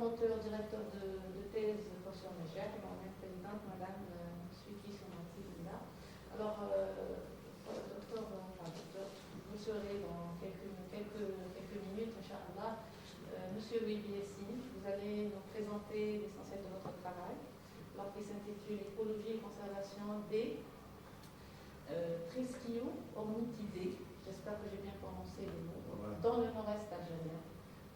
promoteur, directeur de thèse sur Niger, et moi-même présidente, Madame Suki Soumati Linda. Alors, docteur, vous serez dans quelques minutes, Inch'Allah. Monsieur Bibi Essine, vous allez nous présenter l'essentiel de votre travail, alors qui s'intitule Écologie et conservation des Triskio-ornithidés, j'espère que j'ai bien prononcé les mots, dans le nord-est algérien.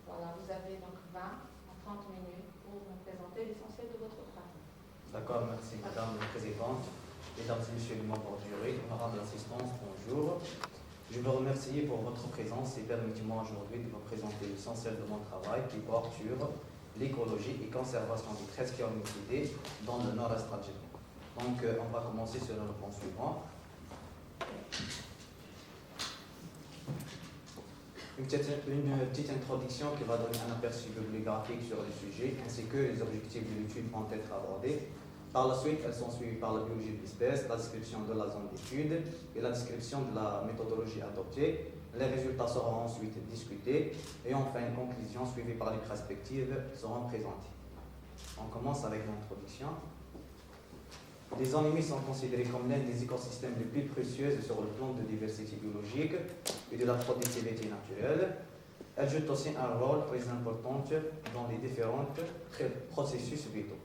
Voilà, vous avez donc 20 à 30 minutes pour nous présenter l'essentiel de votre travail. D'accord, merci Madame la Présidente, Mesdames et Messieurs les membres du jury, honorable assistance, bonjour. Je veux remercier pour votre présence et permettez-moi aujourd'hui de vous présenter l'essentiel de mon travail qui porte sur l'écologie et conservation des Triskio-ornithidés dans le nord-est algérien. Donc, on va commencer sur le plan suivant. Une petite introduction qui va donner un aperçu bibliographique sur le sujet, ainsi que les objectifs de l'étude vont être abordés. Par la suite, elles sont suivies par la biologie de l'espèce, la description de la zone d'étude et la description de la méthodologie adoptée. Les résultats seront ensuite discutés et enfin une conclusion suivie par les perspectives seront présentées. On commence avec l'introduction. Les zones humides sont considérées comme l'un des écosystèmes les plus précieux sur le plan de diversité biologique et de la productivité naturelle. Elles jouent aussi un rôle très important dans les différents processus vitaux.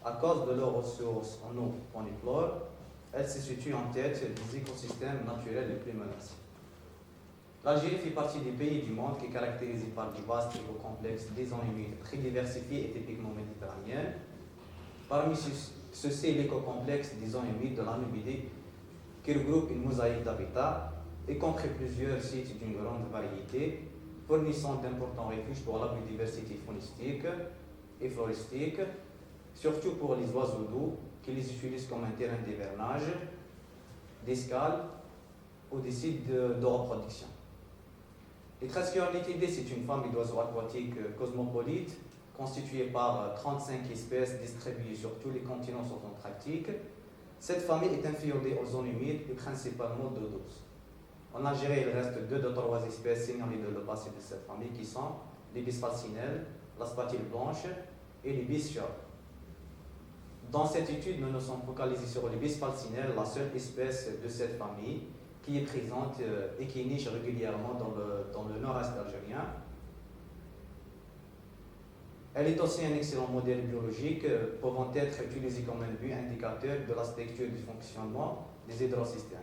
À cause de leurs ressources en eau en flore, elles se situent en tête des écosystèmes naturels les plus menacés. L'Algérie fait partie des pays du monde qui est caractérisé par des vastes écocomplexes des zones humides très diversifiées et typiquement méditerranéennes. Parmi ceux-ci, l'écocomplexe des zones humides de la Namibie qui regroupe une mosaïque d'habitats y compris plusieurs sites d'une grande variété, fournissant d'importants refuges pour la biodiversité faunistique et floristique, surtout pour les oiseaux d'eau qui les utilisent comme un terrain d'hivernage, d'escale ou des sites de reproduction. Les Triskio-ornithidés, c'est une famille d'oiseaux aquatiques cosmopolites constituée par 35 espèces distribuées sur tous les continents sauf l'Antarctique. Cette famille est inféodée aux zones humides et principalement d'eau douce. En Algérie, il reste 2 de 3 espèces signalées de le passé de cette famille qui sont l'ibis falcinelle, la spatule blanche et l'ibis shore. Dans cette étude, nous nous sommes focalisés sur l'ibis falcinelle, la seule espèce de cette famille qui est présente et qui niche régulièrement dans le nord-est algérien. Elle est aussi un excellent modèle biologique pouvant être utilisé comme un but indicateur de la structure du fonctionnement des hydrosystèmes.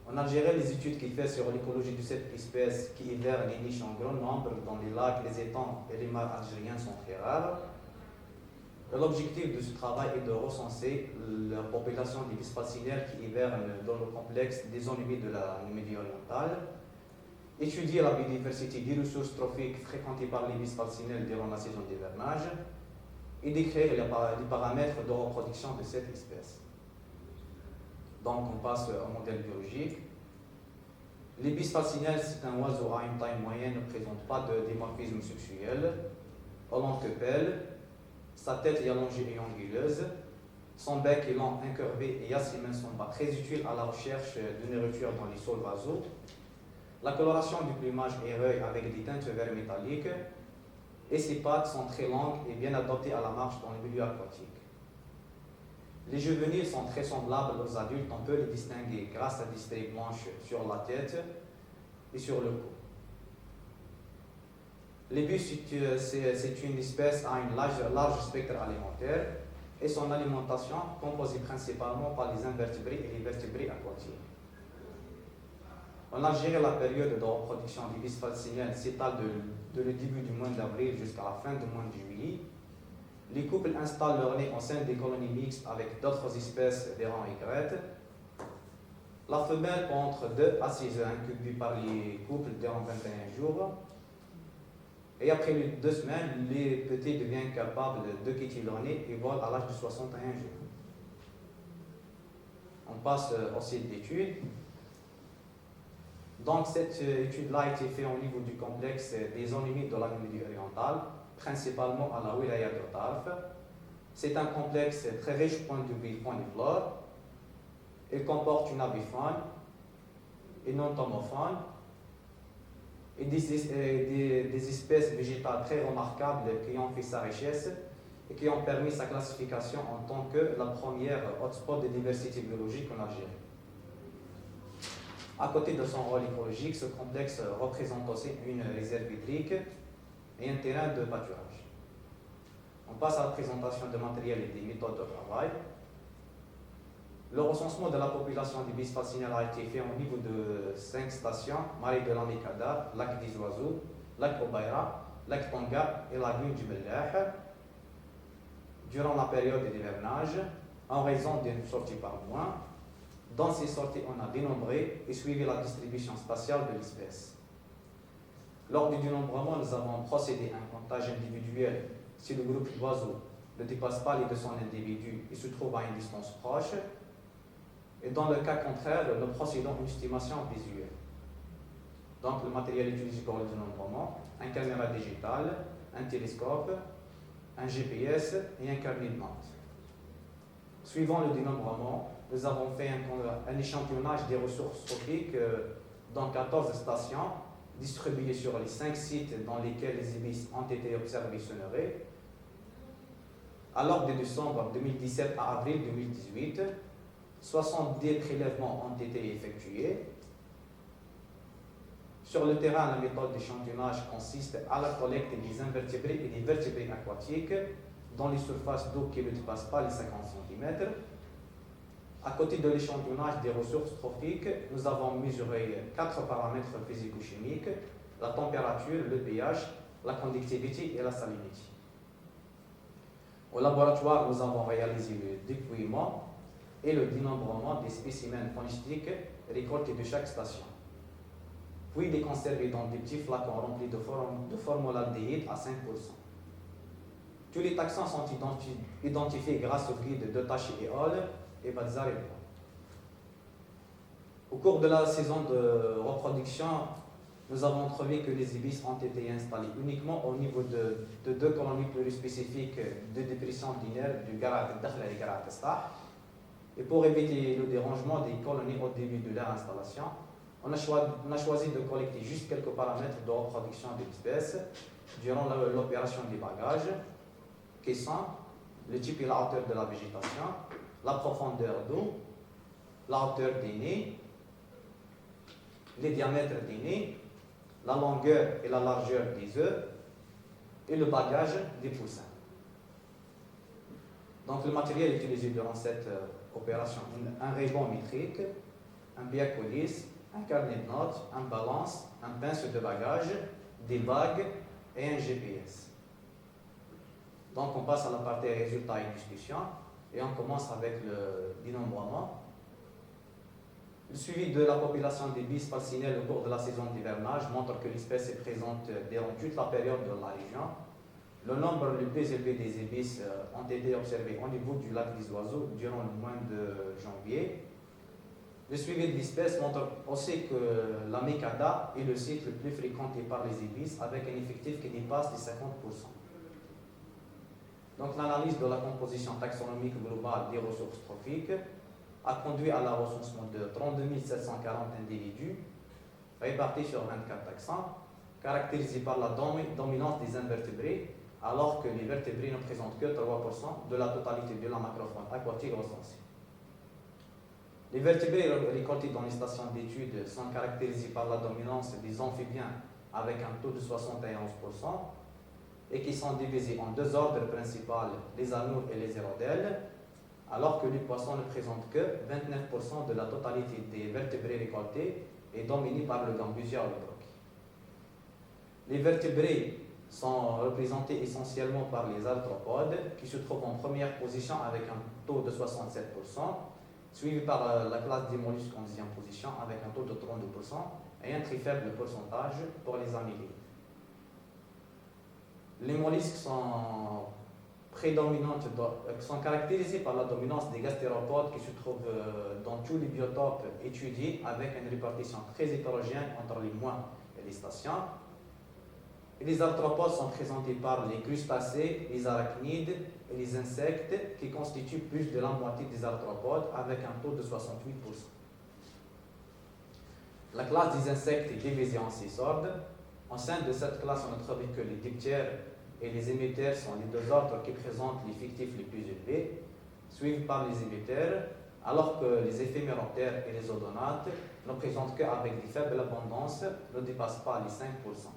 En Algérie, les études qu'il fait sur l'écologie de cette espèce qui hiverne et niche en grand nombre dans les lacs, les étangs et les mares algériens sont très rares. L'objectif de ce travail est de recenser la population d'ibis falcinelles qui hivernent dans le complexe des zones humides de la Namibie orientale, étudier la biodiversité des ressources trophiques fréquentées par l'ibis falcinelle durant la saison d'hivernage et décrire les paramètres de reproduction de cette espèce. Donc on passe au modèle biologique. L'ibis falcinelle, c'est un oiseau à une taille moyenne, ne présente pas de dimorphisme sexuel, au long que pelle. Sa tête est allongée et anguleuse, son bec est long, incurvé et assez mince en bas, très utile à la recherche de nourriture dans les sols vaseux. La coloration du plumage est reuille avec des teintes vert métalliques et ses pattes sont très longues et bien adaptées à la marche dans le milieu aquatique. Les juvéniles sont très semblables aux adultes, on peut les distinguer grâce à des stries blanches sur la tête et sur le cou. L'ibis, c'est une espèce à un large spectre alimentaire et son alimentation composée principalement par les invertébrés et les vertébrés aquatiques. En Algérie, la période de reproduction d'ibis falcinelle s'étale de le début du mois d'avril jusqu'à la fin du mois de juillet. Les couples installent leur nid au sein des colonies mixtes avec d'autres espèces des rangs aigrettes. La femelle pond entre 2 à 6 œufs incubés par les couples durant 21 jours. Et après les 2 semaines, les petits deviennent capables de quitter leur nid et volent à l'âge de 61 jours. On passe au site d'étude. Donc cette étude-là a été faite au niveau du complexe des zones humides de la Namibie orientale, principalement à la wilaya de Tarf. C'est un complexe très riche au point de vue faune et flore. Il comporte une avifaune, une entomofaune, et des espèces végétales très remarquables qui ont fait sa richesse et qui ont permis sa classification en tant que la première hotspot de diversité biologique en Algérie. À côté de son rôle écologique, ce complexe représente aussi une réserve hydrique et un terrain de pâturage. On passe à la présentation de matériel et des méthodes de travail. Le recensement de la population d'ibis fascinelle a été fait au niveau de 5 stations, Marais de la Mécada, Lac des Oiseaux, Lac Obaïra, Lac Tonga et Lagune du Bellah, durant la période d'hivernage, en raison d'une sortie par mois. Dans ces sorties, on a dénombré et suivi la distribution spatiale de l'espèce. Lors du dénombrement, nous avons procédé à un comptage individuel si le groupe d'oiseaux ne dépasse pas les 200 individus et se trouve à une distance proche. Et dans le cas contraire, nous procédons à une estimation visuelle. Donc, le matériel utilisé pour le dénombrement, une caméra digitale, un télescope, un GPS et un carnet de notes. Suivant le dénombrement, nous avons fait un échantillonnage des ressources trophiques dans 14 stations, distribuées sur les 5 sites dans lesquels les ibis ont été observés sonorés. Alors, de décembre 2017 à avril 2018, 70 prélèvements ont été effectués. Sur le terrain, la méthode d'échantillonnage consiste à la collecte des invertébrés et des vertébrés aquatiques dans les surfaces d'eau qui ne dépassent pas les 50 cm. À côté de l'échantillonnage des ressources trophiques, nous avons mesuré 4 paramètres physico-chimiques, la température, le pH, la conductivité et la salinité. Au laboratoire, nous avons réalisé le dépouillement et le dénombrement des spécimens faunistiques récoltés de chaque station, puis les conserver dans des petits flacons remplis de formaldéhyde à 5%. Tous les taxons sont identifiés grâce au guide de Tachi et Hall et Balzar et Bois. Au cours de la saison de reproduction, nous avons trouvé que les ibis ont été installés uniquement au niveau de 2 colonies plurispécifiques de dépression linéaire du Garat al-Dakhla et Garat al-Stah. Et pour éviter le dérangement des colonies au début de leur installation, on a choisi de collecter juste quelques paramètres de reproduction de l'espèce durant l'opération des bagages, qui sont le type et la hauteur de la végétation, la profondeur d'eau, la hauteur des nids, les diamètres des nids, la longueur et la largeur des œufs et le bagage des poussins. Donc le matériel utilisé durant cette opération, un ruban métrique, un biacolis, un carnet de notes, un balance, un pince de bagage, des bagues et un GPS. Donc on passe à la partie résultats et discussion et on commence avec le dénombrement. Le suivi de la population d'ibis fascinelles au cours de la saison d'hivernage montre que l'espèce est présente durant toute la période de la région. Le nombre le plus élevé des ibis ont été observés au niveau du lac des Oiseaux durant le mois de janvier. Le suivi de l'espèce montre aussi que la Mécada est le site le plus fréquenté par les ibis avec un effectif qui dépasse les 50%. Donc l'analyse de la composition taxonomique globale des ressources trophiques a conduit à la recensement de 32 740 individus répartis sur 24 taxons, caractérisés par la dominance des invertébrés, alors que les vertébrés ne présentent que 3% de la totalité de la macrofaune aquatique recensée. Les vertébrés récoltés dans les stations d'études sont caractérisés par la dominance des amphibiens avec un taux de 71% et qui sont divisés en 2 ordres principaux, les anoures et les érodelles, alors que les poissons ne présentent que 29% de la totalité des vertébrés récoltés et dominés par le gambusia ou le broc. Les vertébrés sont représentés essentiellement par les arthropodes qui se trouvent en première position avec un taux de 67%, suivi par la classe des mollusques en 10e position avec un taux de 32% et un très faible pourcentage pour les amylides. Les mollusques sont caractérisés par la dominance des gastéropodes qui se trouvent dans tous les biotopes étudiés avec une répartition très hétérogène entre les mois et les stations. Et les arthropodes sont présentés par les crustacés, les arachnides et les insectes qui constituent plus de la moitié des arthropodes avec un taux de 68%. La classe des insectes est divisée en 6 ordres. Au sein de cette classe, on a trouvé que les diptères et les émetteurs sont les deux ordres qui présentent l'effectif les plus élevés, suivis par les émetteurs, alors que les éphéméroptères et les odonates ne présentent qu'avec des faibles abondances, ne dépassent pas les 5%.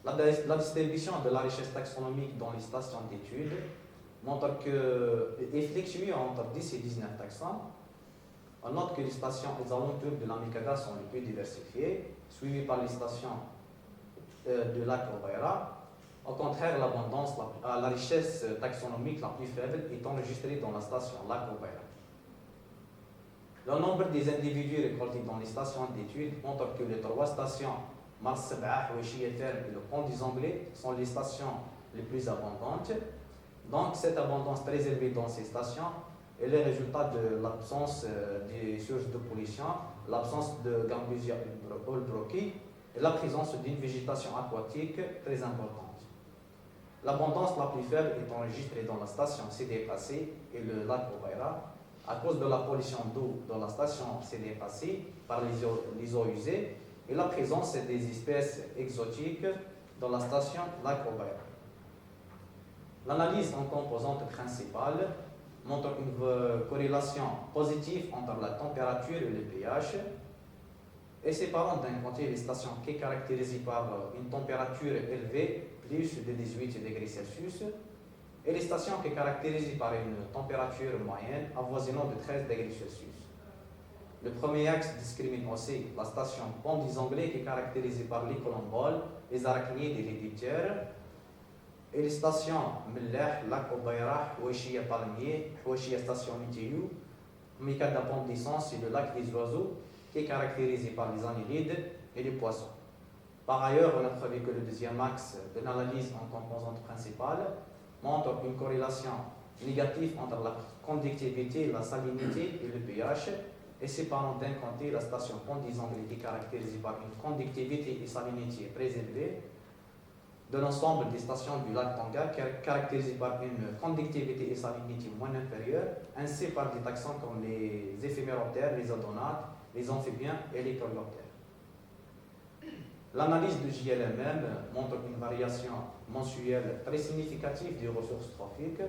La distribution de la richesse taxonomique dans les stations d'études montre qu'elle fluctue entre 10 et 19 taxons. On note que les stations aux alentours de la Mikada sont les plus diversifiées, suivies par les stations de lac Obaira. Au contraire, la richesse taxonomique la plus faible est enregistrée dans la station lac Obaira. Le nombre des individus récoltés dans les stations d'études montre que les trois stations Mars Sabah, Ouéchia Ferme et le pont des Anglais sont les stations les plus abondantes. Donc, cette abondance très élevée dans ces stations est le résultat de l'absence des sources de pollution, l'absence de Gambusia ulbroki et la présence d'une végétation aquatique très importante. L'abondance la plus faible est enregistrée dans la station CD Passé et le lac Obaira à cause de la pollution d'eau dans la station CD Passé par les eaux usées et la présence des espèces exotiques dans la station lac Obaira. L'analyse en composantes principales montre une corrélation positive entre la température et le pH, et séparant d'un côté les stations qui sont caractérisées par une température élevée, plus de 18 degrés Celsius, et les stations qui sont caractérisées par une température moyenne avoisinant de 13 degrés Celsius. Le premier axe discrimine aussi la station Pont des Anglais qui est caractérisée par les colomboles, les arachnides et les diptères, et les stations Mellah, Lac Obaira, Ouéchia Palmier, Ouéchia Station Météo, Mikada Pont d'Essence et le lac des Oiseaux qui est caractérisé par les annélides et les poissons. Par ailleurs, on a trouvé que le deuxième axe de l'analyse en composantes principales montre une corrélation négative entre la conductivité, la salinité et le pH, et séparant d'un côté la station Pont des Anglais qui est caractérisée par une conductivité et salinité très élevée, de l'ensemble des stations du lac Tonga caractérisées par une conductivité et salinité moins inférieure, ainsi par des taxons comme les éphéméroptères, les odonates, les amphibiens et les coléoptères. L'analyse du JLMM montre une variation mensuelle très significative des ressources trophiques.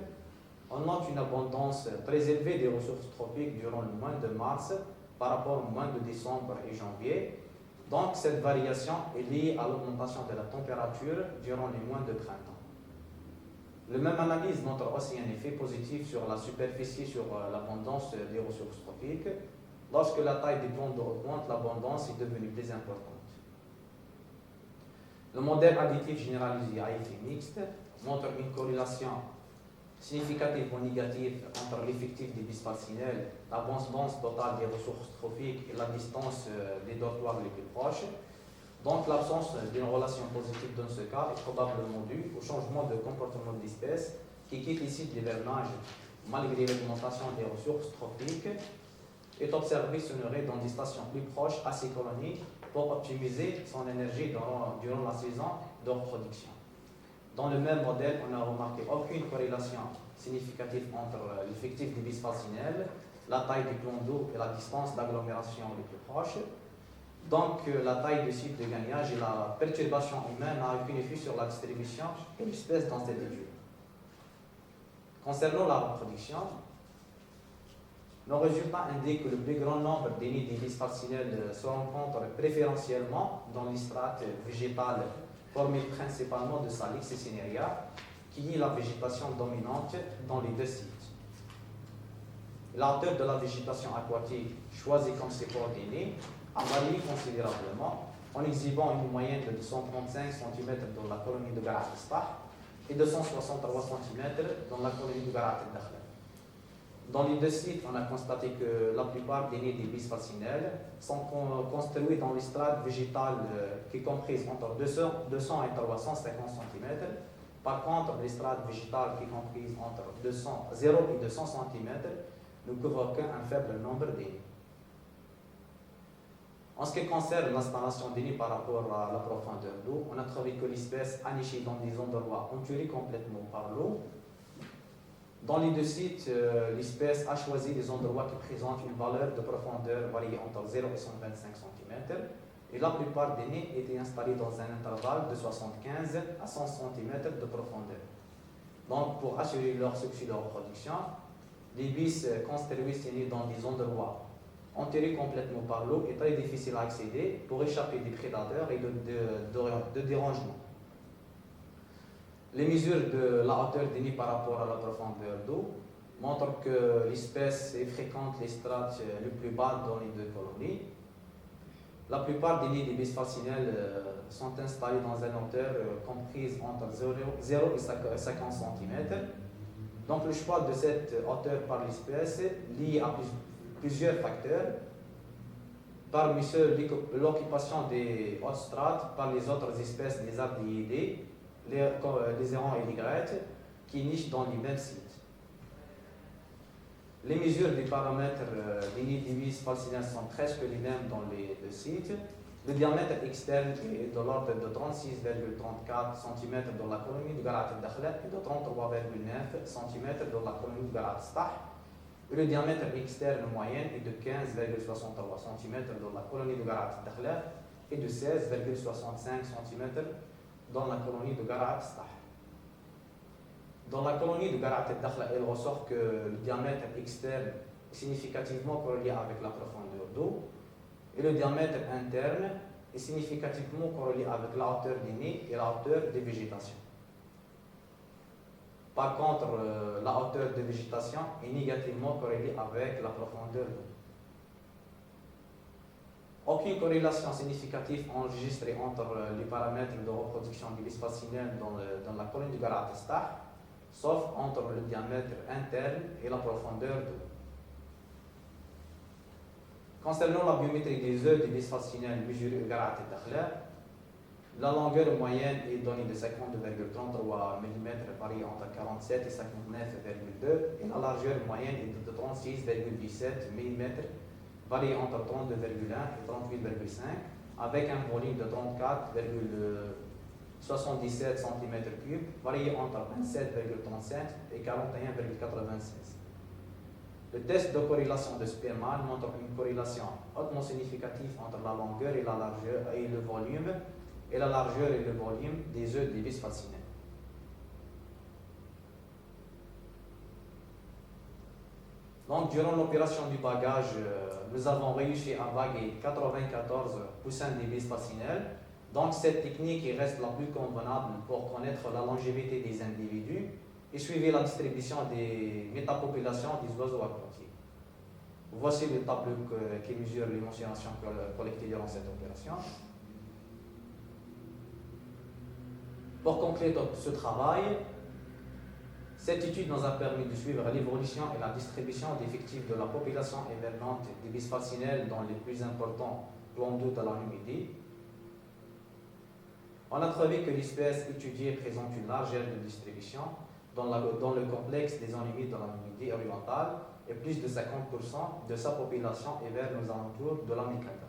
On note une abondance très élevée des ressources trophiques durant le mois de mars par rapport au mois de décembre et janvier. Donc, cette variation est liée à l'augmentation de la température durant les mois de printemps. La même analyse montre aussi un effet positif sur la superficie, sur l'abondance des ressources trophiques. Lorsque la taille des plans d'eau augmente, l'abondance est devenue plus importante. Le modèle additif généralisé à effet mixte montre une corrélation significative ou négative entre l'effectif des bisphacinelles, l'abondance totale des ressources trophiques et la distance des dortoirs les plus proches. Donc, l'absence d'une relation positive dans ce cas est probablement due au changement de comportement de l'espèce qui quitte les sites d'hivernage malgré l'augmentation des ressources trophiques est observé s'honorer dans des stations plus proches à ces colonies pour optimiser son énergie durant la saison de reproduction. Dans le même modèle, on n'a remarqué aucune corrélation significative entre l'effectif des bisphacinelles, la taille du plan d'eau et la distance d'agglomération les plus proches. Donc, la taille du site de gagnage et la perturbation humaine n'ont aucun effet sur la distribution de l'espèce dans cette étude. Concernant la reproduction, nos résultats indiquent que le plus grand nombre des nids des bisphacinelles se rencontrent préférentiellement dans les strates végétales formées principalement de Salix et Cinerea, qui est la végétation dominante dans les deux sites. La hauteur de la végétation aquatique choisie comme ses coordonnées a varié considérablement, en exhibant une moyenne de 235 cm dans la colonie de Garat al-Stah et 263 cm dans la colonie de Garat al-Dakhla. Dans les deux sites, on a constaté que la plupart des nids des bisphacinelles sont construits dans les strates végétales qui comprisent entre 200 et 350 cm. Par contre, les strates végétales qui comprisent entre 0 et 200 cm ne couvrent qu'un faible nombre de nids. En ce qui concerne l'installation des nids par rapport à la profondeur d'eau, on a trouvé que l'espèce a niché dans des endroits entourés complètement par l'eau. Dans les deux sites, l'espèce a choisi des endroits qui présentent une valeur de profondeur variée entre 0 et 125 cm et la plupart des nids étaient installés dans un intervalle de 75 à 100 cm de profondeur. Donc, pour assurer leur succès de reproduction, les bis construisent ces nids dans des endroits enterrés complètement par l'eau et très difficiles à accéder pour échapper des prédateurs et de dérangements. Les mesures de la hauteur des nids par rapport à la profondeur d'eau montrent que l'espèce fréquente les strates les plus bas dans les deux colonies. La plupart des nids des bis falcinelles sont installés dans une hauteur comprise entre 0 et 50 cm. Donc le choix de cette hauteur par l'espèce lié à plusieurs facteurs. Parmi ceux, l'occupation des hautes strates par les autres espèces des ardillidés, les hérons et les grettes, qui nichent dans les mêmes sites. Les mesures des paramètres des nids des bis falcinelles sont presque les mêmes dans les deux sites. Le diamètre externe est de l'ordre de 36,34 cm dans la colonie de Garat al-Dakhla et de 33,9 cm dans la colonie de Garat al-Stah. Et le diamètre externe moyen est de 15,63 cm dans la colonie de Garat al-Dakhla et de 16,65 cm dans la colonie de Garat al-Stah. Dans la colonie de Garat al-Dakhla, il ressort que le diamètre externe est significativement corrélé avec la profondeur d'eau et le diamètre interne est significativement corrélé avec la hauteur des nids et la hauteur des végétations. Par contre, la hauteur de végétation est négativement corrélée avec la profondeur d'eau. Aucune corrélation significative enregistrée entre les paramètres de reproduction des bis falcinelles dans la colonie de Garat al-Stah, sauf entre le diamètre interne et la profondeur d'eau. Concernant la biométrie des œufs des bis falcinelles mesurés au Garat al-Dakhla, la longueur moyenne est donnée de 52,33 mm, variée entre 47 et 59,2, et la largeur moyenne est de 36,17 mm, variée entre 32,1 et 38,5, avec un volume de 34,77 cm3, varié entre 27,37 et 41,96. Le test de corrélation de Spearman montre une corrélation hautement significative entre la longueur et la largeur et le volume, et la largeur et le volume des œufs des bis falcinelles. Donc, durant l'opération du bagage, nous avons réussi à baguer 94 poussins des bis falcinelles. Donc, cette technique reste la plus convenable pour connaître la longévité des individus et suivre la distribution des métapopulations des oiseaux aquatiques. Voici le tableau qui mesure les mentionnations collectées durant cette opération. Pour conclure ce travail, cette étude nous a permis de suivre l'évolution et la distribution d'effectifs de la population hivernante des bis falcinelles dans les plus importants plans d'eau de la Numidie. On a trouvé que l'espèce étudiée présente une large aire de distribution dans le complexe des zones humides de la Numidie orientale et plus de 50% de sa population hiverne aux alentours de la Mikata.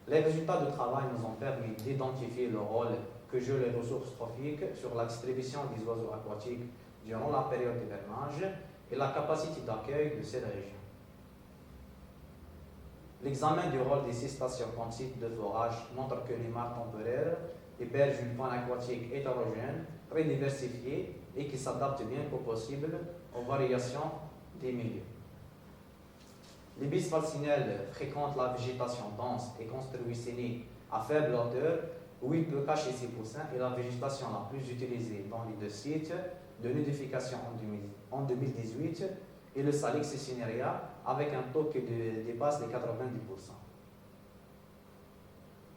Les résultats de travail nous ont permis d'identifier le rôle que jouent les ressources trophiques sur la distribution des oiseaux aquatiques durant la période d'hivernage et la capacité d'accueil de ces régions. L'examen du rôle des 6 stations comme site de forage montre que les mares temporaires hébergent une faune aquatique hétérogène, très diversifiée et qui s'adapte bien qu'au possible aux variations des milieux. Les bis falcinelles fréquentent la végétation dense et construisent ses nids à faible hauteur où il peut cacher ses poussins, et la végétation la plus utilisée dans les deux sites de nidification en 2018 est le Salix cinerea avec un taux qui dépasse les 90%.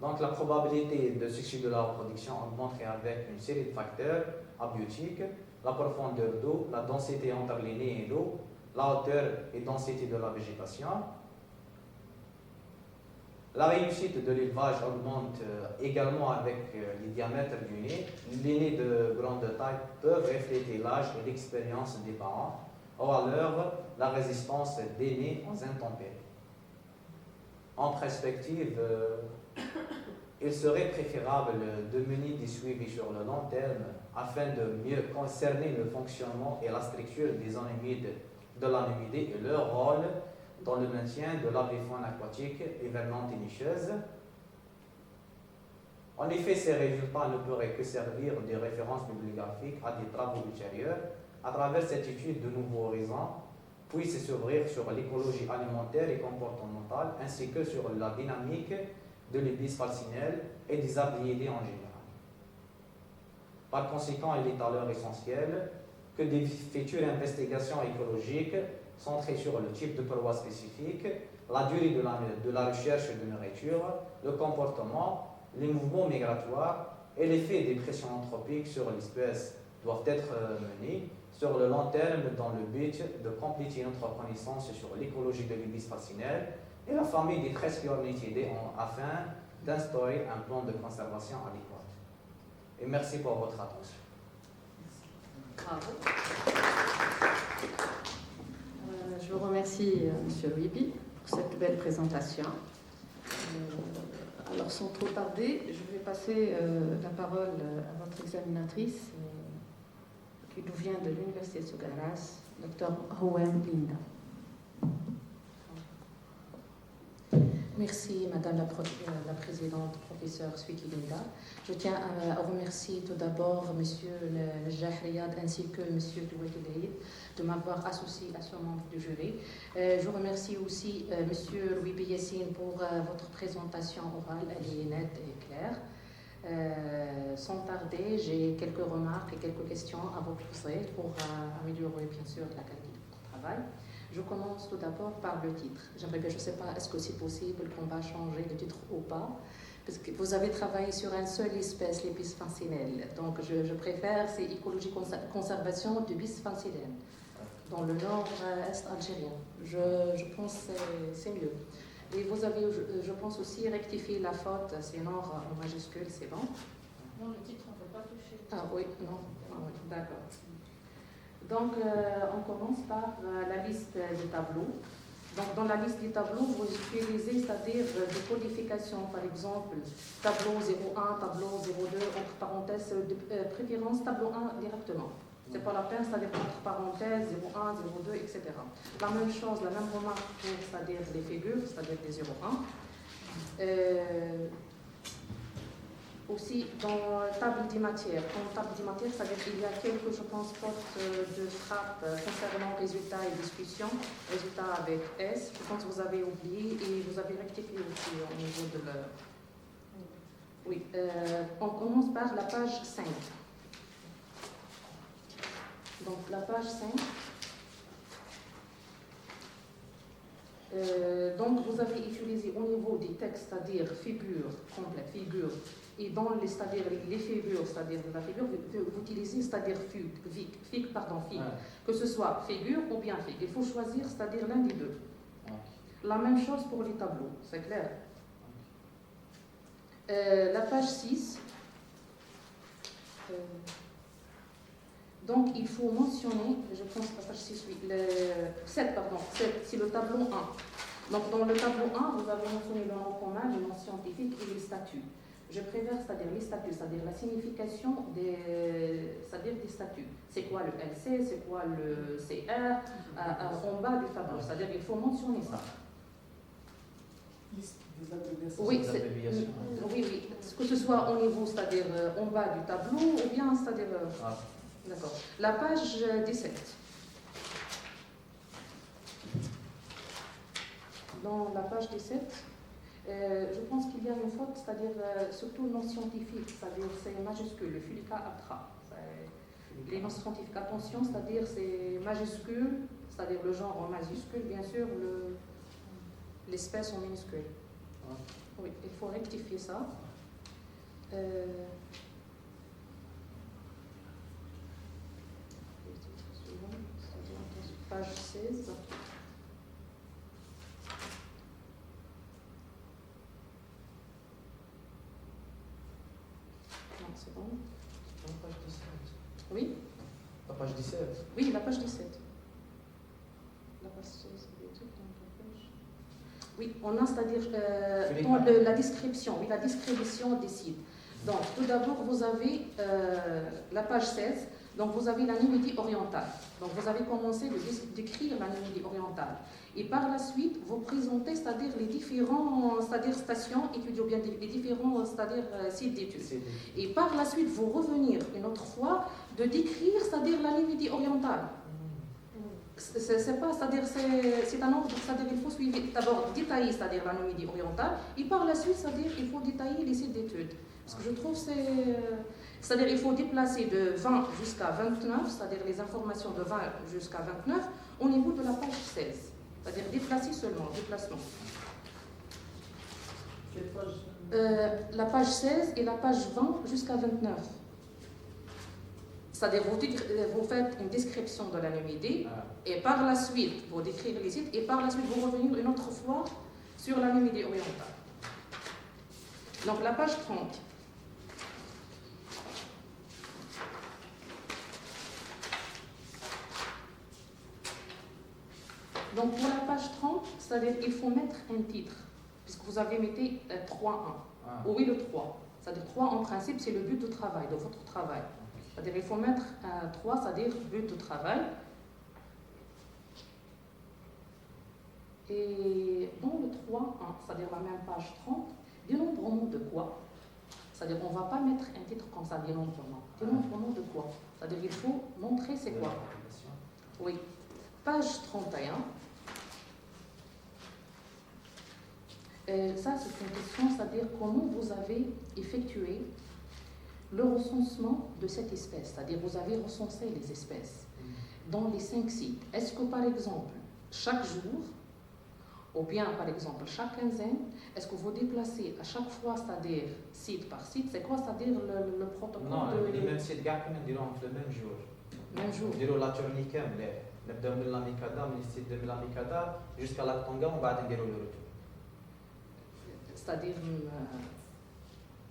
Donc la probabilité de succès de la reproduction augmente avec une série de facteurs abiotiques, la profondeur d'eau, la densité entre les nids et l'eau, la hauteur et densité de la végétation. La réussite de l'élevage augmente également avec les diamètres du nid. Les nids de grande taille peuvent refléter l'âge et l'expérience des parents, ou alors la résistance des nids aux intempéries. En perspective, il serait préférable de mener des suivis sur le long terme afin de mieux concerner le fonctionnement et la structure des zones humides de la Numidie et leur rôle dans le maintien de l'avifaune aquatique hivernante et nicheuse. En effet, ces résultats ne pourraient que servir de référence bibliographique à des travaux ultérieurs. À travers cette étude, de nouveaux horizons puissent s'ouvrir sur l'écologie alimentaire et comportementale, ainsi que sur la dynamique de l'Ibis falcinelle et des arbidés en général. Par conséquent, il est alors essentiel que des futures investigations écologiques centrées sur le type de proie spécifique, la durée de la recherche de nourriture, le comportement, les mouvements migratoires et l'effet des pressions anthropiques sur l'espèce doivent être menés sur le long terme dans le but de compléter notre connaissance sur l'écologie de l'Ibis falcinelle et la famille des Trespiornithidae afin d'instaurer un plan de conservation adéquat. Et merci pour votre attention. Bravo. Je vous remercie, M. Louibi, pour cette belle présentation. Alors, sans trop tarder, je vais passer la parole à votre examinatrice, qui nous vient de l'Université de Sougaras, Dr. Houem Linda. Merci, Madame la Présidente, professeure Swiki Linda. Je tiens à remercier tout d'abord Monsieur le Jahriyad ainsi que Monsieur Louibi de m'avoir associé à ce membre du jury. Je remercie aussi Monsieur Louibi Yassine pour votre présentation orale. Elle est nette et claire. Sans tarder, j'ai quelques remarques et quelques questions à vous poser pour améliorer bien sûr la qualité de votre travail. Je commence tout d'abord par le titre. J'aimerais bien, je ne sais pas, est-ce que c'est possible qu'on va changer le titre ou pas? Parce que vous avez travaillé sur une seule espèce, l'Ibis falcinelle. Donc je préfère, c'est écologie conservation du Ibis falcinelle dans le nord-est algérien. Je pense que c'est mieux. Et vous avez, je pense aussi, rectifié la faute, c'est nord en majuscule, c'est bon? Non, le titre, on ne peut pas toucher. Ah oui, non, ah, oui, d'accord. Donc, on commence par la liste des tableaux. Donc, dans la liste des tableaux, vous utilisez, c'est-à-dire des codifications, par exemple, tableau 01, tableau 02, entre parenthèses, de préférence tableau 1 directement. C'est pas la peine, c'est-à-dire entre parenthèses, 01, 02, etc. La même chose, la même remarque pour, c'est-à-dire les figures, c'est-à-dire les 01. Aussi, dans table des matières, c'est-à-dire qu'il y a quelques, je pense, fautes de frappe concernant résultats et discussion. Résultats avec S, je pense que vous avez oublié et vous avez rectifié aussi au niveau de l'heure. Oui, on commence par la page 5. Donc, la page 5. Donc, vous avez utilisé au niveau des textes, c'est-à-dire figure complète, figure, et dans les, c'est-à-dire les figures, c'est-à-dire la figure, vous utilisez, c'est-à-dire figue, Ouais. que ce soit figure ou bien figue. Il faut choisir, c'est-à-dire l'un des deux. Ouais. La même chose pour les tableaux, c'est clair. La page 6. Donc, il faut mentionner, je pense que la page 6, oui, 7, pardon, 7, c'est le tableau 1. Donc, dans le tableau 1, vous avez mentionné le nom commun, le nom scientifique et les statuts. Je préfère, c'est-à-dire les statuts, c'est-à-dire la signification c'est-à-dire des statuts. C'est quoi le LC, c'est quoi le CR, en bas du tableau. C'est-à-dire qu'il faut mentionner ça. Oui, oui, que ce soit au niveau, c'est-à-dire en bas du tableau, ou bien, c'est-à-dire... D'accord. La page 17. Dans la page 17, je pense qu'il y a une faute, c'est-à-dire surtout non scientifique, c'est-à-dire c'est majuscule, le fulica atra. Les noms scientifiques, attention, c'est-à-dire c'est majuscule, c'est-à-dire le genre en majuscule, bien sûr, l'espèce en minuscule. Oui, il faut rectifier ça. Page 16. Non, c'est bon. La page 17. Oui? La page 17. Oui, la page 17. La page 16, oui, on a, c'est-à-dire dans la description, oui, la description des sites. Donc, tout d'abord, vous avez la page 16. Donc vous avez la Numidie orientale. Donc vous avez commencé de décrire la Numidie orientale. Et par la suite, vous présentez, c'est-à-dire les différents, c'est-à-dire stations étudiées, ou bien les différents, c'est-à-dire sites d'études. Et par la suite, vous revenir une autre fois de décrire, c'est-à-dire la Numidie orientale. C'est pas, c'est-à-dire c'est un ordre, c'est-à-dire il faut suivre d'abord détailler, c'est-à-dire la Numidie orientale, et par la suite, c'est-à-dire il faut détailler les sites d'études. Parce que je trouve c'est-à-dire il faut déplacer de 20 jusqu'à 29, c'est-à-dire les informations de 20 jusqu'à 29 au niveau de la page 16. C'est-à-dire déplacer seulement, déplacement. La page 16 et la page 20 jusqu'à 29. C'est-à-dire vous faites une description de la Numidie et par la suite vous décrivez les sites et par la suite vous revenez une autre fois sur la Numidie orientale. Donc la page 30. Donc pour la page 30, c'est-à-dire qu'il faut mettre un titre, puisque vous avez mis 3.1. Oui, le 3. C'est-à-dire 3 en principe, c'est le but de travail, de votre travail. C'est-à-dire qu'il faut mettre un 3, c'est-à-dire but de travail. Et dans le 3.1, c'est-à-dire la même page 30, dénombrement de quoi? C'est-à-dire on ne va pas mettre un titre comme ça, dénombrement. Dénombrement de quoi? C'est-à-dire il faut montrer c'est quoi. Oui. Page 31. Ça, c'est une question, c'est-à-dire comment vous avez effectué le recensement de cette espèce, c'est-à-dire vous avez recensé les espèces dans les 5 sites. Est-ce que, par exemple, chaque jour, ou bien, par exemple, chaque quinzaine, est-ce que vous déplacez à chaque fois, c'est-à-dire site par site, c'est quoi, c'est-à-dire le protocole de... les mêmes sites, on dirait le même jour. Même jour. On dirait la tourniquet, نبداو من لاميكادا من السيت de لاميكادا jusqu'à la Tonga ومن بعد نديروا le retour. C'est-à-dire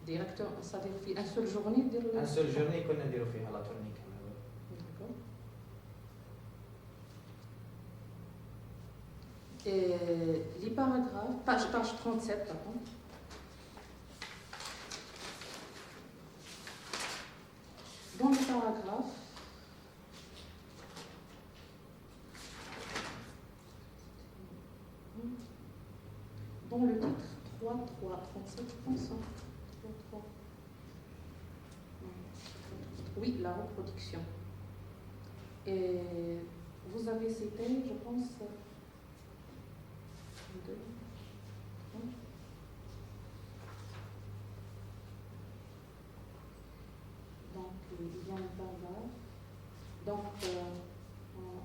directeur, c'est-à-dire في un seul journée نديروا un seul journée كنا نديروا فيها la tourniquet. D'accord. Et les paragraphes, page 37 par contre. Dans les paragraphes, dans le titre 3, 37, je pense. 3. Oui, la reproduction. Et vous avez cité, je pense, 2. Donc, il y a un paragraphe. Donc,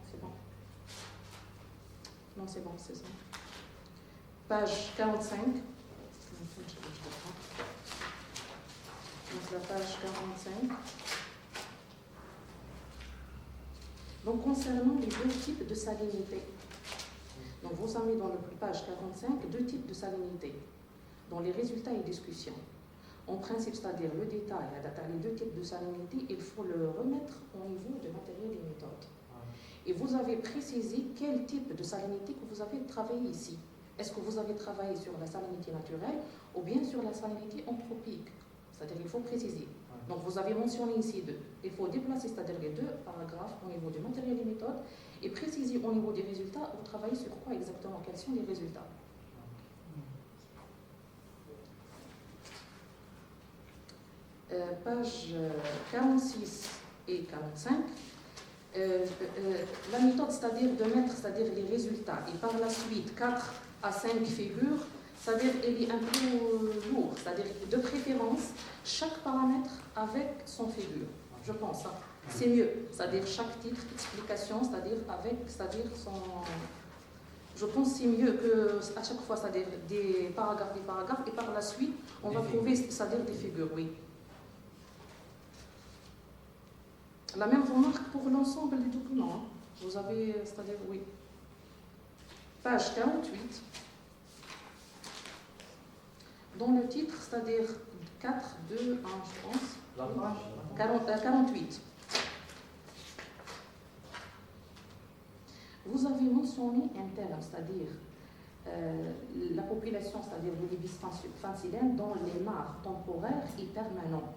c'est bon. Non, c'est bon, c'est ça. Page 45. Donc la page 45. Donc concernant les 2 types de salinité. Donc vous avez dans la page 45 2 types de salinité. Dans les résultats et discussions. En principe, c'est-à-dire le détail, les 2 types de salinité, il faut le remettre au niveau de matériel et méthode. Et vous avez précisé quel type de salinité que vous avez travaillé ici. Est-ce que vous avez travaillé sur la salinité naturelle ou bien sur la salinité anthropique? C'est-à-dire qu'il faut préciser. Donc vous avez mentionné ici 2. Il faut déplacer, c'est-à-dire les 2 paragraphes au niveau du matériel et méthode et préciser au niveau des résultats, vous travaillez sur quoi exactement, quels sont les résultats. Page 46 et 45. La méthode, c'est-à-dire de mettre, c'est-à-dire les résultats et par la suite 4 à 5 figures, c'est-à-dire elle est un peu lourd, c'est-à-dire de préférence chaque paramètre avec son figure, je pense. Hein. C'est mieux, c'est-à-dire chaque titre, explication, c'est-à-dire avec, c'est-à-dire son... Je pense que c'est mieux que à chaque fois, c'est-à-dire des paragraphes, et par la suite, on va trouver, c'est-à-dire des figures, oui. La même remarque pour l'ensemble du document. Hein. Vous avez, c'est-à-dire, oui. Page 48. Dans le titre, c'est-à-dire 4, 2, 1, je pense. La page 48. Vous avez mentionné un terme, c'est-à-dire la population, c'est-à-dire de l'ibis fansilène dans les mares temporaires et permanents.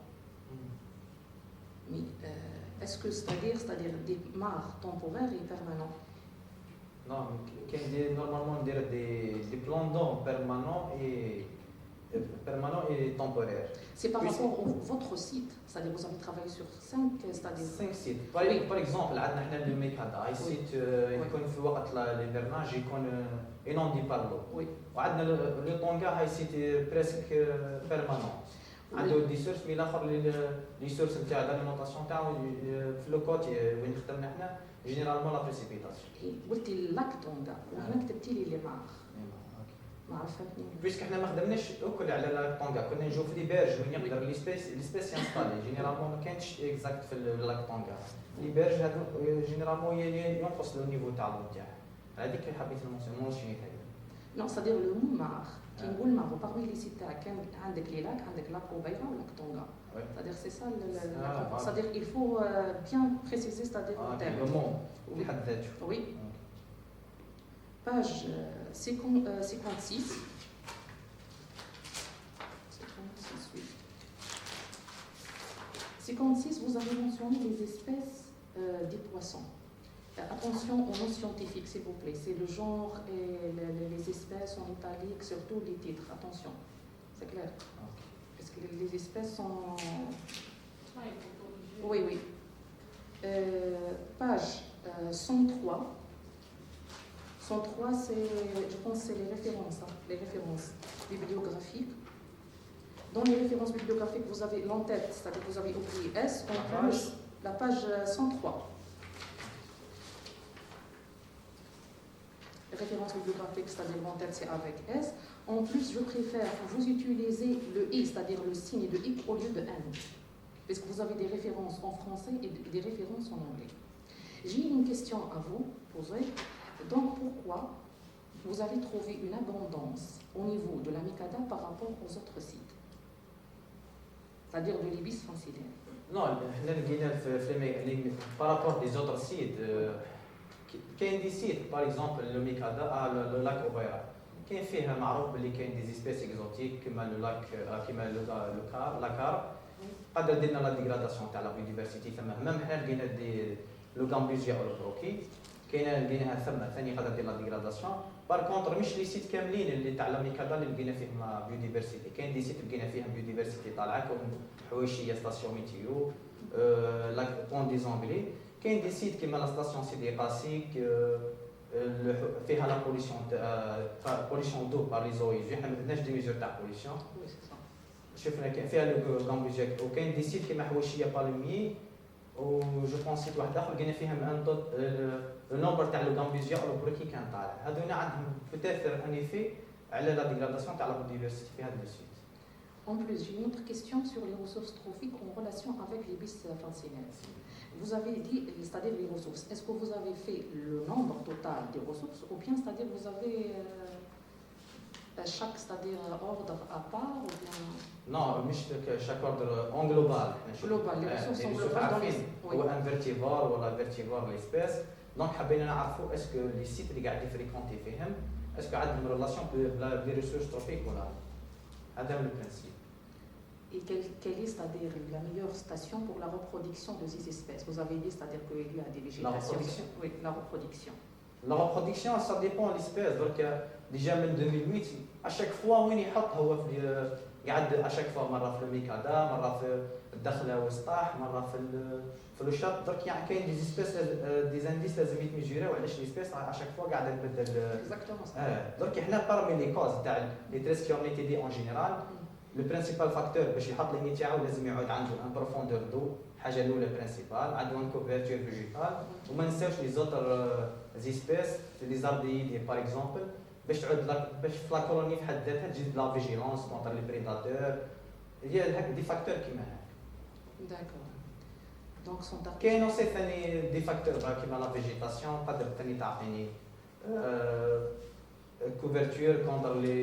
Mais Est-ce que c'est-à-dire des mares temporaires et permanents? Non, normalement on dirait des plans d'eau permanents et temporaires. C'est par Oui, rapport à votre site, c'est-à-dire vous avez travaillé sur 5, c'est-à-dire 5 sites. Oui. Par exemple, عندنا حنا le Mekada, اي سيت يكون في وقت الهيفرناج يكون inondé par l'eau. Oui. وعندنا لو طونغا هاي سيت بريسك بيرمانون. عنده دي سورس مي الاخر لي سورس نتاع الاليمونطاسيون تاعو في لو كوت وين خدمنا حنا جينيرالمون لا بريسيبيتاسيون. قلتي لاك تونغا وهنا كتبتي لي مار ما عرفتني. بيسك حنا ما خدمناش الكل على لا طونغا، كنا نجيو في لي بيرج وين يقدر لي سبيس ينستالي. جينيرالمون ما كانتش اكزاكت في لاك طونغا. لي بيرج هادو جينيرالمون ينقص لو نيفو تاع لو تاعها. هذيك اللي حبيت نمونسيوني هذه. Non, c'est-à-dire le mot mar. Qui est le mar. Parmi les sites, عندك les lacs, عندك lac Obeira ou lac Tonga. Oui. C'est-à-dire c'est ça c'est-à-dire il faut bien préciser, c'est-à-dire le terme. Le mot Oui. بحد ذاته. Oui. Page 56. 56, oui. 56, vous avez mentionné les espèces des poissons. Attention aux noms scientifiques, s'il vous plaît. C'est le genre et les espèces en italique, surtout les titres. Attention, c'est clair. Parce que les espèces sont... Ah, il faut corriger. Oui, oui. Page 103. 103, je pense que c'est les références, les références bibliographiques. Dans les références bibliographiques, vous avez l'entête, c'est-à-dire que vous avez oublié S, la page 103. Les références bibliographiques, c'est-à-dire l'entête, c'est avec S. En plus, je préfère que vous utilisez le I, c'est-à-dire le signe de I au lieu de N. Parce que vous avez des références en français et des références en anglais. J'ai une question à vous poser. Donc, pourquoi vous avez trouvé une abondance au niveau de la Mekada par rapport aux autres sites? C'est-à-dire de l'ibis francilaire. Non, حنا لقينا في بارابور دي زوتر سيت كاين دي سيت باغ اكزومبل لو ميكادا لو لاك اوبيرا كاين فيه معروف باللي كاين دي زيسبيس اكزوتيك كيما لو لاك كيما لو كار قادر ديرنا لا ديغراداسيون تاع لا بيوديفرسيتي ثما ميم حنا لقينا دي لو غامبيزيا او البروكي كاينه لقيناها ثما ثاني قادر دير لا ديغراداسيون. بار كونتر مش لي سيت كاملين اللي تاع لا ميكادا اللي لقينا فيهم لا بيوديفرسيتي. كاين دي سيت لقينا فيهم بيوديفرسيتي طالعه كوم حويشيه ستاسيون ميتيو لا بون دي زونغلي. كاين دي سيت كيما لا ستاسيون سيدي قاسيك فيها لا بوليسيون دو بار لي زويج. حنا ما درناش دي ميزور تاع بوليسيون. Oui, c'est ça. شفنا كاين فيها لو غامبيزيا. وكاين دي سيت كيما حويشيه بالمي و جو بونس سيت واحد اخر لقينا فيهم ان دوت النومبر تاع لو غامبيزيا او البروكي كان طالع. هذونا عندهم بوتيتر ان ايفي على لا ديغراداسيون تاع لا بيوديفرسيتي في هذا السيت. En plus, j'ai une autre question sur les ressources trophiques en relation avec l'ibis francilaire. Vous avez dit, c'est-à-dire les ressources. Est-ce que vous avez fait le nombre total des ressources ou bien, c'est-à-dire vous avez chaque, c'est-à-dire ordre à part ou bien... Non, مش chaque ordre en global. Global, les ressources sont globales dans les... Oui. هو ان فيرتيفور ولا فيرتيفور ليسبيس. دونك حبينا نعرفوا اسكو لي سيت اللي قاعد يفريكونتي فيهم اسكو عندهم ريلاسيون بلي ريسورس تروفيك ولا. هذا هو البرانسيب. Et quelle est, c'est-à-dire la meilleure station pour la reproduction de ces espèces? Vous avez dit, c'est-à-dire qu'il y a des végétations. La reproduction. Oui, la reproduction. La reproduction, ça dépend de l'espèce. Donc, déjà, من 2008, à chaque fois, وين يحط هو في قاعد à chaque fois مرة في الميكادا، مرة في الدخلة والسطاح، مرة في لو شط. درك يعني كاين دي زيسبيس دي زانديس لازم يتميجيراو علاش لي سبيس à chaque fois قاعدة تبدل. Exactement ça. درك حنا بارمي لي كوز تاع لي تريس كي اون ايتي دي اون جينيرال. لو برينسيبال فاكتور باش يحط المي تاعو لازم يعود عنده ان بروفوندور دو. الحاجه الاولى برينسيبال عنده ان كوفرتور فيجيتال. وما ننساوش لي زوتر زيسبيس لي زارديدي باغ اكزومبل باش تعود باش في لا كولوني في حد ذاتها تجي لا فيجيلونس كونتر لي بريداتور. هي دي فاكتور كيما هكا. D'accord. Donc sont كاين اوسي ثاني دي فاكتور كيما لا فيجيتاسيون قادر ثاني تعطيني couverture contre les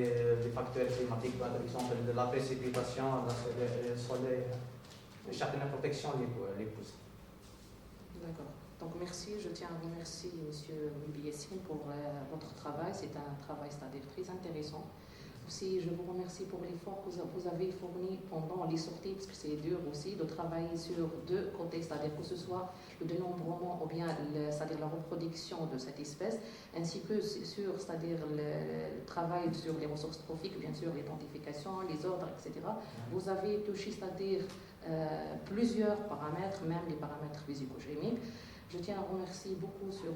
facteurs climatiques, par exemple de la précipitation, le soleil, chaque protection les pousse. D'accord. Donc merci, je tiens à remercier M. Bibi Yassine pour votre travail. C'est un travail, c'est-à-dire très intéressant. Aussi, je vous remercie pour l'effort que vous avez fourni pendant les sorties, parce que c'est dur aussi de travailler sur deux côtés, c'est-à-dire que ce soit le dénombrement ou bien c'est-à-dire la reproduction de cette espèce, ainsi que sur c'est-à-dire le travail sur les ressources trophiques, bien sûr l'identification, les ordres, etc. Vous avez touché, c'est-à-dire plusieurs paramètres, même les paramètres physico-chimiques. Je tiens à remercier beaucoup sur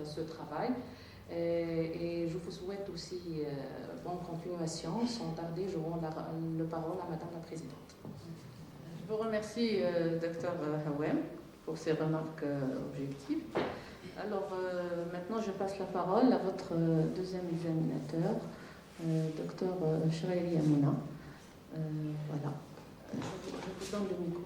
ce travail. Et je vous souhaite aussi bonne continuation. Sans tarder, je rends la parole à Madame la Présidente. Je vous remercie, Dr Hawem, pour ces remarques objectives. Alors, maintenant, je passe la parole à votre deuxième examinateur, Dr Chiraili Amouna. Voilà. Je vous donne le micro.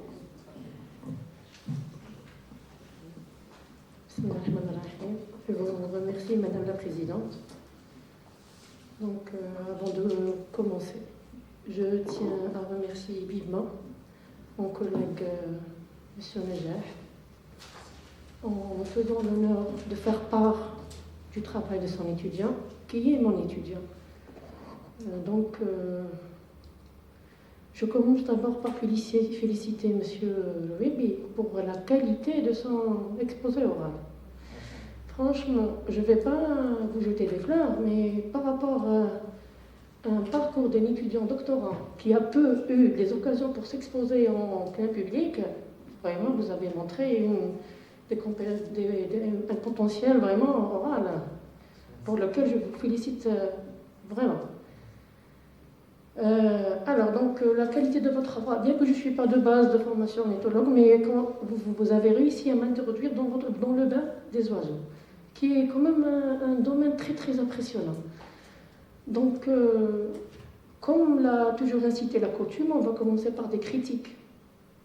Je vous remercie, Madame la Présidente. Donc, avant de commencer, je tiens à remercier vivement mon collègue M. Najah en me faisant l'honneur de faire part du travail de son étudiant, qui est mon étudiant. Je commence d'abord par féliciter M. Louibi pour la qualité de son exposé oral. Franchement, je ne vais pas vous jeter des fleurs, mais par rapport à un parcours d'un étudiant doctorant qui a peu eu des occasions pour s'exposer en plein public, vraiment, vous avez montré un potentiel vraiment oral, pour lequel je vous félicite vraiment. La qualité de votre travail, bien que je ne suis pas de base de formation ornithologue, mais quand vous avez réussi à m'introduire dans le bain des oiseaux, qui est quand même un domaine très très impressionnant. Donc, comme l'a toujours incité la coutume, on va commencer par des critiques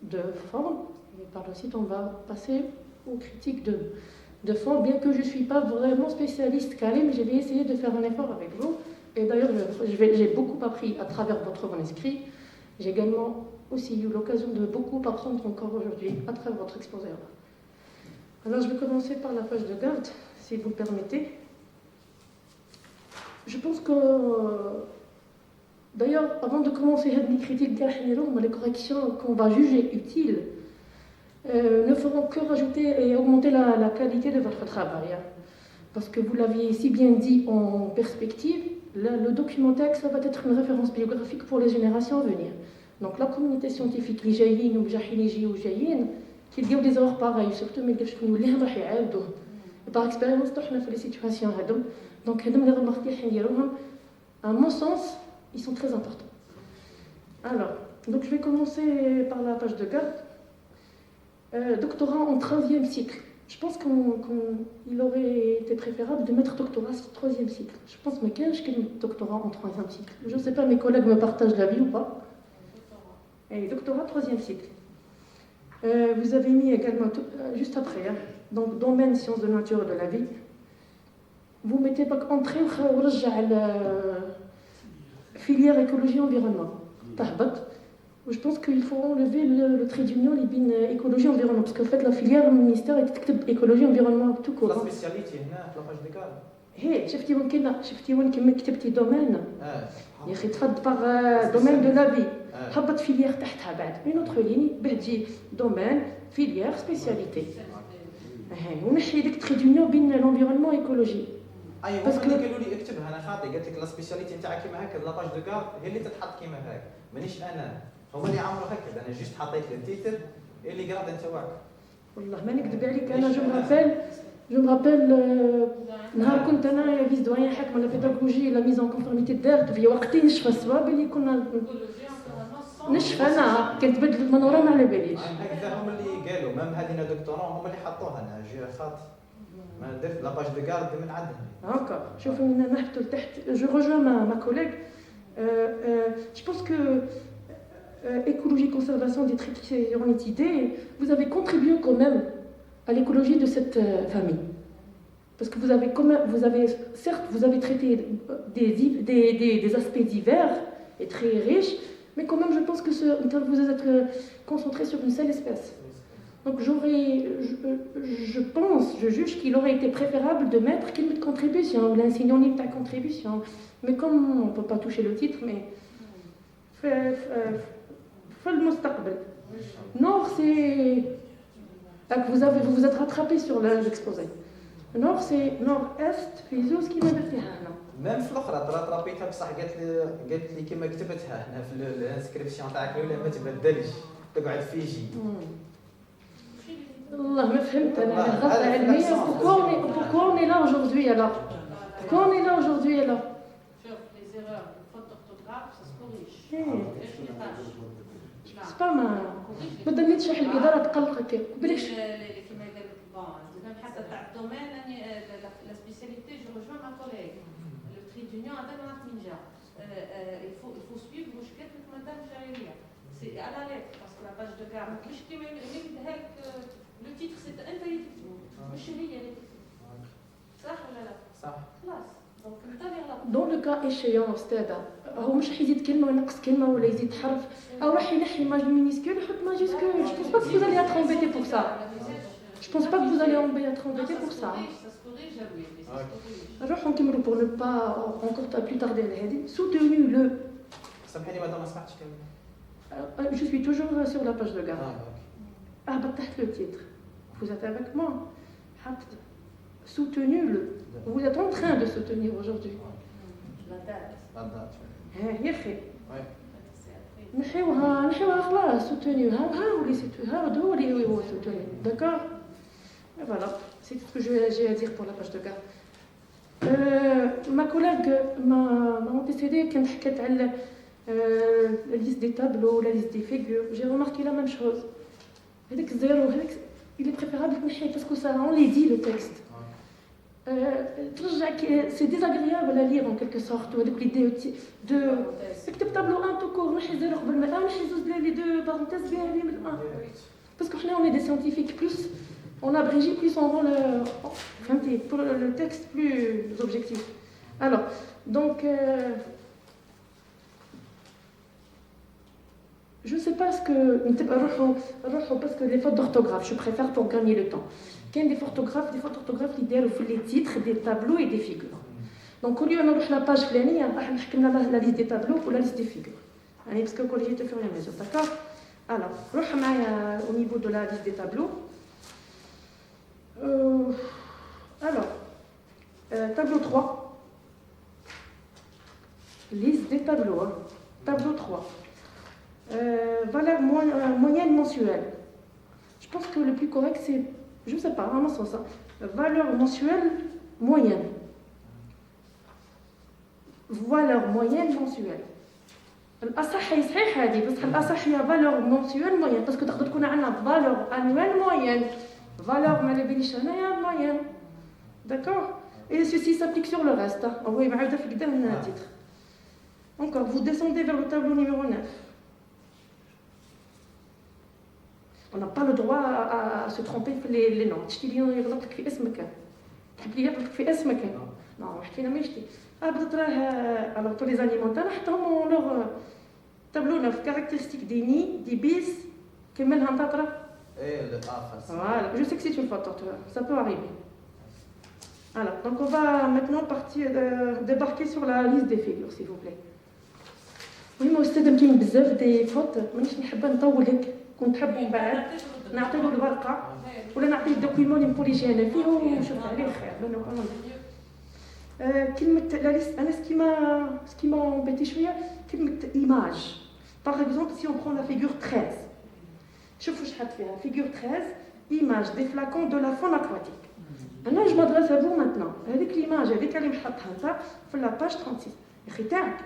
de forme, et par la suite on va passer aux critiques de fond, bien que je ne suis pas vraiment spécialiste calé, mais je vais essayer de faire un effort avec vous. Et d'ailleurs, j'ai beaucoup appris à travers votre manuscrit. J'ai également aussi eu l'occasion de beaucoup apprendre encore aujourd'hui à travers votre exposé. Alors, je vais commencer par la page de garde, si vous le permettez. Je pense que, d'ailleurs, avant de commencer les critiques, les corrections qu'on va juger utiles, ne feront que rajouter et augmenter la qualité de votre travail. Parce que vous l'aviez si bien dit en perspective, le document texte, ça va être une référence biographique pour les générations à venir. Donc la communauté scientifique, les jaïnes ou les jaïnes, qui disent des erreurs pareilles, surtout mais qui nous les par expérience, nous avons fait les situations. Donc les remarques, à mon sens, ils sont très importants. Alors, donc je vais commencer par la page de garde. Doctorant en 3e cycle. Je pense qu'il aurait été préférable de mettre doctorat sur 3e cycle. Je pense que je suis doctorat en 3e cycle. Je ne sais pas, mes collègues me partagent l'avis ou pas. Et doctorat 3e cycle. Vous avez mis également, juste après, donc domaine sciences de nature et de la vie. Vous mettez pas entrée ou filière écologie environnement. Je pense qu'il faut enlever le trait d'union, les écologie environnement, parce qu'en fait la filière du ministère est écologie environnement tout court. La spécialité هنا في لاباج ديكار. هي شفتي وين كما كتبتي دومين. يا اخي تفض باغ دومين دو لا في. هبط فيليير تحتها بعد اون اوتر ليني باه تجي دومين فيليير سبيسياليتي. ونحي ديك تري دونيون بين لونفيرونمون ايكولوجي. ايوا هما اللي قالوا لي اكتبها انا خاطي قالت لك لا سبيسياليتي نتاعك كيما هكا لاباج دو كار هي اللي تتحط كيما هكا مانيش انا هما اللي عمرو هكا انا جيست حطيت التيتر اللي قاعد نتاعك والله ما نكذب عليك انا جو مرابيل نهار كنت انا فيس دوين حكم لا بيداغوجي لا ميزون كونفورميتي دارت في وقتي نشفى الصواب اللي كنا نشفى انا كنتبدل المنوره ما على باليش هكذا هما اللي قالوا مام هذينا دكتوراه هما اللي حطوها انا جي خاطي ما درت لاباج دو كارد من عندهم هكا شوف من نحبطوا لتحت جو rejoins ma collègue je pense que écologie conservation des trichornithidés vous avez contribué quand même à l'écologie de cette famille parce que vous avez traité des aspects divers et très riches mais quand même je pense que vous êtes concentré sur une seule espèce Donc je pense, je juge qu'il aurait été préférable de mettre une contribution ou l'enseignant n'est pas contribution. Mais comme on ne peut pas toucher le titre, mais le mustaqbal. Nord, c'est vous vous êtes rattrapé sur l'exposé. Nord, c'est nord-est, فيزوز كيما درتيها هنا. ميم في الاخرى ترابيتها بصح قالت لي كيما كتبتها هنا في الانسكريبسيون تاعك الاولى ما تبدلش تقعد في جي. والله ما فهمت انا غلطه علميه. Pourquoi on est là aujourd'hui alors? Pourquoi on est là aujourd'hui alors? Les erreurs, les fautes d'orthographe, ça se corrige. C'est pas mal. ما دنيتش واحد الاداره تقلقك بلاش. كما قال لك بون حتى تاع الدومين لا سبيسياليتي جو رجوان مع كوليغ لو تري دونيون هذا ما نعرف من جا il faut suivre واش قالت لك مدام جايريه سي على ليت باسكو لا باج دو كاع مش كيما يمدها لك لو تيتر سي انت اللي تكتبو مش هي اللي تكتبو صح ولا لا؟ صح خلاص دونك انت اللي غلط. Dans le cas échéant استاذه هو مش راح يزيد كلمه وينقص كلمه ولا يزيد حرف او راح ينحي ماجيسكول يحط ماجيسكول. Je pense pas que vous allez être embêté pour ça. Je pense pas que vous allez être embêté pour ça. نروحوا نكملوا pour ne pas encore plus tarder على هذه. Soutenu le. سامحيني مدام ما سمعتش كلمه. Je suis toujours sur la page de garde. بطحت le titre. Vous êtes avec moi. حطت soutenu le. Vous êtes en train de soutenir aujourd'hui. يا اخي نحيوها خلاص soutenu ها ولي soutenu هو soutenu. D'accord? Et voilà, c'est tout ce que j'ai à dire pour la page de garde. Ma collègue m'a antécédée quand حكت على la liste des tableaux, la liste des figures. J'ai remarqué la même chose. هذاك الزيرو هذاك il est préférable تنحيه parce que ça enlaidit le texte. C'est désagréable à lire en quelque sorte. وهذوك l'idée de اكتب tableau 1 tout court نحي زيرو قبل ما نحي زوج les deux parenthèses bien les من 1 parce que on est des scientifiques plus on abrégit plus on rend pour le texte plus objectif. Alors donc je ne sais pas ce que parce que les fautes d'orthographe je préfère pour gagner le temps. Il y a des fautes d'orthographe qui dérivent les titres des tableaux et des figures. Donc au lieu de نروح la page فلانيه راح نحكم la liste des tableaux ou la liste des figures. يعني parce que corriger au fur et à mesure. D'accord? Alors نروح معايا au niveau de la liste des tableaux. Alors tableau 3. Liste des tableaux. Hein. Tableau 3. Valeur moyenne mensuelle. Je pense que le plus correct c'est, je ne sais pas, vraiment sans ça. Valeur mensuelle moyenne. Valeur moyenne mensuelle. الأصح صحيح هذه بس الأصح هي valeur mensuelle moyenne parce que تقدر تكون عندنا valeur annuelle moyenne. Valeur ما باليش هنايا moyenne. D'accord? Et ceci s'applique sur le reste. Oui, معاودة في قدام titre. Encore, vous descendez vers le tableau numéro 9. On n'a pas le droit à se tromper les noms. تشتي لي يغلط لك في اسمك. تحب لي يغلط لك في اسمك. Non, حكينا ما يشتي. بدات راه alors pour les alimentaires حطهم leur tableau 9 caractéristiques des nids, des bis كملها مطاطره. Voilà, je sais que c'est une faute, ça peut arriver. Alors, donc on va maintenant débarquer sur la liste des figures, s'il vous plaît. Oui, moi aussi, كاين بزاف دي فوت مانيش نحب نطولك كنت حاب من بعد نعطيه الورقه ولا نعطيه الدوكيمون اللي نكوريجي انا فيه ونشوف عليه خير لانه كلمه لا ليست انا سكيما امبيتي شويه كلمه ايماج. Par exemple, si on prend la figure 13, شوفوا شحال فيها figure 13 image des flacons de la faune aquatique. انا جو مدرس à vous maintenant هذيك ليماج هذيك اللي محطها انت في لا باج 36 يا اخي تاعك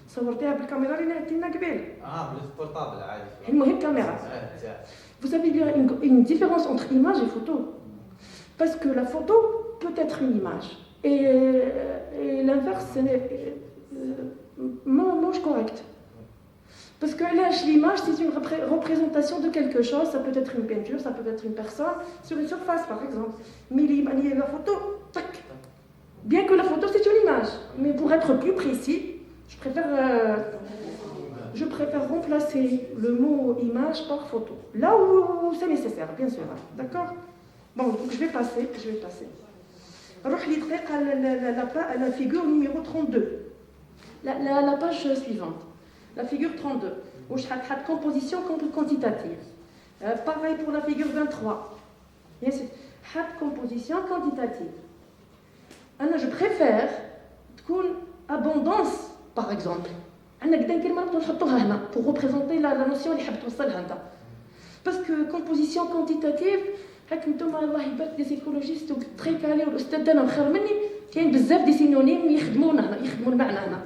صورتيها بالكاميرا اللي نعطينا قبيل بالبورطابل عادي المهم كاميرا. Vous savez il y a une différence entre image et photo parce que la photo peut être une image et l'inverse c'est manche correcte. Parce que l'image, c'est une représentation de quelque chose, ça peut être une peinture, ça peut être une personne, sur une surface par exemple. Mais la photo, tac. Bien que la photo, c'est une image, mais pour être plus précis, je préfère remplacer le mot image par photo. Là où c'est nécessaire, bien sûr. D'accord? Bon, donc je vais passer. نروح la figure numéro 32. La page suivante. La figure 32. Où je vais composition quantitative. Pareil pour la figure 23. Bien sûr. Composition quantitative. Je préfère une abondance, par exemple. Pour représenter la notion اللي حاب توصلها انت. Parce que composition quantitative, انتم الله يبارك des écologistes très calés والاستاذ دانا خير مني كاين بزاف دي سينونيم يخدمونا هنا يخدموا المعنى هنا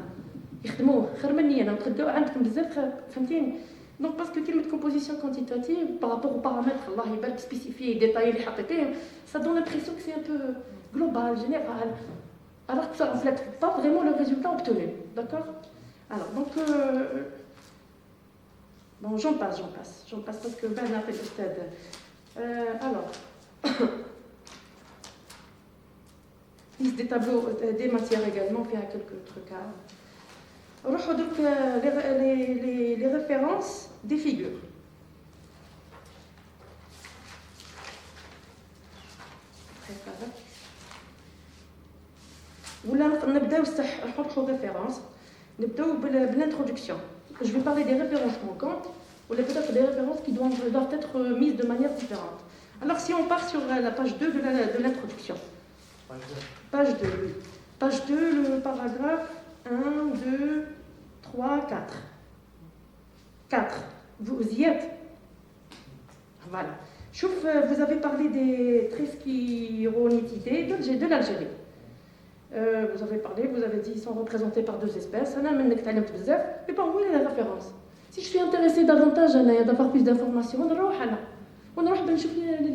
يخدموه خير مني انا متغداو عندكم بزاف فهمتيني. Donc parce que كلمه composition quantitative par rapport aux paramètres الله يبارك spécifiés détaillés اللي حطيتيهم, ça donne l'impression que c'est un peu global, général, alors que ça ne reflète pas vraiment le résultat obtenu. D'accord? Alors, donc, bon, j'en passe parce que Ben a fait le stade. Alors, liste des tableaux, des matières également, il y a quelques trucs à. On va donc les références des figures. ولا نبداو نحطوا références. نبداو بالintroduction. Je vais parler des références manquantes ou peut-être des références qui doivent être mises de manière différente. Alors si on part sur la page 2 de l'introduction. Page 2, oui. Page 2, le paragraphe 1, 2, 3, 4. 4. Vous y êtes? Voilà. Chouf, vous avez parlé des triskironitidae de l'Algérie. Vous avez parlé, vous avez dit qu'ils sont représentés par 2 espèces. Et par où est la référence? Si je suis intéressée davantage d'avoir plus d'informations, on va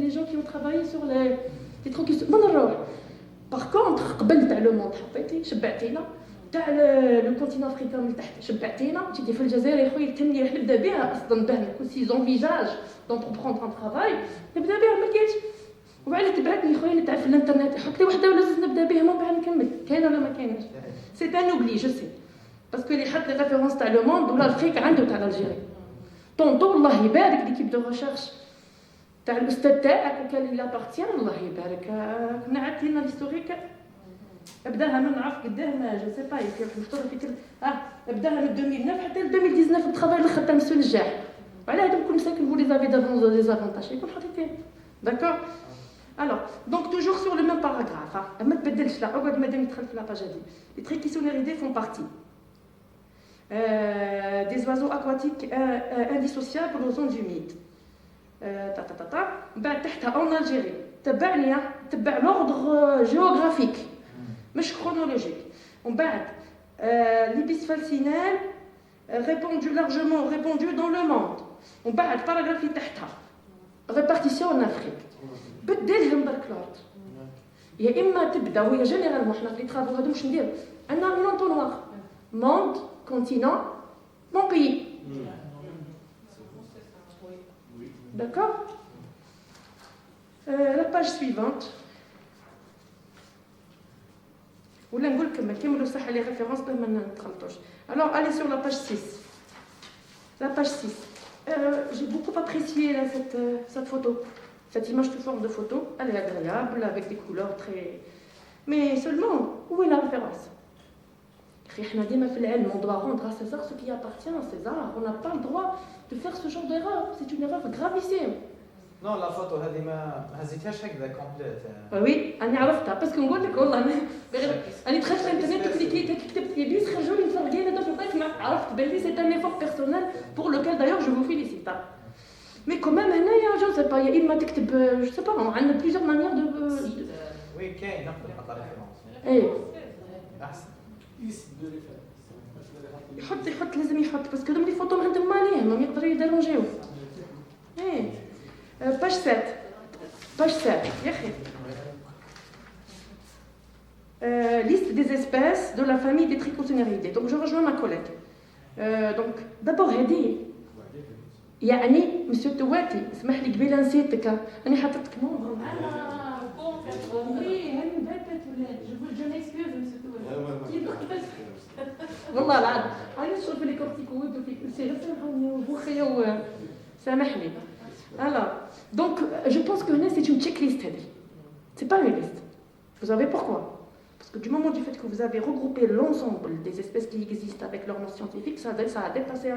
les gens qui ont travaillé sur les trucs. Par contre, le monde, le continent africain, tu في الجزائر يا خويا كان اللي نبدا بها اصلا باه s'ils envisagent d'entreprendre un travail نبدا بها ما كاينش. وعلى تبعتني خويا نتعرف في الانترنت حط لي وحده ولا زوج نبدا بها من بعد نكمل. كاين ولا ما كاينش؟ سي ان اوبلي جو سي باسكو اللي حط لي ريفيرونس تاع لو موند ولا الافريك عنده تاع الجزائر. طونطو الله يبارك ليكيب دو ريشيرش تاع الاستاذ تاعك وكان اللي لابارتيان الله يبارك كنا عدت لنا الهيستوريك ابداها من عرف قداه ما جو سي با يمكن نفطر فيك ابداها من 2009 حتى 2019 الترافاي اللي خدام مسؤول الجاح. وعلى هذوك كل مساكن vous les avez دافونتاج يكون حطيتيه. D'accord? Alors, donc toujours sur le même paragraphe. Les trichisonéridés font partie des oiseaux aquatiques indissociables aux zones humides. En Algérie, تبع l'ordre géographique, مش chronologique. L'ibis falcinelle largement répandu dans le monde. Paragraphe تحتها répartition en Afrique. بدلهم برك لورد يا اما تبدا وهي جينيرالمون حنا في لي طرافو هادو واش نديرو عندنا اون انطونوار موند كونتينون مون بيي داكور لا باج سويفونت ولا نقول لكم نكملوا صح لي ريفيرونس باه ما نتخلطوش. Alors allez sur la page 6. La page 6. J'ai beaucoup apprécié là, cette photo. Cette image sous forme de photo, elle est agréable, avec des couleurs très... Mais seulement, où est la référence? On doit rendre à César ce qui appartient à César. On n'a pas le droit de faire ce genre d'erreur. C'est une erreur gravissime. Non, la photo, هذه ما هزيتهاش هكذا كومبليت. Oui, أنا عرفتها بس نقول لك والله أنا دخلت في الإنترنت وكليكيت كتبت يبيس خرجوا لي متفرجين هذا في الطيف عرفت باللي c'est un effort personnel pour lequel d'ailleurs je vous félicite. Mais quand même, je ne sais pas, il m'a dit que je ne sais pas, on a plusieurs manières de... Oui, كاين نقدر نحط ريفيرونس. ايه احسن. يحط لازم يحط باسكو دوم لي فوتو عندهم ماليهم ما يقدروا يديرونجيو. ايه باج 7 باج 7 يا اخي. Liste des espèces de la famille des trichotinéridae. Donc je rejoins ma collègue. Donc d'abord هذه يعني مسيو تواتي اسمح لي قبيله نسيتك راني حطيتك نومبر معنا وي هاني بهكا ولاد جو ميكسكوز مسيو تواتي والله العظيم علاش نشرب لي كورتيكويد وفي كل شيء وخيا سامحني. Alors, donc, je pense que c'est une checklist. C'est pas une liste. Vous savez pourquoi? Parce que du moment du fait que vous avez regroupé l'ensemble des espèces qui existent avec leur nom scientifique, ça a dépassé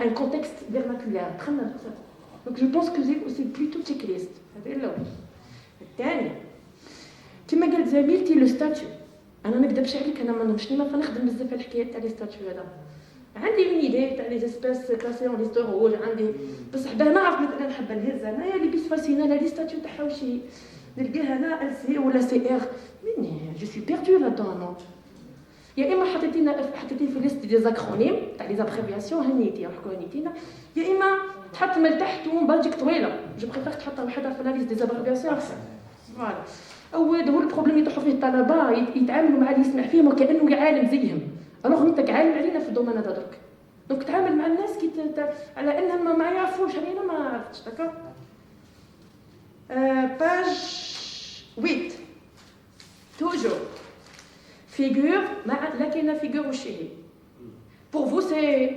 un contexte vernaculaire. Donc je pense que c'est plutôt checklist. هذا الأول. الثاني كما قالت زميلتي لو ستاتيو. انا ما نكذبش عليك، انا ما نخدم بزاف على الحكايات تاع لي ستاتيو هذا. عندي اون ايدي تاع لي زيسبيس كلاسي اون ليست روج عندي، بصح باه نعرف مثلا نحب نهز انايا لي بيسفاسينا لا لي ستاتيو تاعها وشي نلقاها هنا ال سي ولا سي ار، مي جو سوي بيردو لا دون. نو يا اما حطيتيني في ليست دي زاكرونيم تاع لي زابريفياسيون هنيتي روحكو هنيتينا، يا اما تحط من تحت ومن بعد تجيك طويله. جو بريفير تحطها وحدها في لا ليست دي زابريفياسيون احسن. فوالا هو البروبليم اللي يطيحوا فيه الطلبه، يتعاملوا مع اللي يسمع فيهم وكانه عالم زيهم. الوغ انت عالم علينا في الدومين هذا درك، دونك تعامل مع الناس كي على انهم ما يعرفوش. انا ما عرفتش داكور. باج 8 توجور فيغور لا كاينه فيغور وشي هي بور فو سي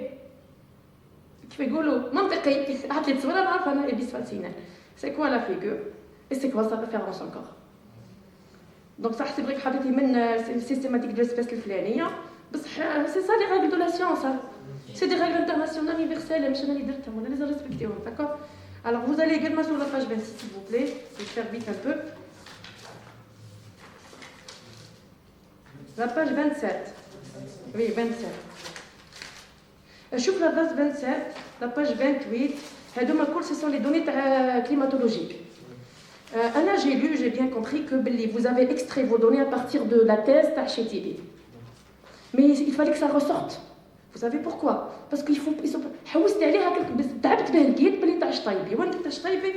كيف يقولوا منطقي. عطلي تصويره نعرف انا ابيس فاسينال سي كوا لا فيغور اي سي كوا سا ريفيرونس انكور. دونك صح سي بريك حطيتي من سيستيماتيك دو ليسبيس الفلانيه، بصح سي سا لي ريغل دو لا سيونس، سي دي ريغل انترناسيونال يونيفرسال ماشي انا اللي درتهم ولا لازم ريسبكتيهم. داكور. Alors vous allez également sur la page 26 s'il vous plaît, je vais faire vite un peu. La page 27. Oui, 27. شوف la base 27, la page 28, هذوما كل ce sont les données climatologiques. Anna, j'ai bien compris que vous avez extrait vos données à partir de la thèse d'Archetibi. Mais il fallait que ça ressorte. Vous savez pourquoi? Parce qu'il faut... حوست عليها تعبت به لقيت بلي تاع شطيبي. وين تاع شطيبي؟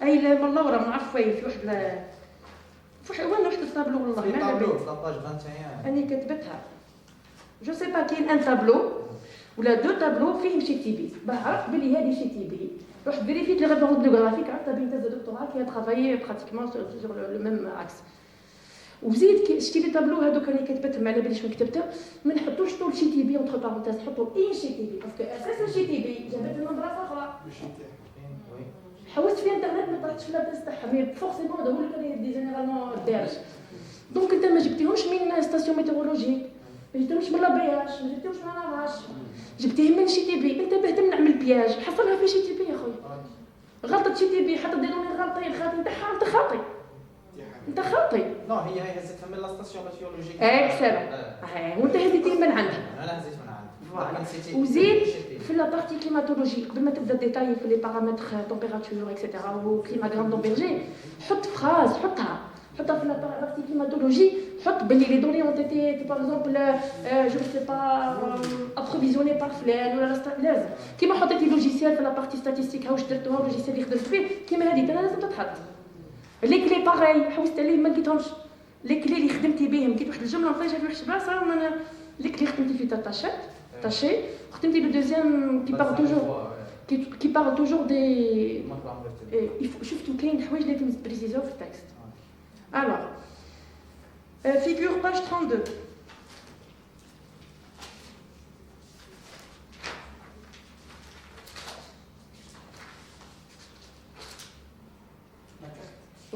اي لا والله راه ما نعرف وين في واحد واحد الطابلو والله ما على بالي. في لاباج 21 اني كتبتها. جو سي با كاين ان طابلو ولا دو طابلو فيهم شي تيبي. باه عرفت بلي هذه شي تيبي. رحت فيريفيت لي ريفيرونس بيوغرافيك، عرفت بين تاز دكتوراه كي ترافايي براتيكمون سور لو ميم اكس. وزيد شتي لي طابلو هذوك اللي كتبتهم على بالي شنو كتبته، ما نحطوش طول شي تي بي اونتر بارونتيز، نحطو اي شي تي بي باسكو اساسا شي تي بي جابت لنا بلاصه اخرى. حوست في انترنت ما طلعتش في لاباس تاعها، مي فورسيمون هذا هو اللي كان يدي جينيرالمون دارج. دونك انت ما جبتيهمش من ستاسيون ميتيورولوجيك، ما جبتيهمش من لابياش، ما جبتيهمش من لاراش، جبتيهم من شي تي بي. انت باه تمنع من البياج حصلها في شي تي بي يا خويا. غلطت شي تي بي حط دي لوني غلطين الخاطي نتاعها انت خاطي. انت خاطي. نو هي هزتها من لا ستاسيون ميتيورولوجيك. اكسلون. وانت هزيتي من عندها. انا هزيت من عندها. فوالا. وزيد في لا بارتي كليماتولوجيك قبل ما تبدا ديتاي في لي بارامتر تمبيراتور اكسيتيرا وكليما غراند دومبيرجي، حط فراز حطها في لا بارتي كليماتولوجي، حط باللي لي دوني اون تيتي باغ اكزومبل جو سي با ابروفيزيوني بار فلان ولا لازم كيما حطيتي لوجيسيال في لا بارتي ستاتيستيك هاوش درتوها اللوجيسيال اللي خدمت فيه كيما هذه لازم تتحط. لي كلي باغي حوست عليه ما لقيتهمش. لي كلي اللي خدمتي بهم لقيت واحد الجمله مطيشه في واحد البلاصه لي كلي خدمتي في تاشي خدمتي لو دوزيام كي بار توجور دي شفتو كاين حوايج لازم تبريزيزيو في التكست. الوغ فيغور باج 32.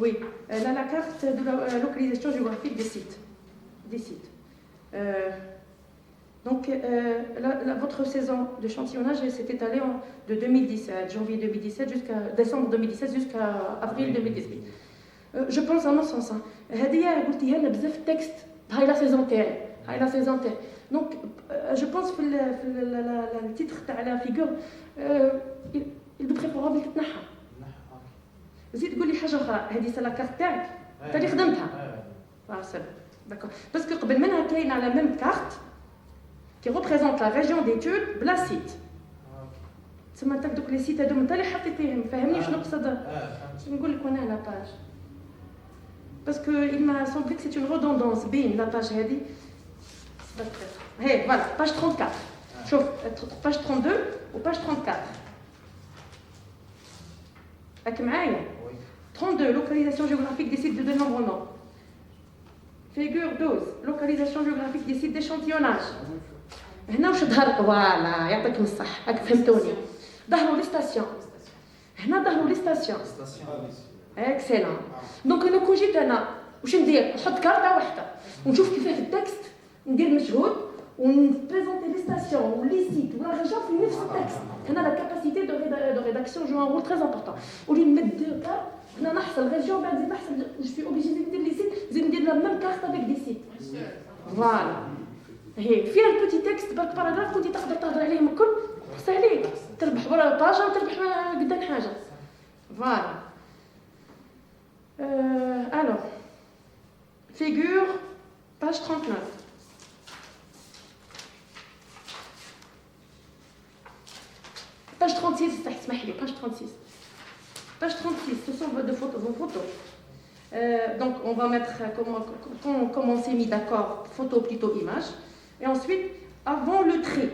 Oui, la carte de la localisation géographique des sites. Donc, votre saison de chantillonnage s'est étalée de 2017, janvier 2017 jusqu'à décembre 2017 jusqu'à avril 2018. Je pense à mon sens. هذه قلتيها لنا بزاف التكست هاي لا سيزون تاعي. Donc, je pense في le titre تاع la figure il est préférable تتنحى. زيد تقول لي حاجه اخرى، هذه سلا كارت تاعك انت اللي خدمتها. سي داكور باسكو قبل منها كاين على ميم كارت كي ريبريزونت لا ريجيون ديتود بلا سيت. تسمى انت دوك لي سيت هادو انت اللي حطيتيهم. فاهمني شنو نقصد؟ نقول لك وانا لا باج باسكو il m'a semblé que c'est une redondance بين لا باج هذه هي فوالا باج 34. شوف باج 32 و باج 34 راك معايا. 32 localisation géographique des sites de dénombrement. Figure 12, localisation géographique des sites d'échantillonnage. هنا واش ظهر فوالا يعطيكم الصح راك فهمتوني ظهروا لي ستاسيون هنا ظهروا لي ستاسيون اكسلون دونك انا كون جيت انا واش ندير نحط كارطه واحده ونشوف كيفاه في التكست ندير مجهود ونبريزونتي لي ستاسيون ولي سيت ولا ريجون في نفس التكست هنا لا كاباسيتي دو ريداكسيون جو ان رول تري امبورطون ولي نمد كارت هنا نحصل ريجون بعد نزيد نحصل جو سوي اوبليجي ندير لي سيت نزيد ندير لا ميم كارت افيك دي سيت فوالا هي فيها البوتي تكست برك باراغراف كنتي تقدر تهضر عليهم الكل خص عليك تربح برا باجه وتربح قدام حاجه فوالا alors figure page 39 page 36 اسمح لي page 36 page 36 ce sont vos photos donc on va mettre comment on s'est mis d'accord photo plutôt image. Et ensuite, avant le tri.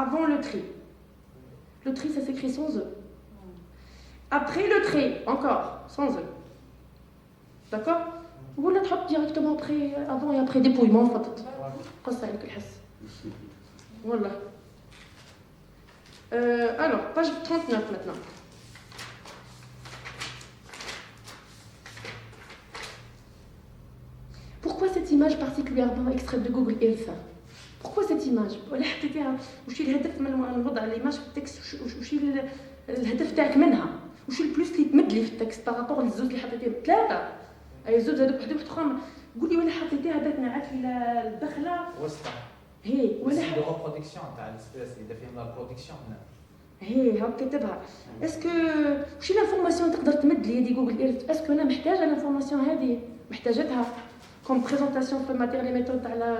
Avant le tri. Le tri, ça s'écrit sans E. Après le tri, encore, sans E. D'accord? Ou la trappe directement après, avant et après dépouillement. Voilà. Alors, page 39 maintenant. Pourquoi cette image particulièrement extraite de Google Earth? Pourquoi cette image؟ ولا حطيتيها وش الهدف من وضع الإيماج في التكست وش الهدف تاعك منها؟ وش البلوس اللي تمد لي في التكست بارابور للزوج اللي حطيتيهم؟ ثلاثة. أي زوج هذوك وحدة أخرى قولي ولا حطيتيها درت معاك الدخلة. وسطى. هي ولا دو ريبرودكسيون تاع السبيس اللي دافين لا برودكسيون هنا. هي هاك كتبها. اسكو وش الانفورماسيون تقدر تمد لي دي جوجل ايرث؟ اسكو أنا محتاجة الانفورماسيون هذه؟ محتاجتها. كوم بريزونطاسيون في الماتير لي ميثود تاع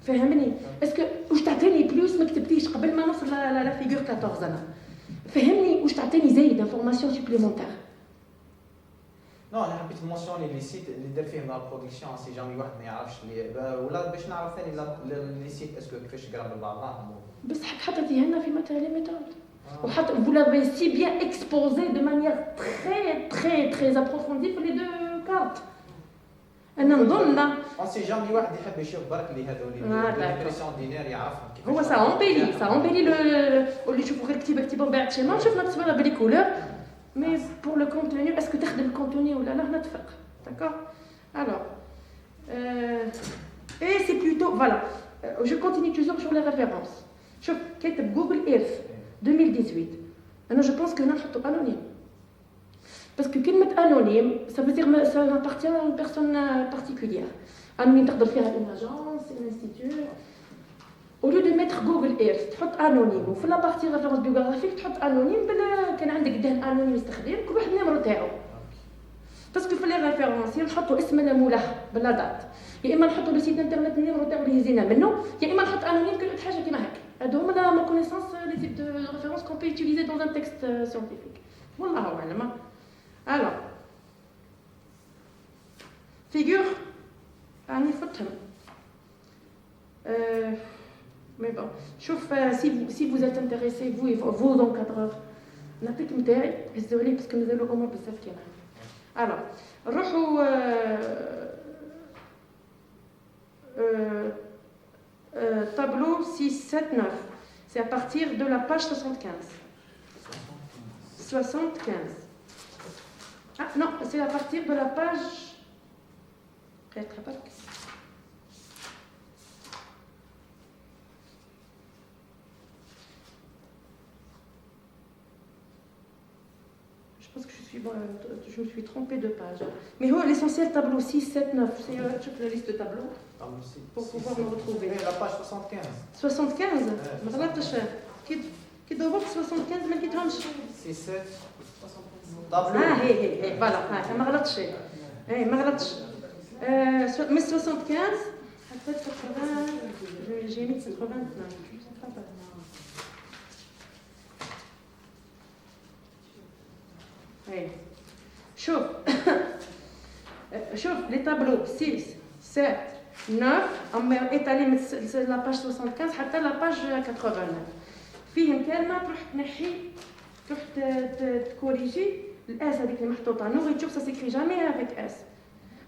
فهمني اسكو واش تعطيني بلوس ما كتبتيش قبل ما نوصل لا فيغور 14 انا فهمني واش تعطيني زايد انفورماسيون سوبليمونتير نو انا حبيت نمونسيوني لي سيت اللي دار فيهم لا برودكسيون سي جامي واحد ما يعرفش ولا باش نعرف ثاني لي سيت اسكو كيفاش قراب لبعضهم بس حطيتيها لنا في ماتير لي ميثود وحط vous l'avez si bien exposé de manière très approfondie pour les deux cartes. انا نظن اون سي جامي واحد يحب يشوف برك اللي هذول الامبريسيون دينار يعرفهم كيفاش هو سا امبيلي اللي يشوفوا غير كتيبه من بعد شي ما شفنا كتبنا بلي كولور مي بور لو كونتوني اسكو تخدم الكونتوني ولا لا نتفق داكور الوغ اي سي بلوتو فوالا جو كونتيني توجور سور لي ريفيرونس شوف كاتب جوجل ايرث 2018 انا جو بونس كو نحطو انونيم Parce que كلمة anonyme, ça veut dire que ça appartient à une personne particulière. Anonyme, تقدر فيها une agence, un institut. Au lieu de mettre Google Earth, تحط anonyme. وفي la partie référence biographique تحط anonyme بلا كان عندك دهن anonyme يستخدم كل واحد النيمرو تاعو. Parce que في les références نحطوا اسمنا مولاه بلا دات. يا إما نحطوا لو سيت انترنت النيمرو تاعو اللي هزينا منه، يا إما نحط anonyme كل حاجة كيما هكا. هادو هما la connaissance les types de références qu'on peut utiliser dans un texte scientifique. والله أعلم. Alors, figure, أنا فتهم. Mais bon, شوف si vous êtes intéressé vous et vos encadreurs نعطيك متاعي هزوا لي باسكو مازالوا الأمور بزاف كاينة. Alors, نروحوا tableau 6, 7, 9. C'est à partir de la page 75. 75. Ah non, c'est à partir de la page. Je pense que je me suis trompée de page. Mais l'essentiel tableau 6, 7, 9. C'est la liste de tableaux. Pour pouvoir me retrouver. La page 75. 75 ما غلطتش كي دورت 75 ما لقيتهمش 6 7 طابلو هي فوالا ما غلطتش ما غلطتش من 75 حتى 80 j'ai mis 80 شوف les tableaux 6 7 9 étalé من la page 75 حتى la page 89 فيهم كلمه تروح تنحي تروح تكوريجي الاس هذيك اللي محطوطه نوغي تشوف سا سيكري جامي افيك اس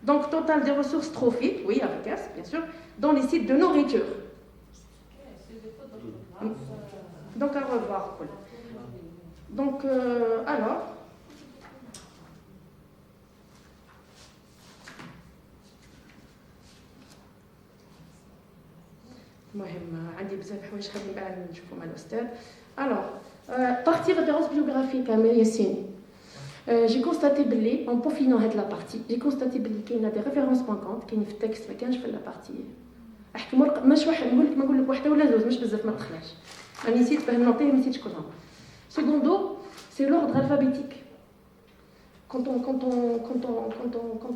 Donc, total des ressources trophiques, oui, avec S, bien sûr, dans les sites de nourriture. C'est des fautes d'orthographe. Donc, à revoir. Donc, alors. المهم عندي بزاف حوايج خلينا بعد نشوفوا مع الاستاذ. Alors, partie référence bibliographique à Yassine. J'ai constaté باللي en peaufinant هاد la partie, j'ai constaté باللي كاينه des références manquantes كاين في التكست ما كانش في la partie. احكي مش واحد نقول لك واحده ولا زوج مش بزاف ما تخلاش. انا نسيت باه نوطيه ما نسيتش كلهم. Secondo, c'est l'ordre alphabétique. Quand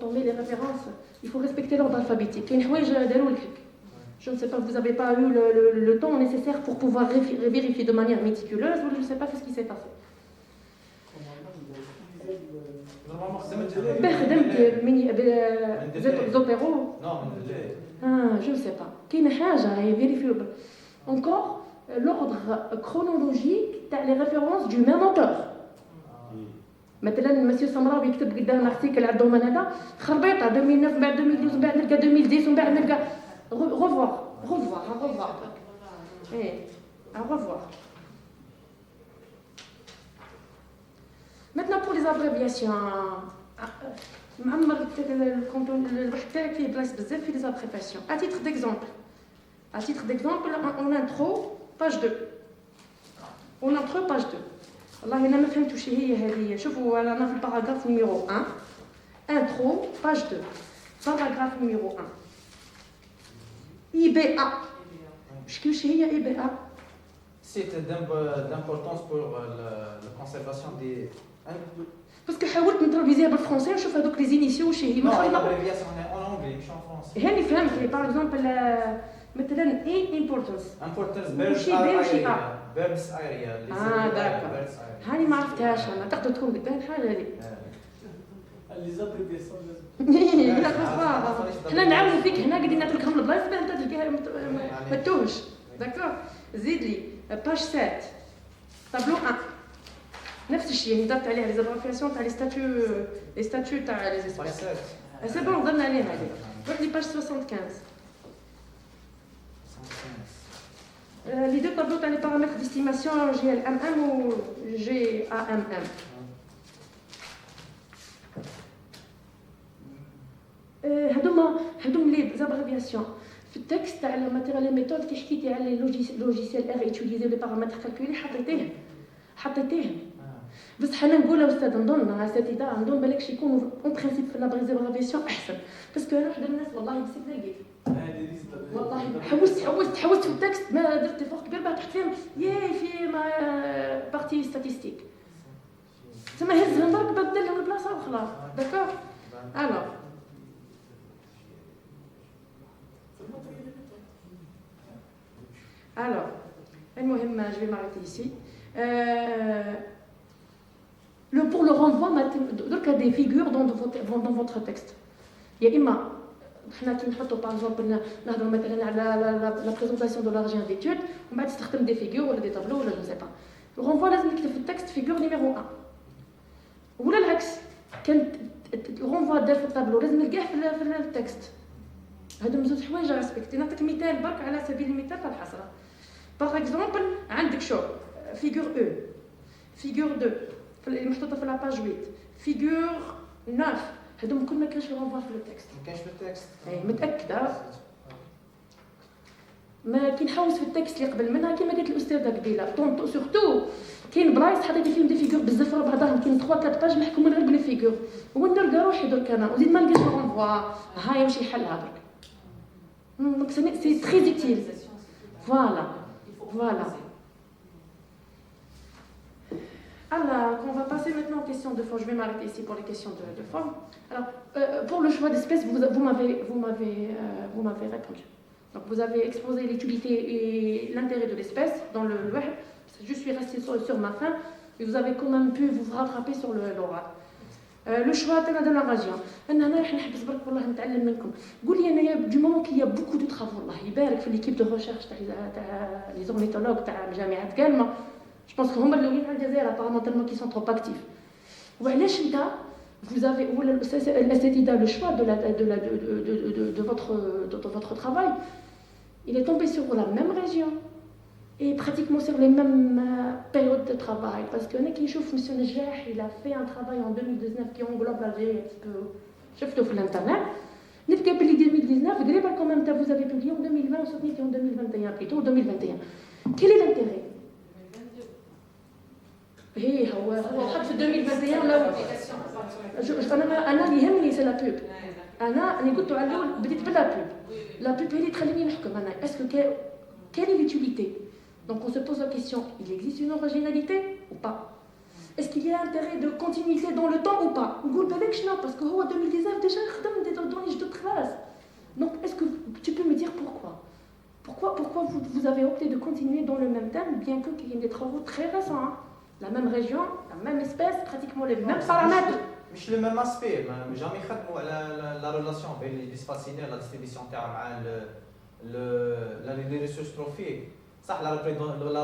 on met les références, il faut respecter l'ordre alphabétique. كاين حوايج داروا لك. Je ne sais pas, vous n'avez pas eu le temps nécessaire pour pouvoir vérifier de manière méticuleuse, ou je ne sais pas ce qui s'est passé. Je ne sais pas. Encore, l'ordre chronologique des références du même auteur. مثلا مسيو سمراوي يكتب قدام ارتيكل عندهم هذا خربيطه 2009 بعد 2012 بعد نلقى 2010 ومن بعد نلقى revoir. Et à revoir. Maintenant pour les abréviations. Les abréviations. À titre d'exemple, en intro, page 2. En intro, page 2. والله أنا ما فهمتش هي هذه. شوفوا أنا في الباراغراف numéro 1. Intro, page 2. Paragraphe numéro 1. IBA. Qu'est-ce que c'est IBA? C'est d'importance pour la conservation des... Parce que حاولت نترفيزيها بالفرنسي ونشوف هذوك لي زينيسيو واش هي. Non, l'abréviation en anglais, مش en français. هاني فهمت. باغ اكزومبل مثلا اي امبورتانس. Importance وشي بي وشي ا. verbs area. داكور. هاني ما عرفتهاش انا. تقدر تكون قدام الحاجه هذه. Les abréviations. لا خلاص. حنا نعاونوا فيك هنا قاعدين نعطيك لهم البلايص باه انت تلقاها ما تتوهش. داكور. زيد لي باج 7 طابلو 1. نفس الشيء هضرت عليها لي زابريفياسيون تاع لي ستاتيو تاع لي اسبيس. سي بون هضرنا عليها هذه. روح لي باج 75. Les deux tableaux تاع les paramètres d'estimation GLMM ou GAMM. هذوما لي زابريفياسيون في التكست تاع الماتيريال ميثود كي حكيتي على لوجيسيال ار يوتيليزي لي بارامتر كالكولي حطيتيه بصح حنا نقولها استاذ نظن اساتذه نظن بالك يكونوا اون برينسيپ في لا زابريفياسيون احسن باسكو انا وحده من الناس والله نسيت لقيت والله حوست في التكست ما درت فوق كبير باه تحط فيهم في ما بارتي ستاتيستيك تما هزهم برك بدل لهم البلاصه وخلاص داكور الو Alors, je vais m'arrêter ici. Pour le renvoi, donc il y a des figures dans votre texte. Il y a Imma, par exemple, la présentation de l'argent d'études, on va utiliser des figures ou des tableaux, je ne sais pas. Le renvoi, là, c'est le texte figure numéro 1. Ou l'inverse, le renvoi de ce tableau, là, c'est le texte. هذا مزوج حوايج ريسبكتي. نعطيك مثال برك على سبيل المثال تاع الحصره. باغ اكزومبل عندك شو فيغور او فيغور 2 اللي محطوطه في لاباج 8 فيغور 9 هذوم كل ما كانش في رونفوا في التكست. ما كانش في التكست. اي متاكده. ما كي نحوس في التكست اللي قبل منها كيما قالت الاستاذه قبيله طونطو سورتو كاين بلايص حطيتي فيهم دي فيغور بزاف ورا بعضهم كاين 3 4 باج محكومين غير بلي فيغور ونلقى روحي درك انا وزيد ما لقيتش رونفوا هاي ماشي حلها درك. Donc c'est très utile. Voilà. Alors, on va passer maintenant aux questions de forme. Je vais m'arrêter ici pour les questions de forme. Alors, pour le choix d'espèces, vous m'avez répondu. Donc, vous avez exposé l'utilité et l'intérêt de l'espèce dans le web. Je suis restée sur ma fin, et vous avez quand même pu vous rattraper sur l'oral. Le choix de la région. أنا راح نحبس برك والله نتعلم منكم. قولي أنا du moment qu'il y a beaucoup de travaux الله يبارك في l'équipe de recherche تاع les ornithologues تاع جامعة قالمة. Je pense que هما الأولين على الجزائر apparemment tellement qu'ils sont trop actifs. وعلاش أنت vous avez cette idée, le choix de votre travail, il est tombé sur la même région et pratiquement sur les mêmes périodes de travail. Parce que M. Nejah, il a fait un travail en 2019 qui englobe l'Algérie un petit peu. Je fais sur l'internet. نتكلم بلي 2019 قريبا quand même vous avez publié en 2020 وصوتنيتي en 2021 plutôt en 2021. Quel est l'intérêt؟ هي هو حق في 2021 لا انا اللي يهمني سي لا بوب. انا قلت على الاول بديت بلا بوب. لا بوب هي اللي تخليني نحكم انا اسكو quelle est l'utilité. Donc on se pose la question, il existe une originalité ou pas? Est-ce qu'il y a intérêt de continuité dans le temps ou pas? نقول بالك شنو باسكو هو 2019 déjà خدم dans les jeux de classe. Donc est-ce que tu peux me dire pourquoi vous avez opté de continuer dans le même thème bien que qu'il y ait des travaux très récents hein? La même région, la même espèce, pratiquement les mêmes paramètres. مش le même aspect, jamais خدموا على la relation بين les espaces linéaires, la distribution تاعها مع les ressources trophiques. صح la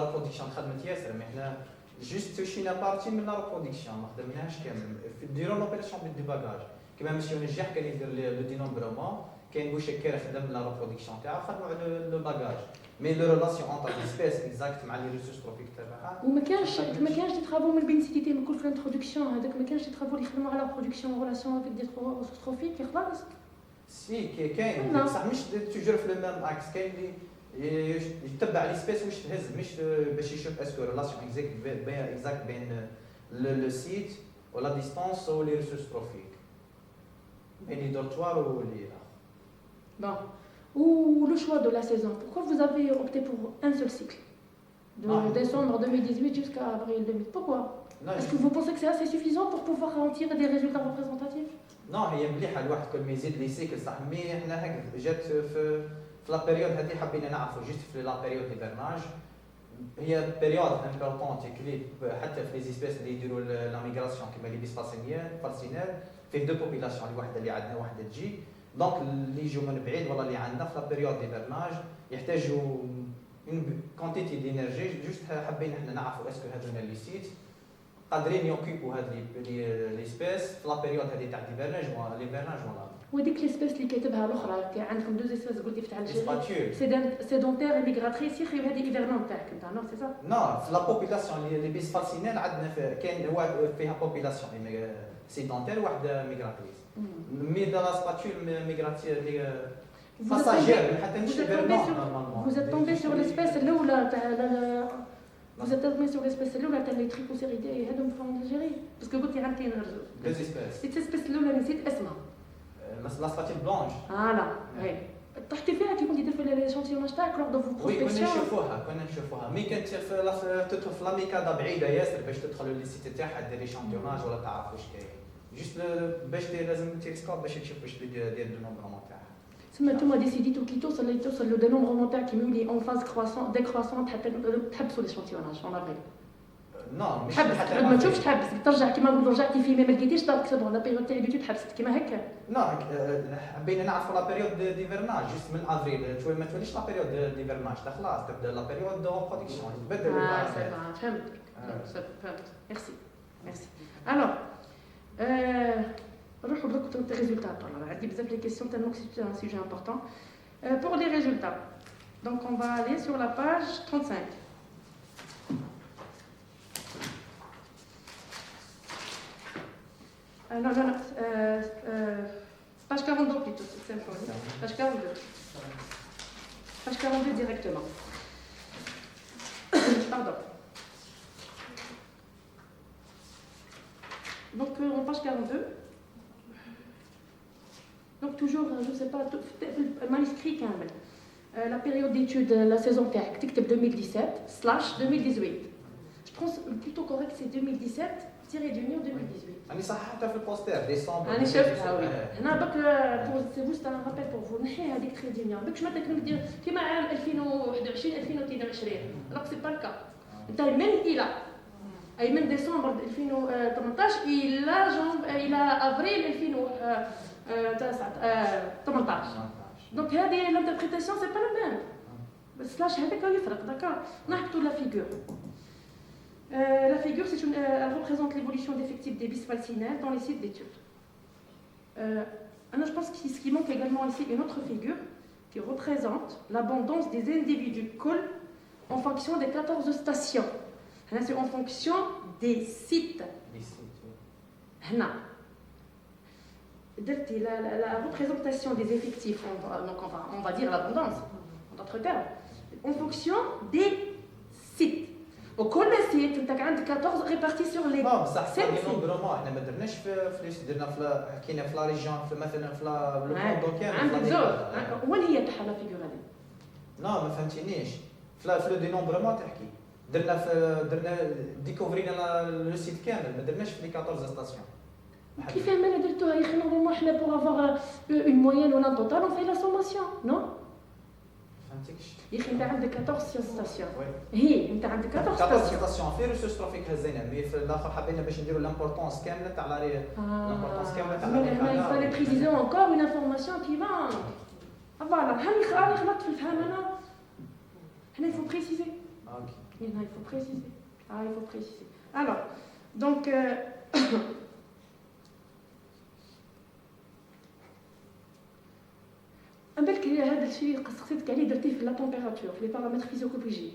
reproduction خدمت ياسر mais حنا juste touchina partie من la reproduction ما خدمناهاش كامل. نديروا لوبيراسيون دو ديباغاج كيما مسيو نجح كان يدير لو دينومبرومون كاين بوشكير خدم لا reproduction تاعها خدموا على لو باغاج. مي لو ريلاسيون انتر ليسبيس اكزاكت مع لي ريسورس تروفيك تاعها وما كانش دي ترافو من بين سيتيتي من كل في الانتروداكسيون هذاك ما كانش دي ترافو اللي يخدموا على برودكسيون ريلاسيون افيك دي ريسورس تروفيك خلاص. سي كاين بصح مش توجور في لو ميم اكس كاين اللي يتبع لي سبيس واش تهز مش باش يشوف اسكو ريلاسيون اكزاكت بين لو سيت ولا ديستانس و لي ريسورس تروفيك بين لي دورتوار و لي Bon. Ou le choix de la saison. Pourquoi vous avez opté pour un seul cycle de décembre 2018 jusqu'à avril 2000? Pourquoi? Est-ce que vous pensez que c'est assez suffisant pour pouvoir en tirer des résultats représentatifs? Non, هي مليحه الواحد كل ما يزيد لي سيكل صح مي حنا هكا جات في لا بيريود هذه حبينا نعرفوا جيست في لا بيريود هيبرناج هي بيريود امبورطونت كلي حتى في لي سبيس اللي يديروا لا ميغراسيون كيما لي بيسباسينيان فالسينال فيه دو بوبيلاسيون واحده اللي عندنا واحده تجي دونك اللي يجوا من بعيد ولا اللي عندنا في لا بيريود ديبرناج يحتاجوا اون كونتيتي دينيرجي جوست حابين احنا نعرفوا اسكو هذونا لي سيت قادرين يوكيبوا هاد لي سبيس في لا بيريود هذه تاع ديبرناج ولا ليبرناج ولا وديك لي سبيس اللي كاتبها الاخرى كاين عندكم دوز سبيس قلتي في تاع الجيري سيدونتير ميغراتريس يخي هذه ايفرنون تاعك انت نو سي سا نو في لا بوبيلاسيون لي بيسفالسينال عندنا كاين فيها بوبيلاسيون سيدونتير واحده ميغراتريس مي dans la spatule migratoire passagère حتى مش normalement. Vous êtes tombé sur l'espèce الاولى تاع Vous êtes tombé sur l'espèce الاولى تاع لي تريكوسيريدي هذوم في الجزائر باسكو قلتي عندي deux espèces الاسبيس الاولى نسيت اسمها لا سباتيل بلانش لا وي طحتي فيها كي كنتي دير في ليشانتيوناج تاعك لور دو فو وي بروسبكسيون كنا نشوفوها مي كانت تدخل في لاميكادا بعيده ياسر باش تدخل لي سيت تاعها دير ليشانتيوناج ولا تعرف واش كاين جوست باش لازم تيلسكوب باش تشوف واش دير دو نومبرمون تاعها ثم نتوما ديسيديتو كي توصل لو دينومبرمون تاعك يولي اون فاز كرواسون ديكرواسون حتى تحبسوا ليشانتيوناج اون افريل نو مش حتى ما تشوفش تحبس ترجع كيما نقولوا رجعتي في ما لقيتيش دارك سبون لا بيريود تاع ليتود حبست كيما هكا نو حبينا نعرفوا لا بيريود ديفرناج جوست من افريل شويه ما توليش لا بيريود ديفرناج خلاص تبدا لا بيريود دو برودكسيون تبدل فهمت ميرسي الوغ نروحوا درك لي ريزولتا طلع عندي بزاف لي كيسيون تالمون سي ان سوجي امبورطون pour les résultats donc on va aller sur la page 35 non, page 42 plutôt, c'est simple. Page 42. Page 42 directement. Pardon. Donc, en page 42. Donc, toujours, je ne sais pas, le manuscrit quand même. La période d'étude, la saison تاعك تكتب 2017/2018. Je pense plutôt correct, c'est 2017 d'union 2018. أنا صححتها في البوستر ديسمبر. أنا شفتها وي. هنا بك سي بوست أنا رابيل بور فو نحي هذيك تري دونيون. بك شمال تكمل دير كيما عام 2021 2022. alors c'est pas le cas. أنت من إلى أي من ديسمبر 2018 إلى أفريل 2018. دونك هذه l'interprétation c'est pas le même. بس لاش هذاك يفرق داكور. نحطوا لا فيغور. La figure, elle représente l'évolution d'effectifs des bisfalcinaires dans les sites d'études. Je pense que ce qui manque également ici, une autre figure qui représente l'abondance des individus col en fonction des 14 stations. C'est en fonction des sites. Là. La représentation des effectifs, on va dire l'abondance, en d'autres termes, en fonction des sites. وكل سيت انت عندك 14 répartis sur les بصح نومبرمون احنا ما درناش فلوس درنا في كاينه في لا ريجيون مثلا في لو موندو كامل عندك زوج وين هي تاع لا فيغور هذه؟ ما فهمتينيش في لو دي نومبرمون تحكي درنا ديكوفرينا لو سيت كامل ما درناش في لي 14 ستاسيون كيف ما درتوها يا اخي نورمالمون احنا بوغ افوار اون موين ولا توتال اون في لا سوماسيون نو فهمتيكش يا اخي انت عندك 14 ستاسيون هي انت عندك 14 ستاسيون في ريسورس ترافيك هزينا مي في الاخر حبينا باش نديروا لامبورطونس كامله تاع لامبورطونس كامله تاع il fallait préciser encore une information qui va voilà هاني غلطت في الفهم انا هنا il faut préciser il faut préciser il faut préciser alors donc بالك هذا الشيء قصيتك عليه درتيه في لا تمبيراتور في لي بارامتر فيزيولوجيك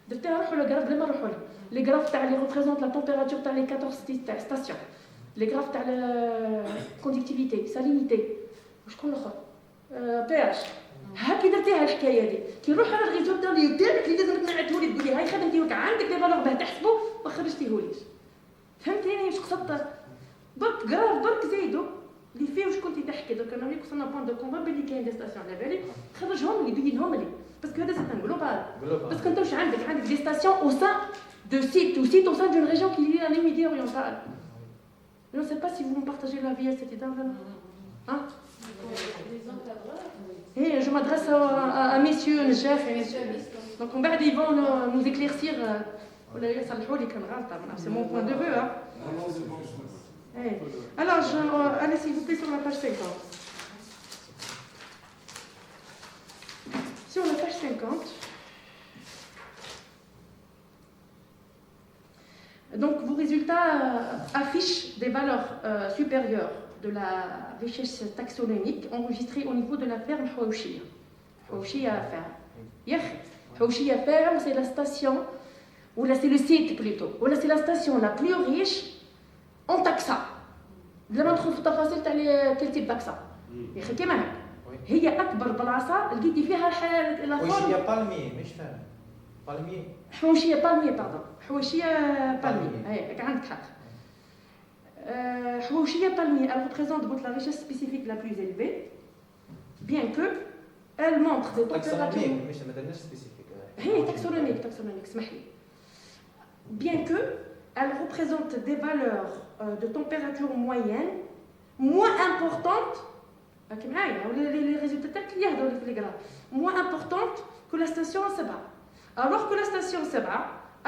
درتيها روحوا للغراف بلا ما نروحوا له لي غراف تاع لي ريبريزونت لا تمبيراتور تاع لي 14 ستاسيون لي غراف تاع الكوندكتيفيتي سالينيتي وشكون الاخر بي اش هاكي درتيها الحكايه دي كي نروح على الريزولتا اللي تاعك اللي لازم تنعتوا لي تقولي هاي خدمتي وك عندك لي فالور باه تحسبوا ما خرجتيهوليش فهمتيني واش قصدت برك غراف برك زيدوا اللي فيه واش كنتي تحكي دوك انا ملي وصلنا بوان دو كومبا بلي كاين دي ستاسيون على بالي خرجهم لي بينهم لي باسكو هذا سي ان جلوبال باسكو انت واش عندك دي ستاسيون او سان دو سيت او سيت او سان دون ريجيون كي لي ان ميدي اورينتال Je ne sais pas si vous me partagez l'avis à cette idée. Hein? Et je m'adresse à messieurs le chef et messieurs. Donc on va ils vont nous éclaircir. C'est mon point de vue. Hein? Alors, allez s'il vous plaît sur la page 50. Sur la page 50. Donc, vos résultats affichent des valeurs supérieures de la richesse taxonomique enregistrée au niveau de la ferme Houchia. Houchia ferme. Houchia ferme, c'est la station, ou là c'est le site plutôt, ou là c'est la station la plus riche en taxa. Là, on trouve تفاصيل تاع quel type taxa. يا أخي كيما هكا. هي أكبر بلاصة لقيتي فيها لا حويشية بالمي مش فاهم. بالمي. حويشية بالمي باردون. حويشية بالمي. هيك عندك حق. حويشية بالمي, elle représente la richesse spécifique la plus élevée, bien que elle montre des températures. مش ما درناش spécifique. هي taxonomique, اسمح لي. Bien que elle représente des valeurs de température moyenne moins importantes, les résultats moins importantes que la station Seba. Alors que la station Seba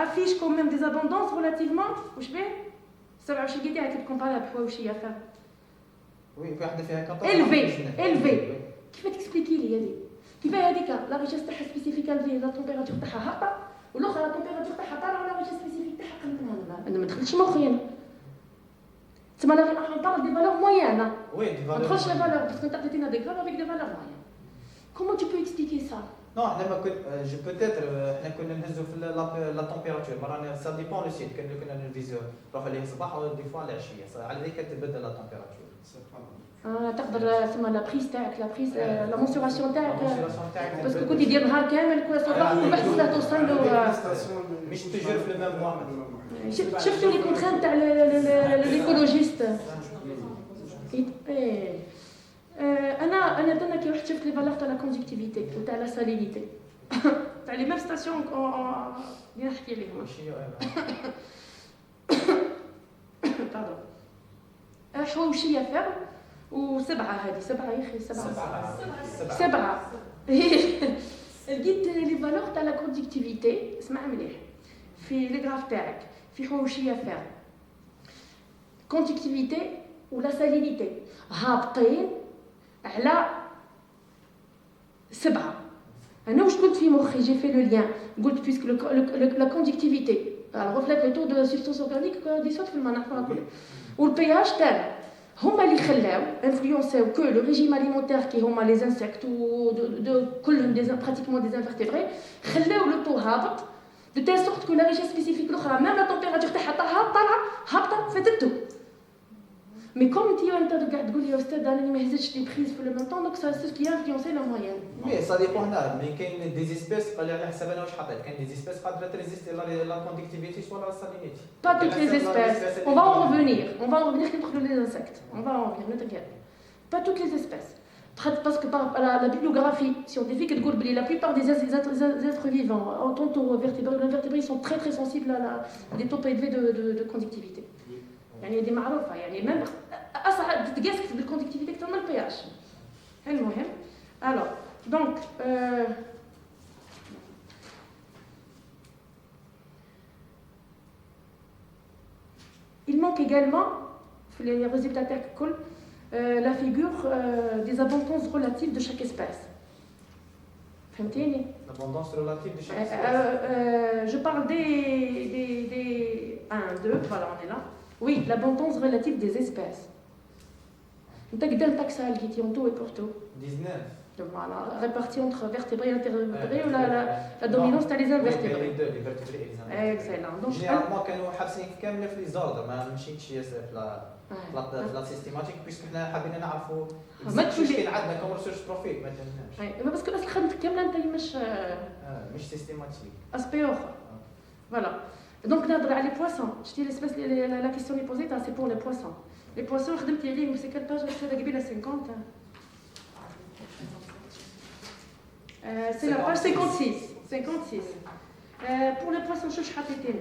affiche quand même des abondances relativement, vous savez, Seba chez Guédé a été comparé à Pouaouchi à faire. Oui, élevé. Qui va t'expliquer les yadis? Qui va y dire la richesse spécifique élevée, la température تاعها والأخرى la température تاعها طالعة ولا richesse spécifique تاعها قلت أنا ما دخلتش مخي أنا. تسمى on parle des valeurs moyennes. Oui, des valeurs. On tranche les valeurs parce que tu as des graphes avec des valeurs moyennes. Comment tu peux expliquer ça? Non, je peut-être احنا كنا نهزوا في لا تمبيراتور مرة ça dépend le site كنا نفيزو نروح عليه الصباح و دي فوا العشية على ذيك تبدل لا تمبيراتور. تقدر تسمى لا بريس تاعك لا مونسوراسيون تاعك باسكو كنت دير نهار كامل كل صباح ومن بعد لا توصل له مش تجور في الميم مومون. شفتوا لي كونتران تاع ليكولوجيست انا درنا كي واحد شفت لي فالور تاع لا كوندكتيفيتي وتاع لا سالينيتي تاع لي ميم ستاسيون اللي نحكي لهم باردون حوشيه فيرم وسبعه هذه سبعه يا اخي سبعه لقيت لي فالور تاع لا كوندكتيفيتي اسمع مليح في لي غراف تاعك في حوشيه فيرم كوندكتيفيتي ولا سالينيتي هابطين على سبعه. انا واش قلت في مخي جي في لو ليان قلت بيسك لا كوندكتيفيتي reflète le taux de substance organique dissoute في المناخ والبي اتش تاعنا هما اللي خلاو influencer que le régime alimentaire qui هما les insectes ou de كلهم pratiquement des invertébrés خلاو le taux هابط de telle sorte que la richesse spécifique الاخرى même la température تاعها طالعه هابطه فاتتو. Mais comme انت قاعد تقول لي يا استاذ انا ما هزتش لي بريز في لو ميم طون دونك سا سي كي انفلونسي لا موين. مي سا ديبون هنا مي كاين دي زيسبيس قال لي على حسب انا واش حطيت كاين دي زيسبيس قادره تريزيستي لا كوندكتيفيتي ولا لا سالينيتي. Pas toutes les espèces. On va en revenir contre les insectes. On va en revenir, ne t'inquiète. Pas toutes les espèces. Parce que par la bibliographie scientifique, la plupart des êtres vivants, en tant que vertébrés, sont très très sensibles à des taux élevés de conductivité. يعني هذه معروفة يعني même أصعب تتقاس بالكوندكتيفيتي أكثر من البي اتش. المهم alors donc il manque également les résultats تاعكم la figure des abondances relatives de chaque espèce. فهمتيني؟ L'abondance relative de chaque espèce. Je parle des 1, 2, voilà on est là. Oui, l'abondance relative des espèces. انت قدام taxa qui tient tout et pour tout. 19. Voilà, répartie entre vertébrés et invertébrés ou la dominance t'as les invertébrés. Les vertébrés et les invertébrés. Excellent. Donc généralement كانوا حابسين كامله في لي زوردر ما مشيتش في لا سيستيماتيك بيسك حنا حابين نعرفوا واش كاين عندنا كوم ريسيرش بروفيل ما فهمناش. اي باسكو اصلا خدمتك كامله انت مش سيستيماتيك. اسبي اخر. Voilà. Donc نهضر على les poissons. شتي l'espèce la question est posée c'est pour les poissons. Les poissons خدمتي عليهم سي كال باج هذا قبيله 50. C'est la page 56. 56. Pour les poissons chouch حطيتين.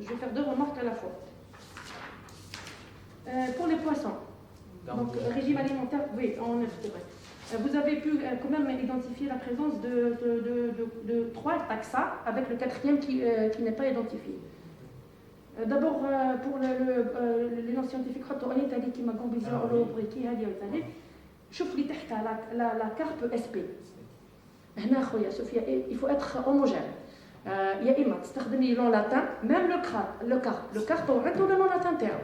Je vais faire deux remarques à la fois. Pour les poissons, donc régime alimentaire, oui, en invertébrés. Vous avez pu quand même identifier la présence de 3 taxa, avec le 4e qui n'est pas identifié. D'abord, pour l'union scientifique, qui m'a convaincu la carpe SP. هنا خويا Sophia, il faut être homogène. يا إما تستخدمي لون لاتان même le carpe وعنده le nom latin تاعو.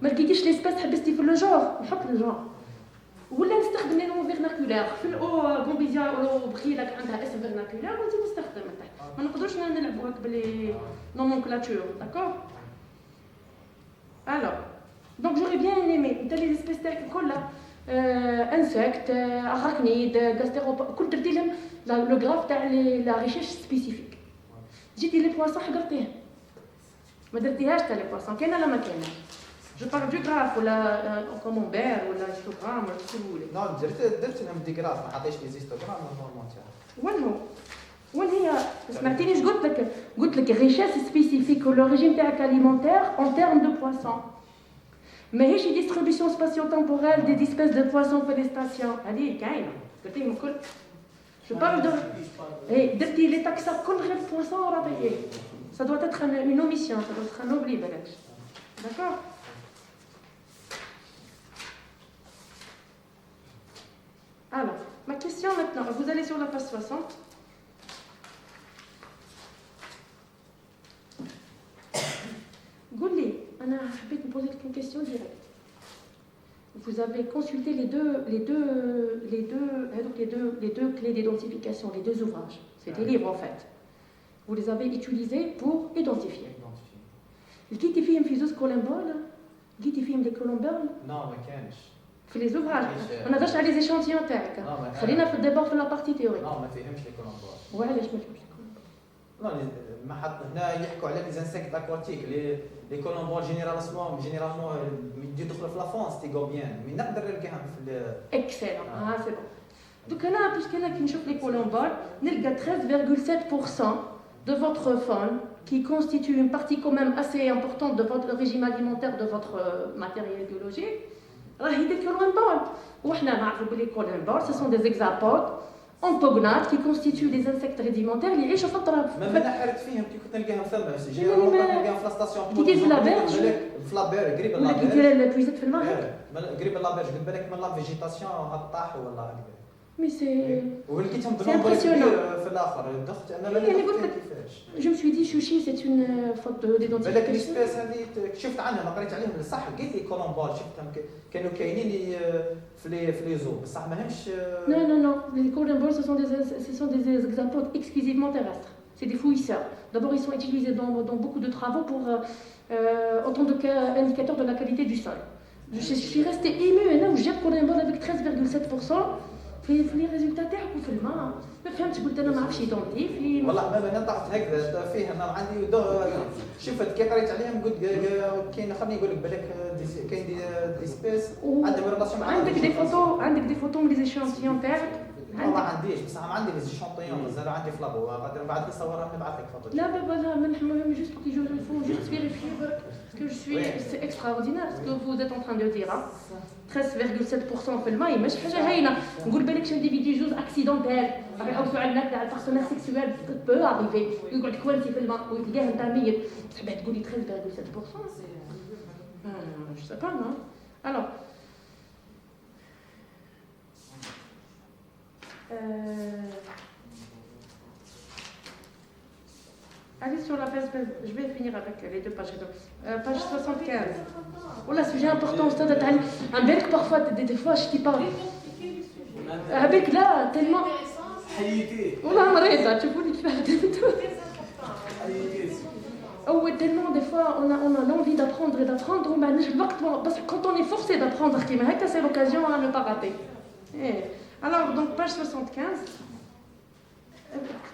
ما لقيتيش ليسباس حبستي في لو جور نحط لو جور ولا نستخدم لي نون فيرناكولير في الاو غومبيزيا او بخيلك عندها اسم فيرناكولير ونزيد نستخدم من تحت ما نقدروش نلعبوا هكا باللي نومونكلاتور داكور. alors donc j'aurais bien aimé نتا لي ليسباس تاعك كلها انسكت اراكنيد غاستيروبا كل درتي لهم لو غراف تاع لا ريشيرش سبيسيفيك. جيتي لي بواسون حقرتيه ما درتيهاش تاع لي بواسون كاينه لا ما كايناش. Je parle du graphe ou en camembert ou l'histogramme ou ce que vous voulez. Non, درت لهم دي غراف ما حطيتش لي زيستوغرام نورمالمون تاعها. وين هي سمعتيني اش قلت لك ريشيس سبيسيفيك لو ريجيم تاعك اليمونتير en termes de poissons. ماهيش distribution spatio-temporelle des espèces de poissons في les stations. هذه كاينه قلتيهم الكل. Je parle de درتي لي تاكسا كل غير poisson راه ça doit être une omission, ça doit être un oubli بالك. D'accord. Alors, ma question maintenant, vous allez sur la page 60. Gouli, Anna, je vais vous poser une question directe. Vous avez consulté les deux clés d'identification, les deux ouvrages. C'est des livres en fait. Vous les avez utilisés pour identifier. لقيتي فيهم في زوز كولومبول؟ لقيتي فيهم دي كولومبول؟ Non, ما كانش. في لي زوفراج ما نهضرش على لي زيشانتيون تاعك خلينا في الديبار في لابارتي تيوري. ما فيهمش لي كولومبول. وعلاش ما فيهمش لي كولومبول؟ ما حط هنا يحكوا على لي انسيكت اكواتيك لي كولومبول جينيرالمون يدخلوا في لا فونس تيغو بيان مي نقدر نلقاهم في اكسلون سي بون. دوك انا باسكو انا كي نشوف لي كولومبول نلقى 13,7% de votre faune qui constitue une partie quand même assez importante de votre régime alimentaire, de votre matériel biologique. راهي دي كولومبول وحنا نعرفوا بلي كولومبول ce sont des hexapodes ontognates qui constituent des insectes rudimentaires اللي يعيشوا في التراب. ما نحرت فيهم كي كنت نلقاهم ثما جينيرالمون نلقاهم في لاستاسيون كي في لابيرج في لابيرج قريب ولا كي دير البويزات في الماء قريب لابيرج قد بالك من لا فيجيتاسيون طاحوا ولا هكذا. مي سي ولقيتهم بنومبر كبير في الاخر دخت انا يعني قلت لك Je me suis dit, chouchi, c'est une faute بالك d'identification. السبيس هذه شفت عنها ما قريت عليهم صح قلت لي كولومبال شفتهم كانوا كاينين في لي زو بصح ماهمش Non, non, non. Les columbars, ce sont des hexapodes exclusivement terrestres. C'est des fouisseurs. D'abord, ils sont utilisés dans beaucoup de travaux en tant qu'indicateur de la qualité du sol. Je suis restée émue. Là où j'ai columbar avec 13,7%. في résultats تاعكم في الماء ما فهمتش قلت انا ما عرفتش يدونتي في والله ما انا طلعت هكذا فيه انا عندي شفت كي قريت عليهم قلت كاين خليني نقول لك بالك كاين دي سبيس عندهم ريلاسيون عندك دي فوتو من لي زيشانتيون تاعك ما عنديش بصح ما عندي لي زيشونطيون مازال عندي في لابو غادي بعد نصورها نبعث لك فوتو لا بابا لا ما نحملهم juste pour que je faut juste vérifier que je suis c'est extraordinaire ce que vous êtes en train de dire 13,7% في الماء ماشي حاجه هاينه نقول بالك شي دي جوز اكسيدونتال يعوفوا على الناس تاع البارتنير سيكسوال بو اريفي يقعد كوالتي في الماء وتلقاه انت ميت تحب تقولي 13,7% je sais pas non alors allez sur la page, je vais finir avec les deux pages. Page 75. Oh là, sujet important, Stade Atali. Un bec parfois, des fois, je dis pas. Avec là, tellement. Oh là, Marita, tu voulais faire Oh, tellement, des fois, on a l'envie d'apprendre et d'apprendre. Parce que quand on est forcé d'apprendre, c'est l'occasion à ne pas rater. Alors, donc, page 75.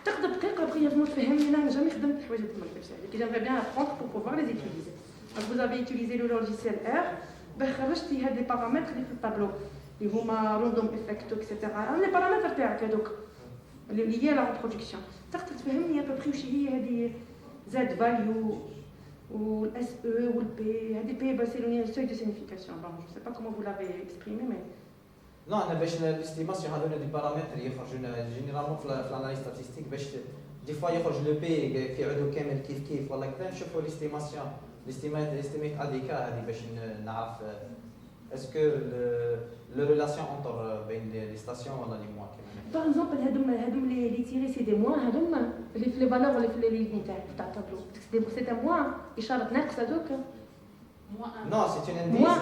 تقدر دقيقه brièvement تفهمني انا جامي خدمت الحوايج اللي ما كتبش عليك j'aimerais bien apprendre pour pouvoir les utiliser. Donc vous avez utilisé le logiciel R باش خرجتي هاد لي بارامتر اللي في الطابلو اللي هما random effect etc. لي بارامتر تاعك هذوك اللي هي لا ريبرودكسيون تقدر تفهمني ابري واش هي هذه زاد فاليو والاس او والبي هذه بي بارسيلونيه سوي دو سيغنيفيكاسيون بون جو سي با كومون vous l'avez exprimé mais لا انا باش الاستيماسيون هذونا دي بارامتر يخرجوا جينيرالمون في الاناليز ستاتيستيك باش دي فوا يخرج لو بي في عدو كامل كيف ولا كذا نشوفوا الاستيماسيون الاستيميت اديكا هذه باش نعرف اسكو لو ريلاسيون انتر بين لي ستاسيون ولا لي موا Par exemple, هادوم les tirés c'est des moins هادوم اللي في لي فالور اللي في لي لين تاع الطابلو c'est un moins اشاره ناقص هذوك Non, c'est une indice.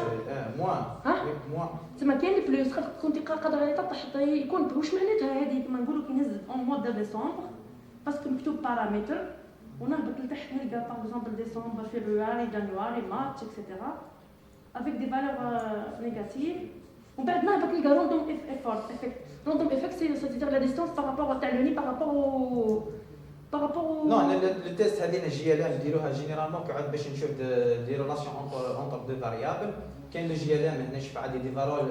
Moins. Moins. زعما كاين لي بلوس كنتي قادر على تحط يكون واش معناتها هذه كما نقولوا كينهز اون مود دو ديسمبر باسكو مكتوب بارامتر ونهبط لتحت نلقى باغ اكزومبل ديسمبر فيبراري جانيواري مارش اكسيتيرا افيك دي فالور نيجاتيف ومن بعد نهبط نلقى روندوم افكت روندوم افكت c'est-à-dire la distance par rapport تاع لوني par rapport au Non, le test هذينا جي ال ام نديروها جينيرالمون كعاد باش نشوف دي ريلاسيون انتر دو فاريابل كاين لو جي ال ام هنا شوف عندي دي فالور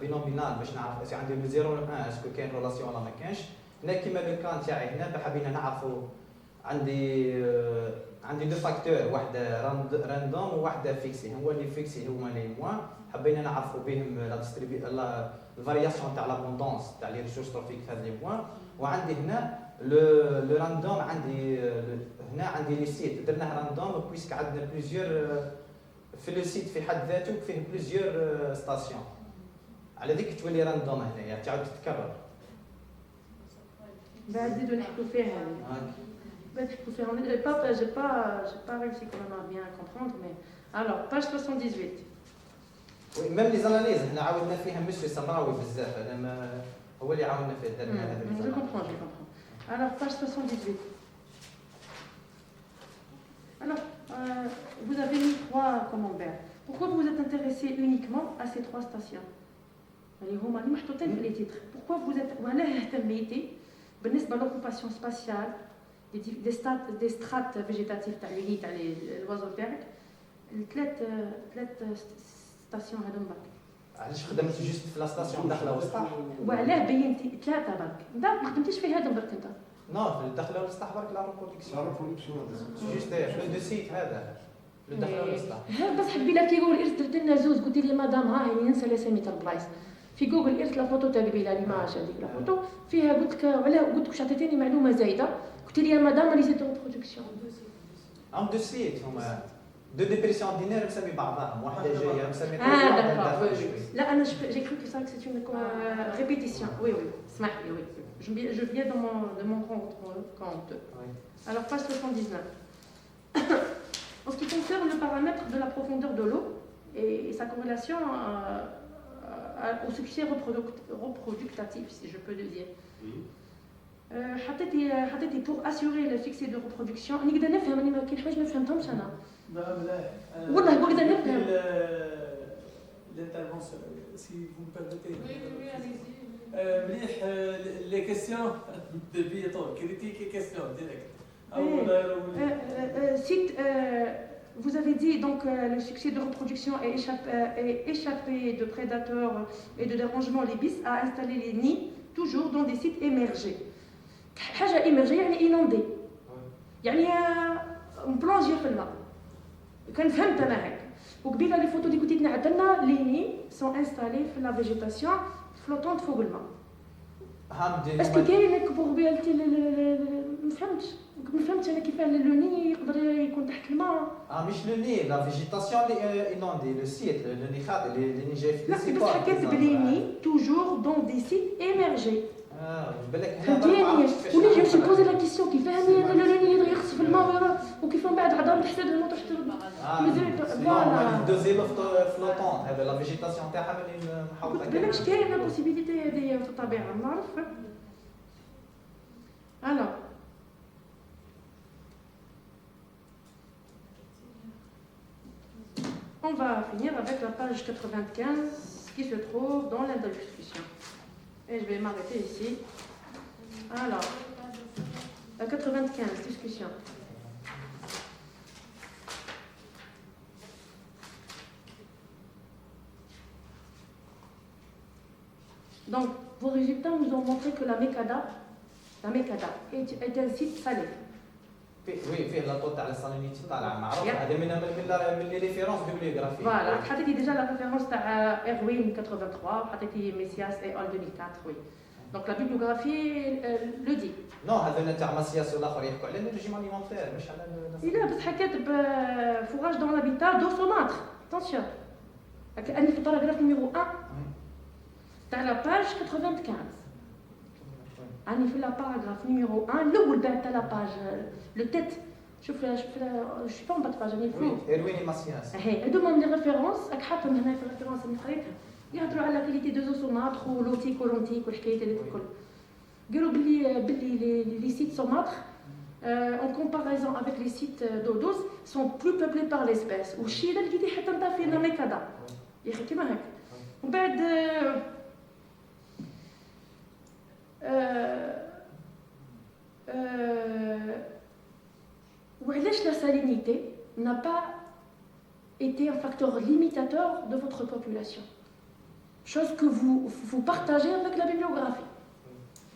بينومينال باش نعرف اذا عندي لو 0 ولا 1 اسكو كاين ريلاسيون ولا ما كاينش هنا كيما لو كان تاعي هنا حابين نعرفوا عندي دو فاكتور واحده راندوم وواحده فيكسي هو اللي فيكسي هما لي موان حبينا نعرفوا بهم لا الفارياسيون تاع لابوندونس تاع لي ريسورس تروفيك في هاد لي بوين وعندي هنا لو راندوم عندي هنا عندي لي سيت درناه راندوم بويسك عندنا بليزيور في لو سيت في حد ذاته فيه بليزيور ستاسيون على ذيك تولي راندوم هنايا تعاود تتكرر بعد نزيدو نحكوا فيها بعد نحكوا فيها j'ai pas réussi quand même à bien comprendre mais alors page 78 وي ميم لي زاناليز هنا عاودنا فيها مسيو سمراوي بزاف انا ما هو اللي عاودنا فيه درنا هذا je comprends alors page 78 alors vous avez mis 3 camemberts pourquoi vous êtes intéressé uniquement à ces 3 stations اللي هما اللي محطوطين في لي تيتر pourquoi vous êtes وعلاه اهتميتي بالنسبه لوكوباسيون سباسيال دي سترات فيجيتاتيف تاع لي تاع الوازو تاعك ثلاث ستاسيون هذوما برك علاش خدمت جوست في لا ستاسيون داخله وسطها وعلاه بينتي 3 برك انت ما خدمتيش في هذا برك انت نو في الداخله وسطها برك لا ريبرودكسيون جوست في دو سيت هذا لو داخله وسطها بس حبي لك كي يقول ارسل درت لنا زوز قلت لي مدام ها هي ننسى الاسامي تاع البلايص في جوجل ارسل لا فوتو تاع قبيله ليماج هذيك لا فوتو فيها قلت لك علاه قلت لك عطيتيني معلومه زايده قلت لي يا مدام لي سيت ريبرودكسيون ام دو سيت هما دو ديبريسيون اوردينير مسمي بعضها واحده جايه مسمي d'accord, oui. Là, Anna, j'ai cru que c'est une répétition. Oui, oui, smahli, oui. Je viens de mon compte. Oui. Alors, page 79. En ce qui concerne le paramètre de la profondeur de l'eau et sa corrélation au succès reproductatif, si je peux le dire. حطيتي pour assurer le succès de reproduction. نقدر نفهم أنا كاين حوايج ما فهمتهمش أنا. والله بقدر نفهم. L'intervention, si vous me permettez. Oui, allez-y. مليح les questions de bientôt, critique et questions direct. Vous avez dit donc le succès de reproduction est échappé de prédateurs et de dérangements libis à installer les nids toujours dans des sites émergés. حاجة émergée يعني inondé. يعني مبلونجي في الماء. كان فهمت أنا هيك. وقبيله لي فوتو اللي كنتي تنعدلنا لي ني سون انستالي في لا فيجيتاسيون فلوتونت فوق الماء. اسكو كاين بروبابيلتي ما فهمتش انا كيفاه لو ني يقدر يكون تحت الماء. مش لو ني لا فيجيتاسيون اللي انوندي لو سيت لو ني خاطئ اللي ني جاي في لا بس حكيت بلي ني توجور دون دي سيت ايمرجي. بالك فهمتيني ولي جو سي بوزي لا كيسيون كيفاه لو ني يقدر يغص في الماء وكيف من بعد عاد تحت الماء تحت فوالا دو زيلو فلوتون هذا لا فيجيتاسيون تاعها ملي محوطه كاين بالك كاين لا بوسيبيليتي هذه في الطبيعه ما نعرف. Alors, on va finir avec la page 95 qui se trouve dans l'introduction. Et je vais m'arrêter ici. Alors, 95, discussion. Donc, vos résultats nous ont montré que la Mécada est un site salé. Oui, فيه لا طول تاع الصالينيتي طالعه معروف هذا من لي ريفيرونس بيبليوغرافي. Voilà, حطيتي déjà la référence تاع Erwin 83, حطيتي Messias et Hall 2004, oui. Donc la bibliographie le dit. Non, هذا تاع ماسياس والاخر يحكوا على الريجيم اليمونتير مش على. لا بس حكيت بفوراج دون l'habitat دو سوماتر. Attention. أني في الباراغراف نيميرو 1 تاع لا باج 95. أنا في الباراغراف نيميرو 1 الأول بعد تاع لا باج لو تيت شوف شو با باج أنا فوق إروين ماسياس هادو من لي ريفيرونس راك حاطهم هنا في الريفيرونس اللي قريتها يهضروا على كاليتي دو زوسوماتر ولوتيك ولونتيك والحكايات هذيك الكل قالوا بلي لي سيت سوماتر en comparaison avec les sites d'eau douce sont plus peuplés par l'espèce والشيء هذا لقيتيه حتى انت في ناميكادا يا اخي كيما هكا ومن بعد وعلاش la salinité n'a pas été un facteur limitateur de votre population, chose que vous partagez avec la bibliographie.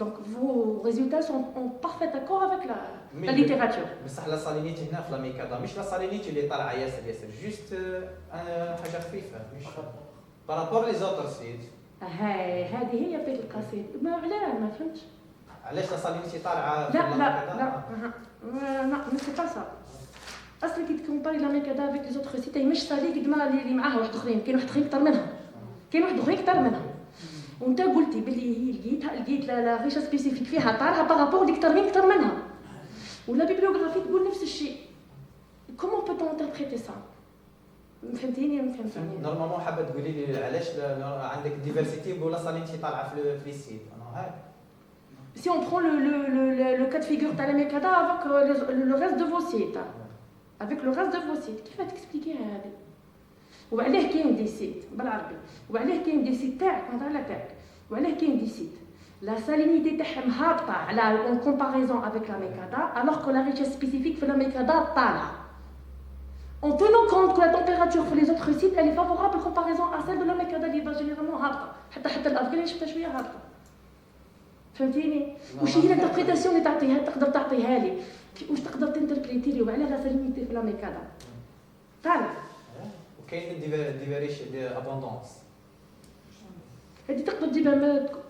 Donc vos résultats sont en parfait accord avec la littérature. بصح لا سالينيتي هنا في لاميكادا مش لا سالينيتي اللي طالعه ياسر جوست حاجه خفيفه مش بارابور لي زوتر سيت. هذه هي بيت القصيد ما علاه ما فهمتش علاش لا سالينيتي طالعه لا ماشي با سا اصلا كي تكومباري لاميكادا افيك لي زوتر سيت مش سالي قد ما اللي معاه واحد اخرين كاين واحد اخرين اكثر منها وانت قلتي باللي هي لقيت لا ريشه سبيسيفيك فيها طالعه بارابور اللي اكثر منها ولا بيبليوغرافي تقول نفس الشيء. كومون بوتون انتربريتي سا فهمتيني ما فهمتيني نورمالمون حابه تقولي لي علاش عندك ديفيرسيتي ولا سالينيتي طالعه في لي سيت انا هاك. Si on prend le cas de figure de la Mécada avec le reste de vos sites, avec le reste de vos sites, qui va t'expliquer هذه؟ وعليه كاين دي سيت بالعربي، وعليه كاين دي سيت تاعك هذا على تاعك، وعليه كاين دي سيت لا سالينيتي تاعهم هابطة على en comparaison avec la Mécada, alors que la richesse spécifique في la Mécada طالعة. En tenant compte que la température pour les autres sites elle est favorable en comparaison à celle de la Mécada اللي généralement هابطة، حتى الأفغان شفتها شوية هابطة. فهمتيني؟ وش هي الانتربريتاسيون اللي تعطيها تقدر تعطيها لي؟ واش تقدر تنتربريتي لي وعلى لا سالينيتي في لاميكادا؟ طالع. وكاين ديفيريشن دي ابوندونس. هذه تقدر تجيبها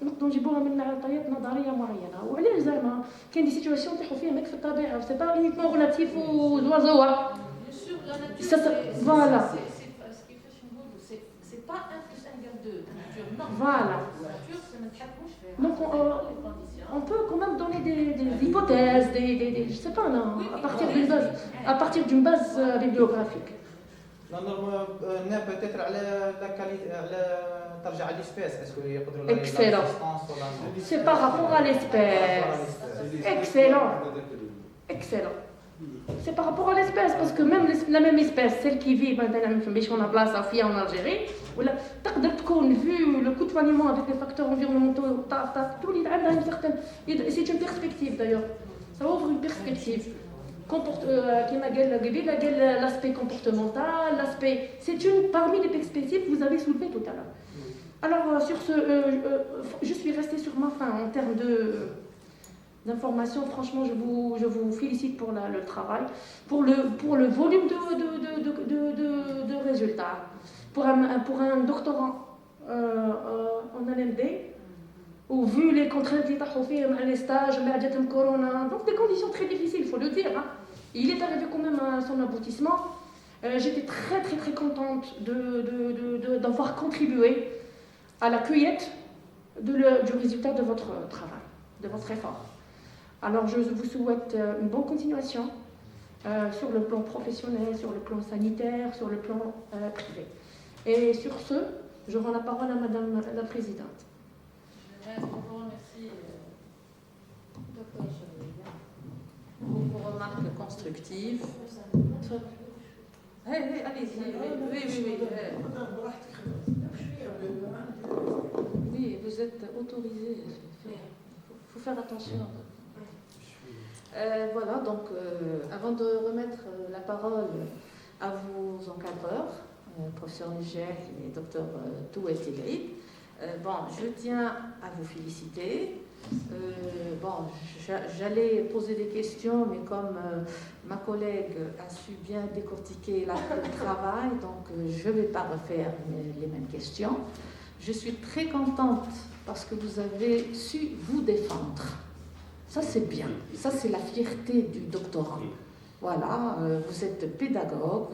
نقدروا نجيبوها من معطيات نظريه معينه، وعلاش زعما كاين دي سيتواسيون تحو فيها ماك في الطبيعه، سي با اونيكمون ريلاتيف aux oiseaux. Bien sûr, Ça, voilà. Ce qui fait chez nous, c'est pas 1 plus 1 égale 2. Non. Voilà. La nature, c'est notre capuche. Donc, on peut quand même donner des hypothèses, je sais pas, non, à partir d'une base bibliographique. Non, peut-être la qualité, ترجع على l'espèce. Est-ce que يقدروا la Excellent. distance ou la- C'est par rapport à l'espèce. Excellent. Excellent. C'est par rapport à l'espèce, parce que même la même espèce, celle qui vit maintenant en place en Algérie, تقدر تكون vu le côtoiement avec les facteurs environnementaux, tout اللي عندها une certaine, c'est une perspective d'ailleurs. Ça ouvre une perspective. كما قال قبيله قال l'aspect comportemental, l'aspect, c'est une parmi les perspectives que vous avez soulevées tout à l'heure. Alors sur ce, je suis restée sur ma fin en termes d'informations. Franchement, je vous félicite pour le travail, pour le volume de résultats. Pour un doctorant en LMD, ou vu les contraintes qui ont les stages, corona, donc des conditions très difficiles, il faut le dire. Hein. Il est arrivé quand même à son aboutissement. J'étais très très très contente d'avoir contribué à la cueillette du résultat de votre travail, de votre effort. Alors je vous souhaite une bonne continuation sur le plan professionnel, sur le plan sanitaire, sur le plan privé. Et sur ce, je rends la parole à Madame la Présidente. Je vous remercie, Dr. Charia, pour vos remarques constructives. Allez-y, oui. Oui, vous êtes autorisé. Il faut faire attention. Voilà, donc avant de remettre la parole à vos encadreurs, professeur Niger et docteur Touet Gaïd, je tiens à vous féliciter. J'allais poser des questions, mais comme ma collègue a su bien décortiquer le travail, donc je ne vais pas refaire les mêmes questions. Je suis très contente parce que vous avez su vous défendre. Ça, c'est bien. Ça, c'est la fierté du doctorant. Voilà, vous êtes pédagogue,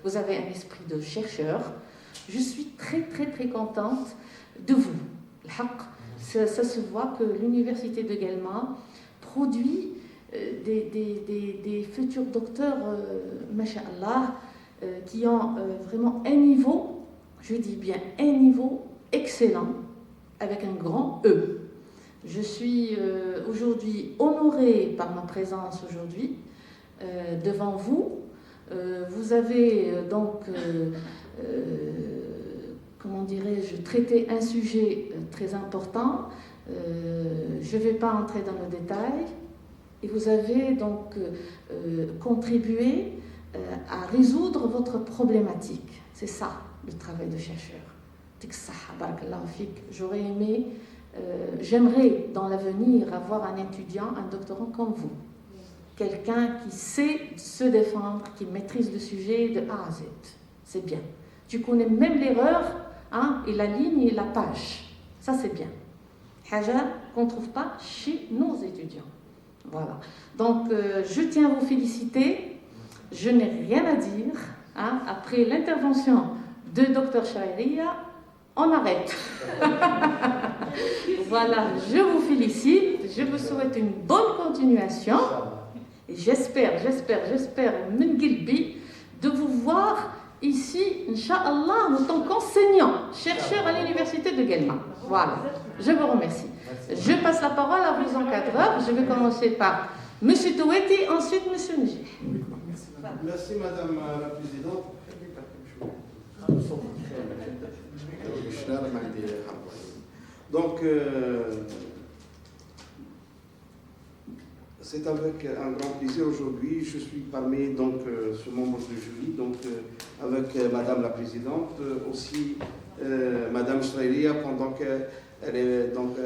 vous avez un esprit de chercheur. Je suis très, très, très contente de vous. Ça se voit que l'université de Guelma produit des futurs docteurs, masha'Allah, qui ont vraiment un niveau, je dis bien un niveau excellent, avec un grand E. Je suis aujourd'hui honorée par ma présence aujourd'hui devant vous. Vous avez donc, comment dirais-je, traité un sujet très important. Je ne vais pas entrer dans le détail. Et vous avez donc contribué à résoudre votre problématique. C'est ça, le travail de chercheur. J'aurais aimé, j'aimerais dans l'avenir avoir un étudiant, un doctorant comme vous. Quelqu'un qui sait se défendre, qui maîtrise le sujet de A à Z. C'est bien. Tu connais même l'erreur, hein, et la ligne et la page. Ça, c'est bien. Haja qu'on ne trouve pas chez nos étudiants. Voilà. Donc, je tiens à vous féliciter. Je n'ai rien à dire. Hein. Après l'intervention de Dr Charia, on arrête. Voilà, je vous félicite. Je vous souhaite une bonne continuation. Et j'espère, Mengilbi, de vous voir ici, Inch'Allah, en tant qu'enseignant, chercheur à l'université de Guelma. Voilà, je vous remercie. Je passe la parole à vos encadreurs. Je vais commencer par M. Toueti, ensuite M. Niger. Merci Madame la Présidente. Donc, c'est avec un grand plaisir aujourd'hui. Je suis parmi donc ce membre du jury, donc avec Madame la Présidente, aussi Madame Chreilia pendant qu'elle est donc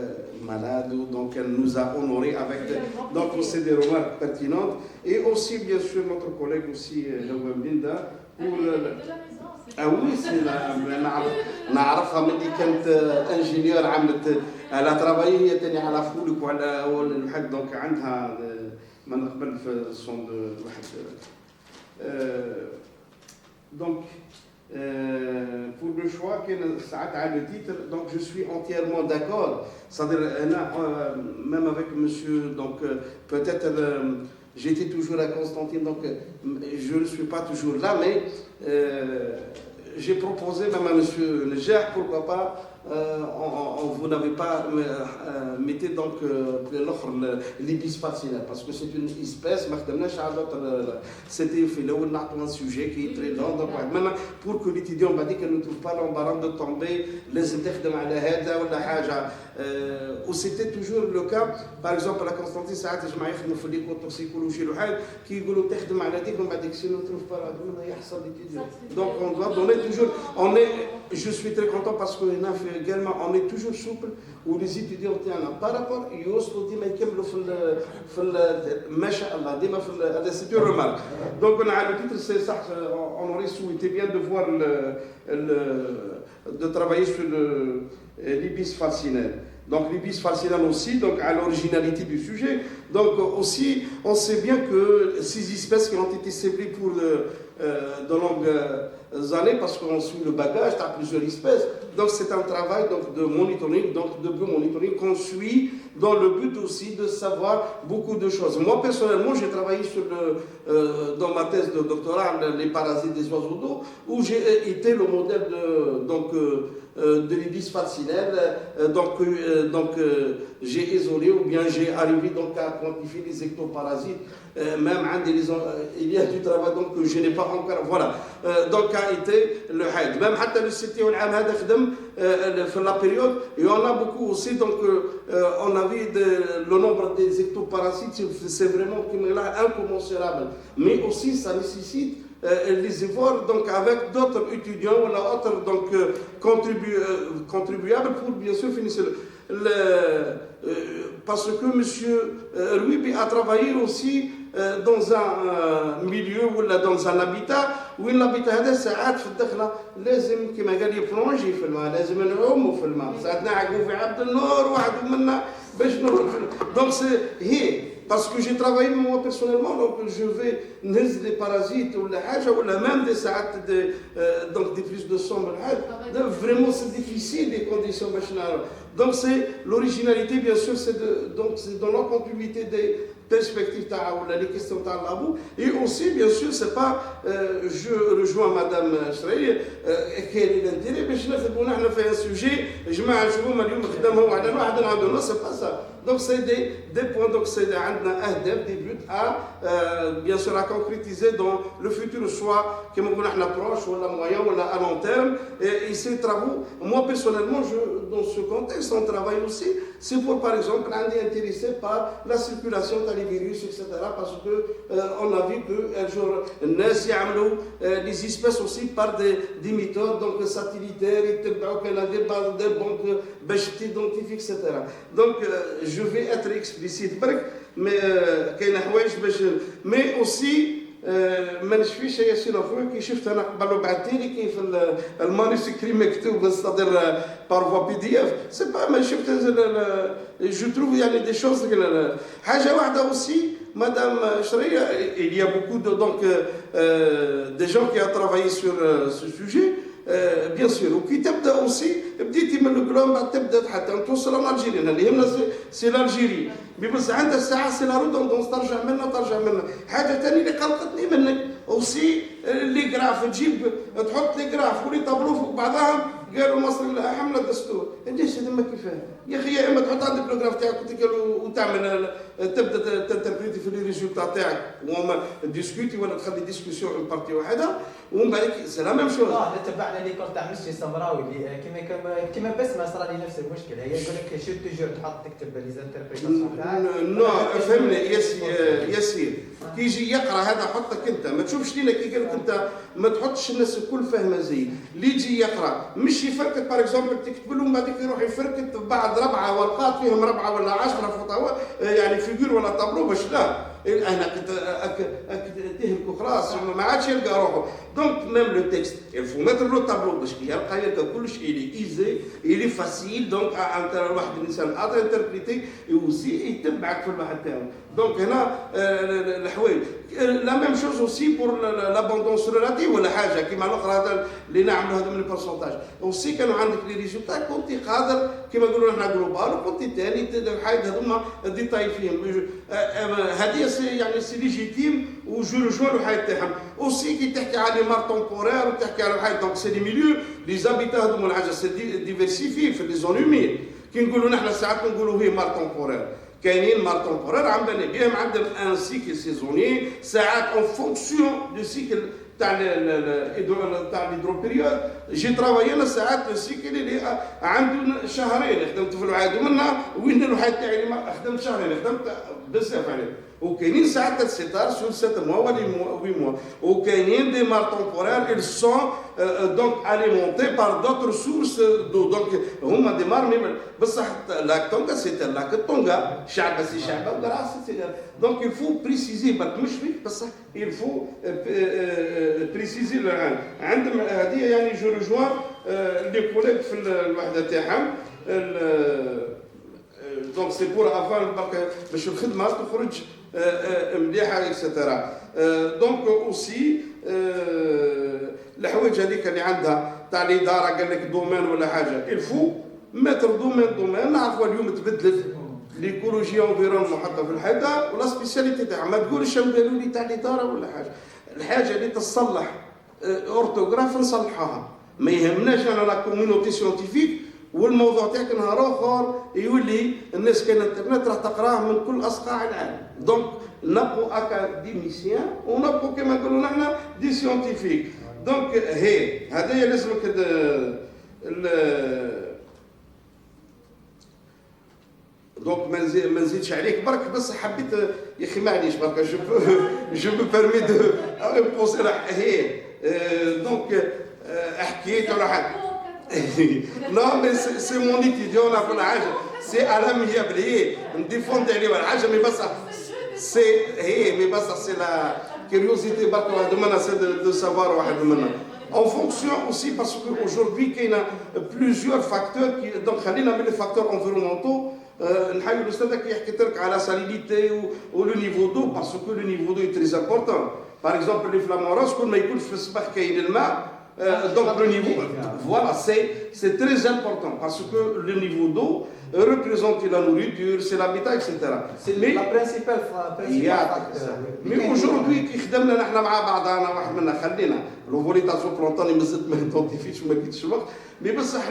malade, donc elle nous a honorés avec donc aussi des remarques pertinentes, et aussi bien sûr notre collègue aussi Hawa Binda pour ah oui, c'est نعرفها ملي كانت انجينيور عملت على ترافاي هي ثاني على فولك وعلى الحق دونك عندها من قبل في الصون واحد Donc, pour le choix, le titre, donc je suis entièrement d'accord. C'est-à-dire, même avec monsieur, donc peut-être j'étais toujours à Constantine, donc je ne suis pas toujours là, mais j'ai proposé même à monsieur Nejah, pourquoi pas, vous n'avez pas mettez donc l'ibis fascinaire, parce que c'est une espèce, c'était un sujet qui est très long, donc maintenant pour que l'étudiant ne trouve pas l'embarras de tomber, ou c'était toujours le cas, par exemple à Constantine, qui donc on doit donner toujours, je suis très content parce que également on est toujours souple où les étudiants par rapport يوصلوا ديما يكملوا ما شاء الله ديما هذا c'est une remarque. Donc on a le titre c'est ça, on aurait souhaité bien de voir de travailler sur l'ibis fascinaire. Donc l'ibis fascinant aussi, donc à l'originalité du sujet. Donc aussi, on sait bien que ces espèces qui ont été ciblées pour de longues années, parce qu'on suit le bagage, tu as plusieurs espèces. Donc c'est un travail donc, de monitoring, donc de biomonitoring qu'on suit dans le but aussi de savoir beaucoup de choses. Moi personnellement, j'ai travaillé sur dans ma thèse de doctorat les parasites des oiseaux d'eau, où j'ai été le modèle de l'ibis fascinelle. Donc j'ai isolé ou bien j'ai arrivé donc à quantifier les ectoparasites. Même il y a du travail donc que je n'ai pas encore. Voilà. Donc a été le haid. Même حتى le CT والعام هذا خدم في la période et on a beaucoup aussi donc on a vu le nombre des ectoparasites c'est vraiment incommensurable. Mais aussi ça nécessite les efforts donc avec d'autres étudiants ou d'autres donc contribuables pour bien sûr finir parce que monsieur Rouibi a travaillé aussi dans un milieu ou dans un habitat وين l'habitat هذا ساعات في الدخله لازم كما قال يبلونجي في الماء لازم نعوموا في الماء ساعات نعقوا في عبد النور واحد منا باش نروح donc c'est هي parce que j'ai travaillé moi personnellement donc je vais نهز des parasites ولا حاجه ولا même des ساعات donc des prises de sang vraiment c'est difficile les conditions باش نعرف donc c'est l'originalité bien sûr c'est dans la continuité des perspectives les questions de l'abou et aussi bien sûr c'est pas je rejoins madame Chraï quel est l'intérêt باش نخدموا نحن في un sujet جماعه الشؤون اليوم خدموا على واحد عنده c'est pas ça donc c'est des points donc c'est عندنا اهداف des buts à bien sûr à concrétiser dans le futur soit كما نقولوا احنا proche ou moyen ou à long terme et ces travaux moi personnellement dans ce contexte on travaille aussi c'est pour par exemple on est intéressé par la circulation des virus etc parce que on a vu que الناس يعملوا les espèces aussi par des méthodes donc satellitaires يتبعوا كان des banques باش تيدونتيفي etc donc je vais être explicite mais كاين حوايج باش mais aussi ما نشفيش ياسين اخويا كي شفت انا قبل بعثتي لي كيف المانuscrit مكتوب c'est-à-dire par voie PDF c'est pas ما شفت je trouve يعني des choses حاجه واحده aussi madame Chraïa il y a beaucoup de donc des gens qui ont travaillé sur ce sujet bien sûr وكي تبدا aussi بديتي من الكلام بعد تبدا حتى توصل للجيريان اللي يهمنا سي لالجيري بس عندها الساعه سي لا رودوندونس ترجع منها حاجه ثانيه اللي قلقتني منك اوسي لي غراف تجيب تحط لي غراف ولي طابلو فوق بعضهم قالوا مصر لا حمله الدستور ليش هذا ما كيفاه يا اخي يا اما تحط عندك الجراف تاعك وتعمل تبدا تنتربريتي في لي ريزولتا تاعك وما ديسكوتي ولا تخلي ديسكسيون اون بارتي وحده ومن بعد سي لا ميم شوز تبعنا لي كورس تاع مشي سمراوي كيما بس ما صرا لي نفس المشكل هي يقول لك شو تجور تحط تكتب لي زانتربريتاسيون تاعك نو فهمني ياسير كي يجي يقرا هذا حطك انت ما تشوفش لينا كي قال لك انت ما تحطش الناس الكل فاهمه زي اللي يجي يقرا مش يفركت باغ اكزومبل تكتب لهم بعدك يروح يفركت بعد 4 ورقات فيهم 4 ولا 10 فوطاوات يعني فيجور ولا طابلو باش لا انا كنت تهلكوا خلاص ما عادش يلقى روحه Donc même le texte, il faut mettre le tableau parce qu'il y a tout il est aisé, il est facile donc à interpréter et aussi il te back pour le donc la même chose aussi pour l'abondance relative ولا حاجه كيما الاخرى هذا اللي نعملوا هذا من البرسنتاج aussi كانوا عندك لي ريزولتا كنت قادر كيما نقولوا احنا جلوبال وكنت ثاني حاجه هذوما ديتاي فيهم هذه يعني سي ليجيتيم وجو رجوع الحياه تاعهم aussi كي تحكي على مار تومبورير وتحكي على الحياه دونك سي لي ميليو لي زابيتا هذوما الحاجه سي ديفيرسيفي في لي زون هوميد كي نقولوا نحن ساعات نقولوا هي مار تومبورير كاينين مار تومبورير عم بالي بهم عندهم ان سيكل سيزوني ساعات اون فونكسيون دو سيكل تاع الهيدروبيريود جي ترافايينا ساعات السيكل اللي عنده شهرين خدمت في العاد منها وين الواحد تاعي ما خدمت شهرين خدمت بزاف عليه وكاينين ساعات الستار سور 7 موا ولا 8 موا وكاينين دي مار تومبورير ils sont donc alimentés par d'autres sources d'eau donc هما دي مار بصح لاك تونغا سيتي لاك تونغا شعب سي شعب وقراص سي donc il faut préciser برك مش فيك بصح il faut préciser عندهم هذه يعني جو رجوان لي كوليك في الوحده تاعهم donc c'est pour avant برك باش الخدمه تخرج مليحه اكسترا دونك اوسي الحوايج هذيك اللي عندها تاع الاداره قال لك دومين ولا حاجه الفو متر دومين نعرفوا اليوم تبدلت ليكولوجي انفيرونمون حتى في الحياه ولا سبيسياليتي تاعها ما تقولش قالوا لي تاع الاداره ولا حاجه الحاجه اللي تصلح اورتوغراف نصلحها ما يهمناش انا لا كوميونيتي سيونتيفيك والموضوع تاعك نهار اخر يولي الناس كان الانترنت راح تقراه من كل اصقاع العالم دونك نبقوا اكاديميسيان ونبقوا كما نقولوا نحن دي سيونتيفيك دونك هي هذايا لازمك دونك ما نزيدش عليك برك بس حبيت يا اخي معليش برك جو مو بيرمي دو امبوسي هي دونك حكيت ولا حاجه Non, mais c'est mon étudiant là pour la حاجة. C'est à l'amiable. On défend عليه ولا حاجة mais بس c'est la curiosité برك دمنا c'est de savoir واحد منا. En fonction aussi parce qu'aujourd'hui il y a plusieurs facteurs qui donc خلينا من les facteurs environnementaux نحاول الاستاذ يحكي لك على salinité ou le niveau d'eau parce que le niveau d'eau est très important. Par exemple les flamants roses كل ما يكونش في الصباح كاين الماء donc le niveau, voilà, c'est très important parce que le niveau d'eau représente la nourriture, c'est l'habitat, etc. C'est la principale facteur. Mais aujourd'hui, qui خدمنا نحن مع بعضنا واحد منا خلينا لو فوليتاسيون بلونطاني مازلت ما ايدونتيفيش وما لقيتش الوقت مي بصح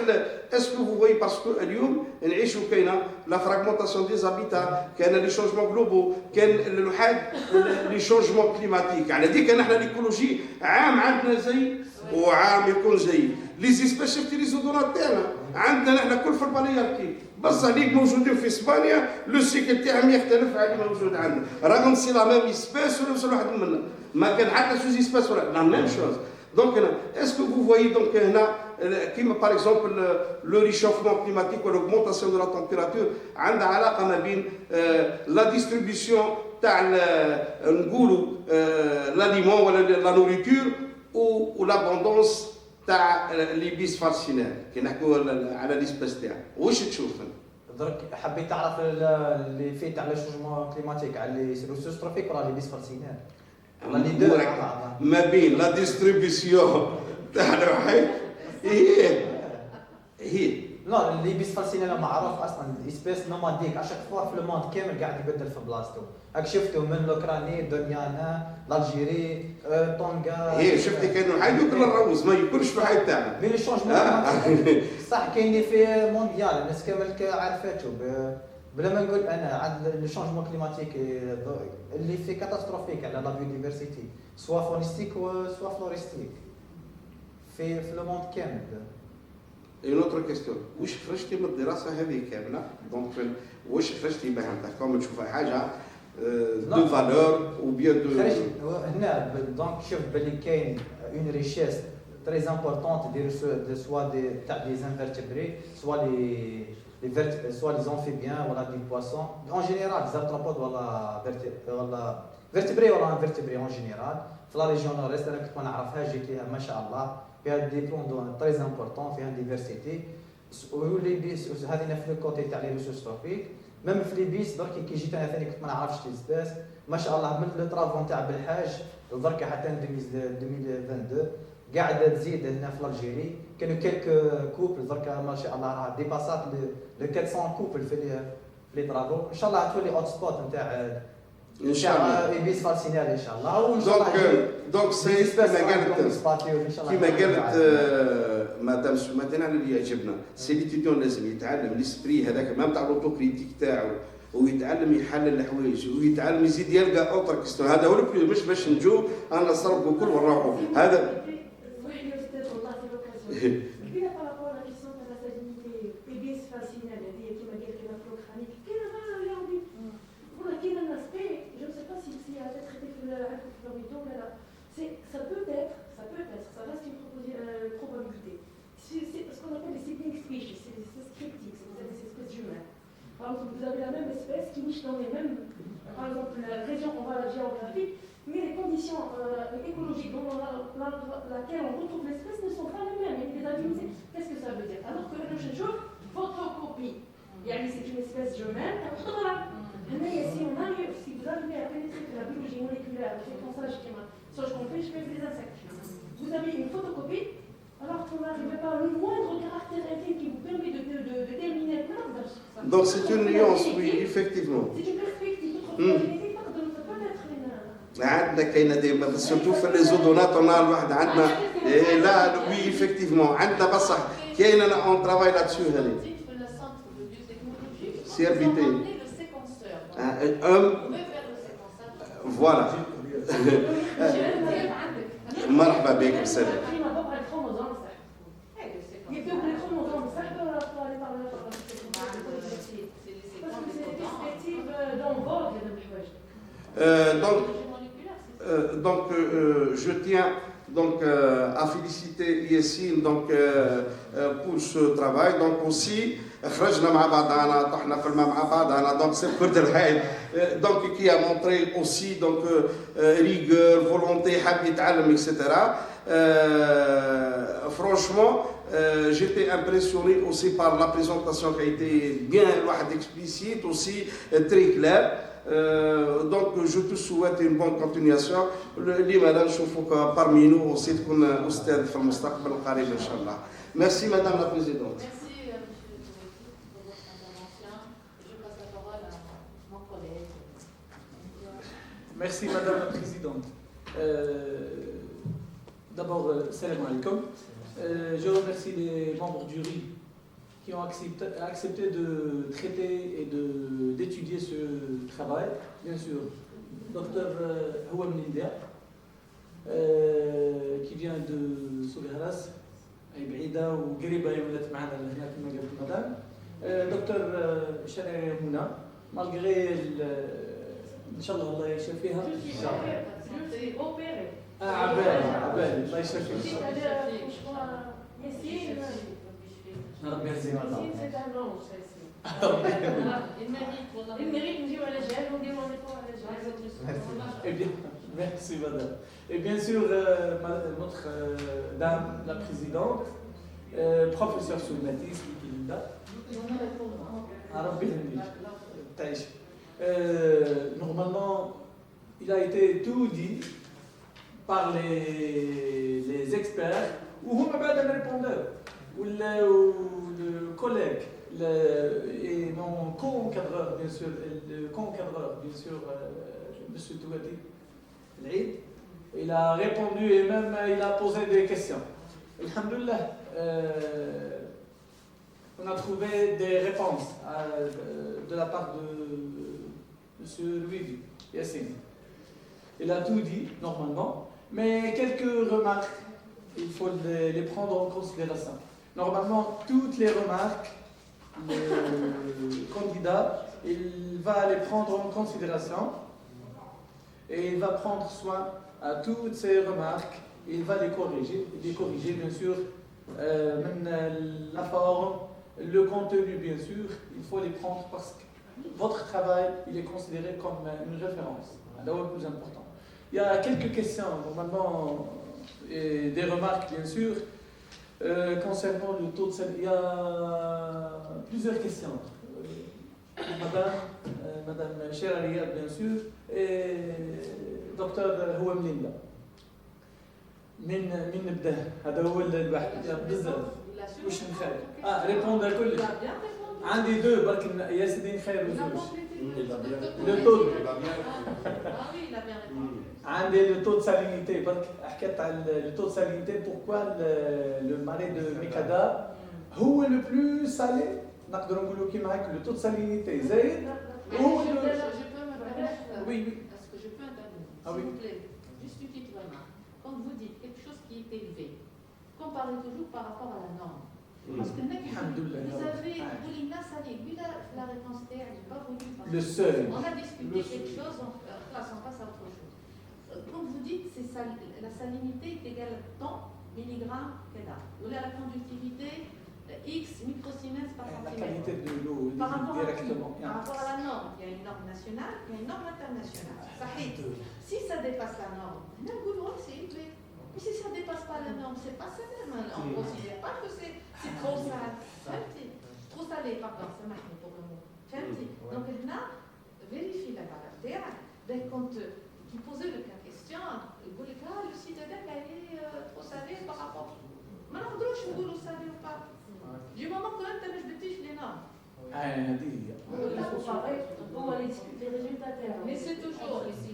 اسكو فو فوي باسكو اليوم نعيشوا كاينه لا فراغمونتاسيون دي زابيتا كاين لي شونجمون جلوبو كاين الوحاد لي شونجمون كليماتيك على ديك نحن ليكولوجي عام عندنا زي وعام يكون زي لي زيسبيس شفتي لي زودونات تاعنا عندنا نحن كل في البالياركي بس هذيك موجودين في اسبانيا لو سيكل تاعهم يختلف على اللي موجود عندنا راهم سي لا ميم اسبيس ولا نفس واحد منا ما كان حتى سوز اسبيس ولا لا ميم شوز دونك اسكو فو فويي دونك هنا كيما باغ اكزومبل لو ريشوفمون كليماتيك و l'augmentation de la température عندها علاقه ما بين لا ديستريبيسيون تاع نقولوا لاليمون ولا لا نوريتور و لابوندونس تاع لي بيس فاسينال كي نحكوا على ليسبيس تاعها واش تشوف درك حبيت تعرف اللي فيه تاع لي شونجمون كليماتيك على لي ريسورس تروفيك ولا لي بيس فاسينال ولا لي دو ما بين لا ديستريبيسيون تاع الوحيد هي لا اللي بيس فاسينال معروف اصلا اسبيس نوماديك اشاك فوا في الموند كامل قاعد يبدل في بلاصتو راك شفتو من الاوكراني دونيانا الجيري طونغا هي شفتي كاين واحد ياكل الروز ما ياكلش في الحياه تاعنا بين الشونجمون صح كاين اللي في مونديال الناس كامل عارفاتو بلا ما نقول انا عاد لو شونجمون كليماتيك اللي في كاتاستروفيك على لا بيوديفرسيتي سوا فونستيك سوا فلوريستيك في لو موند كامل. اون اوتر كيستيون واش خرجتي من الدراسه هذه كامله دونك واش خرجتي باه تحكم تشوف حاجه دو فالور او بيان دو هنا دونك شوف بلي كاين اون ريشيس تري امبورطونت دي سوا دي تاع دي انفيرتيبري سوا soit les amphibiens voilà des poissons en général des arthropodes voilà vertébrés voilà invertébrés en général في لا ريجيون نورست انا كنت ما نعرفهاش، جيت ليها ما شاء الله فيها دي بلون تري امبورطون، فيها ديفيرسيتي. ولي بيس هذه في الكوتي تاع لي ريسورس تروفيك، ميم في لي بيس درك كي جيت انا ثاني كنت ما نعرفش لي سباس ما شاء الله. من لو طرافون تاع بالحاج درك حتى 2022 قاعده تزيد هنا في الجيري. كانوا كيلك كوبل درك ما شاء الله راه ديباسات لو 400 كوبل في لي طرافو. ان شاء الله تولي اوت سبوت نتاع ان شاء الله ايبيس فالسينال ان شاء الله. وان شاء الله دونك سي كما قالت مدام سماتنا على اللي يعجبنا سي ليتيديون لازم يتعلم ليسبري هذاك مام تاع لوتوكريتيك تاعو، ويتعلم يحلل الحوايج، ويتعلم يزيد يلقى اوتر كيستيون. هذا هو مش باش نجو انا نصرف وكل ونروحوا هذا. Ça peut être, ça reste une probabilité. C'est ce qu'on appelle les sibling species, c'est les espèces cryptiques, c'est des espèces humaines. Par exemple, vous avez la même espèce qui niche dans les mêmes, par exemple, la région, on va la géographique, mais les conditions écologiques dans laquelle on retrouve l'espèce ne sont pas les mêmes. Il y a des avis, qu'est-ce que ça veut dire? Alors que le chouchou, photocopie, c'est une espèce humaine, si vous arrivez à pénétrer la biologie moléculaire, le séquençage je compris, je fais des insectes. Vous avez une photocopie, alors que vous n'arrivez pas le moindre caractère infime qui vous permet de déterminer plein de choses. Donc c'est une nuance, oui, effectivement. C'est une perspective, donc ça peut être une... عندنا كاينه ديما سورتو في لي زودونات الواحد عندنا لا وي افكتيفمون عندنا بصح كاين انا اون ترافاي لا دسو هذه CRBT فوالا مرحبا بك بسلام. Donc, je tiens donc à féliciter Yassine donc pour ce travail. Donc aussi خرجنا مع بعضنا طحنا في الماء مع بعضنا donc c'est pour de الحيل donc qui a montré aussi donc rigueur, volonté, حاب يتعلم etc. Franchement j'étais impressionné aussi par la présentation qui a été bien explicite aussi très claire. Donc je te souhaite une bonne continuation. لما نشوفك parmi nous aussi تكون أستاذ في المستقبل القريب إن شاء الله. Merci Madame la Présidente. Merci Madame la Présidente. D'abord, salam alaikum. Je remercie les membres du RI qui ont accepté de traiter et d'étudier ce travail. Bien sûr, Dr Houam Lindia, qui vient de Sougharas, بعيدة وقريبة يولت معنا هنا كما قالت مدام. دكتور شرعي هنا malgré ان شاء الله الله يشفيها ان شاء الله. عبالي الله يشفيها. ربي يهزينا الله. Merci madame. Et bien sûr, notre dame, la présidente, professeur Soumatis, qui est là. Normalement, il a été tout dit par les experts, ou même les répondeurs, ou le collègue, et mon co-encadreur, bien sûr, M. Touati, il a répondu et même il a posé des questions. Alhamdulillah, on a trouvé des réponses de la part de M. Louis Yassine. Il a tout dit, normalement, mais quelques remarques, il faut les prendre en considération. Normalement, toutes les remarques, le candidat, il va les prendre en considération et il va prendre soin à toutes ces remarques, et il va les corriger bien sûr, même la forme, le contenu bien sûr, il faut les prendre parce que votre travail il est considéré comme une référence, c'est le plus important. Il y a quelques questions, normalement, et des remarques, bien sûr, concernant le taux de salaire. Il y a plusieurs questions. Madame Cherariya, bien sûr, et docteur هو منين لا؟ من نبدا؟ هذا هو الواحد بزاف واش نخير؟ ريبوند à كل عندي دو برك يا سيدي نخير بزوج. Le taux عندي le taux de salinité برك حكيت على le taux de salinité pourquoi le marais de Mikada هو le plus salé نقدروا نقولوا كيما هيك le taux de salinité زايد هو Je peux me permettre, oui est-ce que je peux intervenir Ah oui. S'il vous plaît, juste une petite remarque. Quand vous dites quelque chose qui est élevé, comparez toujours par rapport à la norme. Parce que vous avez Boulina Salé, lui la réponse T, elle n'est pas voulu. le seuil. On a discuté quelque chose, on passe à autre chose. Quand vous dites que la salinité est égale à tant milligrammes qu'elle a, ou la conductivité X microsiemens par La centimètre. qualité de l'eau Par rapport à qui? directement. Par rapport à la norme, il y a une norme nationale, il y a une norme internationale. Si ça dépasse la norme, c'est élevé. Mais si ça ne dépasse pas la norme, c'est pas ça même. On ne considère pas que c'est trop salé. Trop salé, pardon, c'est maintenant pour le mot. Donc là, vérifie la valeur terre. Quand tu posais la question, le citadin est trop salé par rapport. Maintenant, on doit salé ou pas. Du moment que tu as des les normes. Mais c'est toujours ici.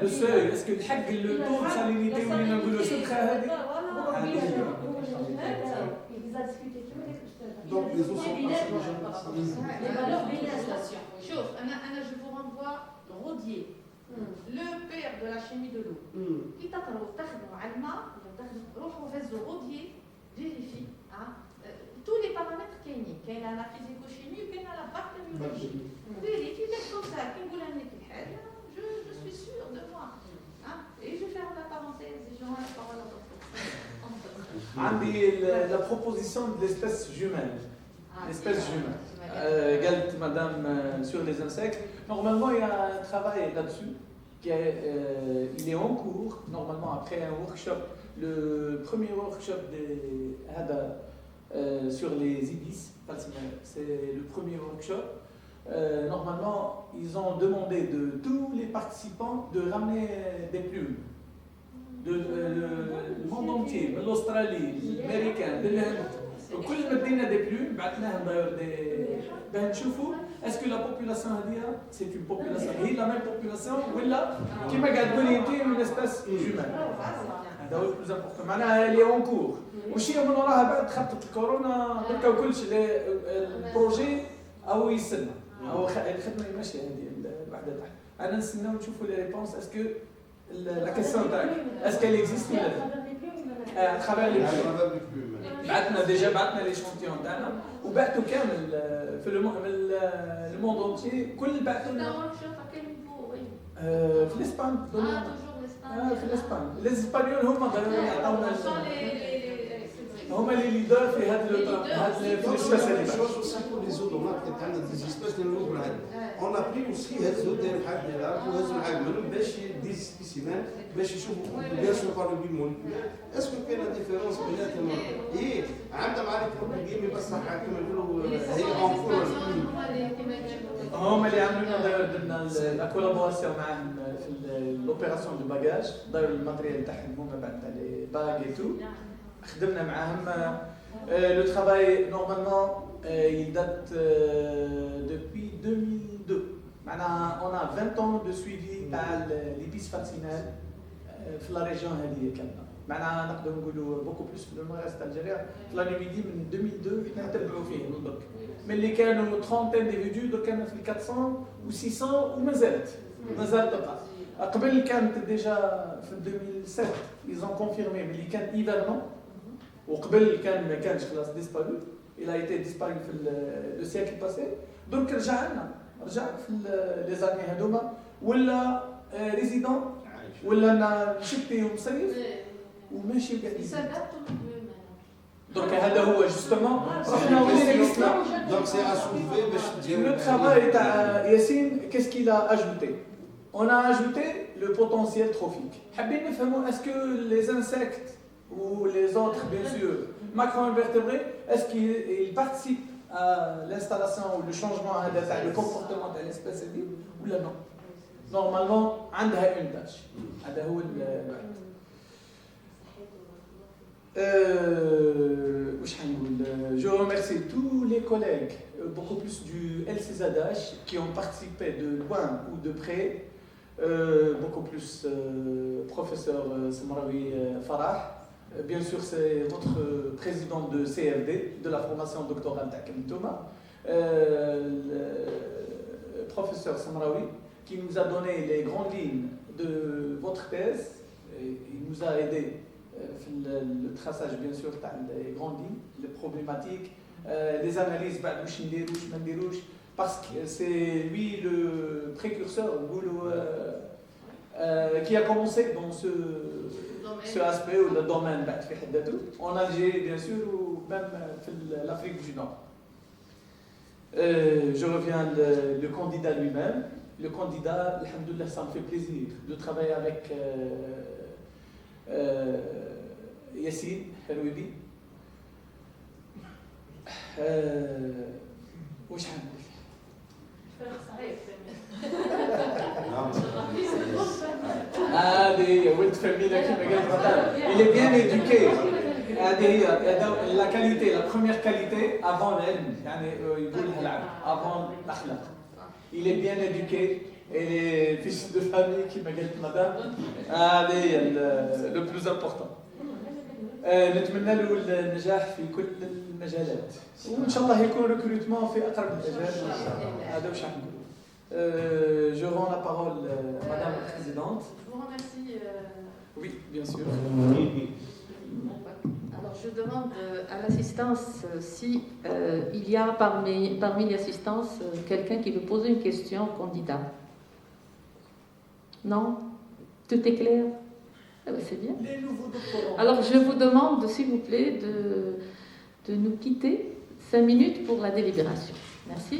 Le seuil, est-ce que le taux de salinité ou le secret Donc les eaux sont les valeurs d'élimination. Je vous renvoie Rodier, le père de la chimie de l'eau. Qui t'a Rodier, vérifie tous les paramètres qu'il y a la physico-chimie, qu'il y a la bactériologie. Vérifie, comme ça, je suis sûre de moi. Et je ferme la parenthèse et je rends la parole à votre. La proposition de l'espèce jumelle. L'espèce jumelle. Galt, madame, sur les insectes. Normalement, il y a un travail là-dessus. Il est en cours, normalement, après un workshop. Le premier workshop sur les ibis, c'est le premier workshop. Normalement, ils ont demandé de tous les participants de ramener des plumes. Le monde entier, l'Australie, l'Américain, l'Inde. كل ما ادينا des plumes, بعثناهم d'ailleurs باه نشوفوا est-ce que la population هذه c'est une population هي la même population ولا كيما قاعد تقولي انت une espèce jumelle. هذا هو البلوز امبورتون معناها اللي اون كور وش هي من وراها بعد خطه الكورونا دركا وكلش البروجي او يسلم او الخدمه ماشي هذه الوحده تاعها. انا نستناو نشوفوا لي ريبونس اسكو لا كيسيون تاعك اسكو elle existe ولا لا. ترافير لي بعثنا ديجا بعثنا ليشونتيون تاعنا وبعثوا كامل في الموند اونتي كل بعثوا لنا في الاسبان. في الاسبان الاسبانيول هما يعطونا هما اللي ليدر في هذا في السياسه اللي pour les odomates كانت عندنا des espèces اللي on a pris aussi هذو داير حاجه وهذو الحاجه منهم باش دي سبيسيمان باش يشوفوا بيان سور بار لو مولكيول اسكو كاينه ديفيرونس بيناتهم ايه عندها معرفه بروبليمي بصح كما نقولوا هي اونكور هما اللي عملوا لنا درنا لا كولابوراسيون معاهم في لوبيراسيون دو باجاج داروا الماتريال تاعهم هما بعد تاع لي باغ اي تو خدمنا معاهم. Le travail normalement il date depuis 2002. On a 20 ans de suivi تاع l'épice vaccinale في la région هذه كامله. معناها نقدر نقولوا beaucoup plus في le reste d'Algérie. في la Numidie من 2002 نتبعوا فيه درك. من اللي كانوا 30 individus درك كانوا في 400 و 600 ومازالت تبقى. قبل كانت ديجا في 2007 ils ont confirmé اللي كان hivernant وقبل كان ما كانش خلاص disparu. Il a été disparu في le siècle passé. درك رجع في لي زاني هذوما ولا ريزيدون ولا نشتي ومصيف وماشي قاعدين. درك هذا هو جوستومون رحنا ولينا قسنا. دونك سي اسوفي باش Le travail تاع ياسين qu'est-ce qu'il a ajouté? On a ajouté le potentiel trophique. Est-ce que les insectes ou les autres, bien sûr, macro-invertébrés, est-ce qu'ils participent à l'installation ou le changement du comportement de l'espèce ou là non? Normalement, il y a une tâche. Je remercie tous les collègues, beaucoup plus du LCZH, qui ont participé de loin ou de près, beaucoup plus professeur Samraoui Farah. Bien sûr, c'est votre président de CFD, de la formation doctorale Takem Thomas, le professeur Samraoui, qui nous a donné les grandes lignes de votre thèse. Il nous a aidé le traçage, bien sûr, des grandes lignes, les problématiques, les analyses, parce que c'est lui le précurseur, qui a commencé dans ce aspect ou le domaine en Algérie, bien sûr, ou même l'Afrique du Nord. Je reviens le candidat lui-même. Le candidat, alhamdoulilah, ça me fait plaisir de travailler avec Yassine Haroudi. وش حنقول؟ هذه ولد فاميلا كما قالت مدام. Il est bien éduqué. هذه هي la qualité, la première qualité avant l'ilm, يعني يقولها العبد avant الأخلاق. Il est bien éduqué et les fils de famille كما قالت مدام. هذه هي le plus important. نتمنى له النجاح في كل المجالات وان شاء الله يكون ريكروتمون في اقرب الاجال. هذا واش نقول. Je rends la parole Madame la Présidente. Je vous remercie. Oui, bien sûr. Alors je demande à l'assistance si il y a parmi les assistances quelqu'un qui veut poser une question au candidat. Non? Tout est clair? Ah ben c'est bien. Les nouveaux doctorants. Alors je vous demande s'il vous plaît de nous quitter 5 minutes pour la délibération. Merci.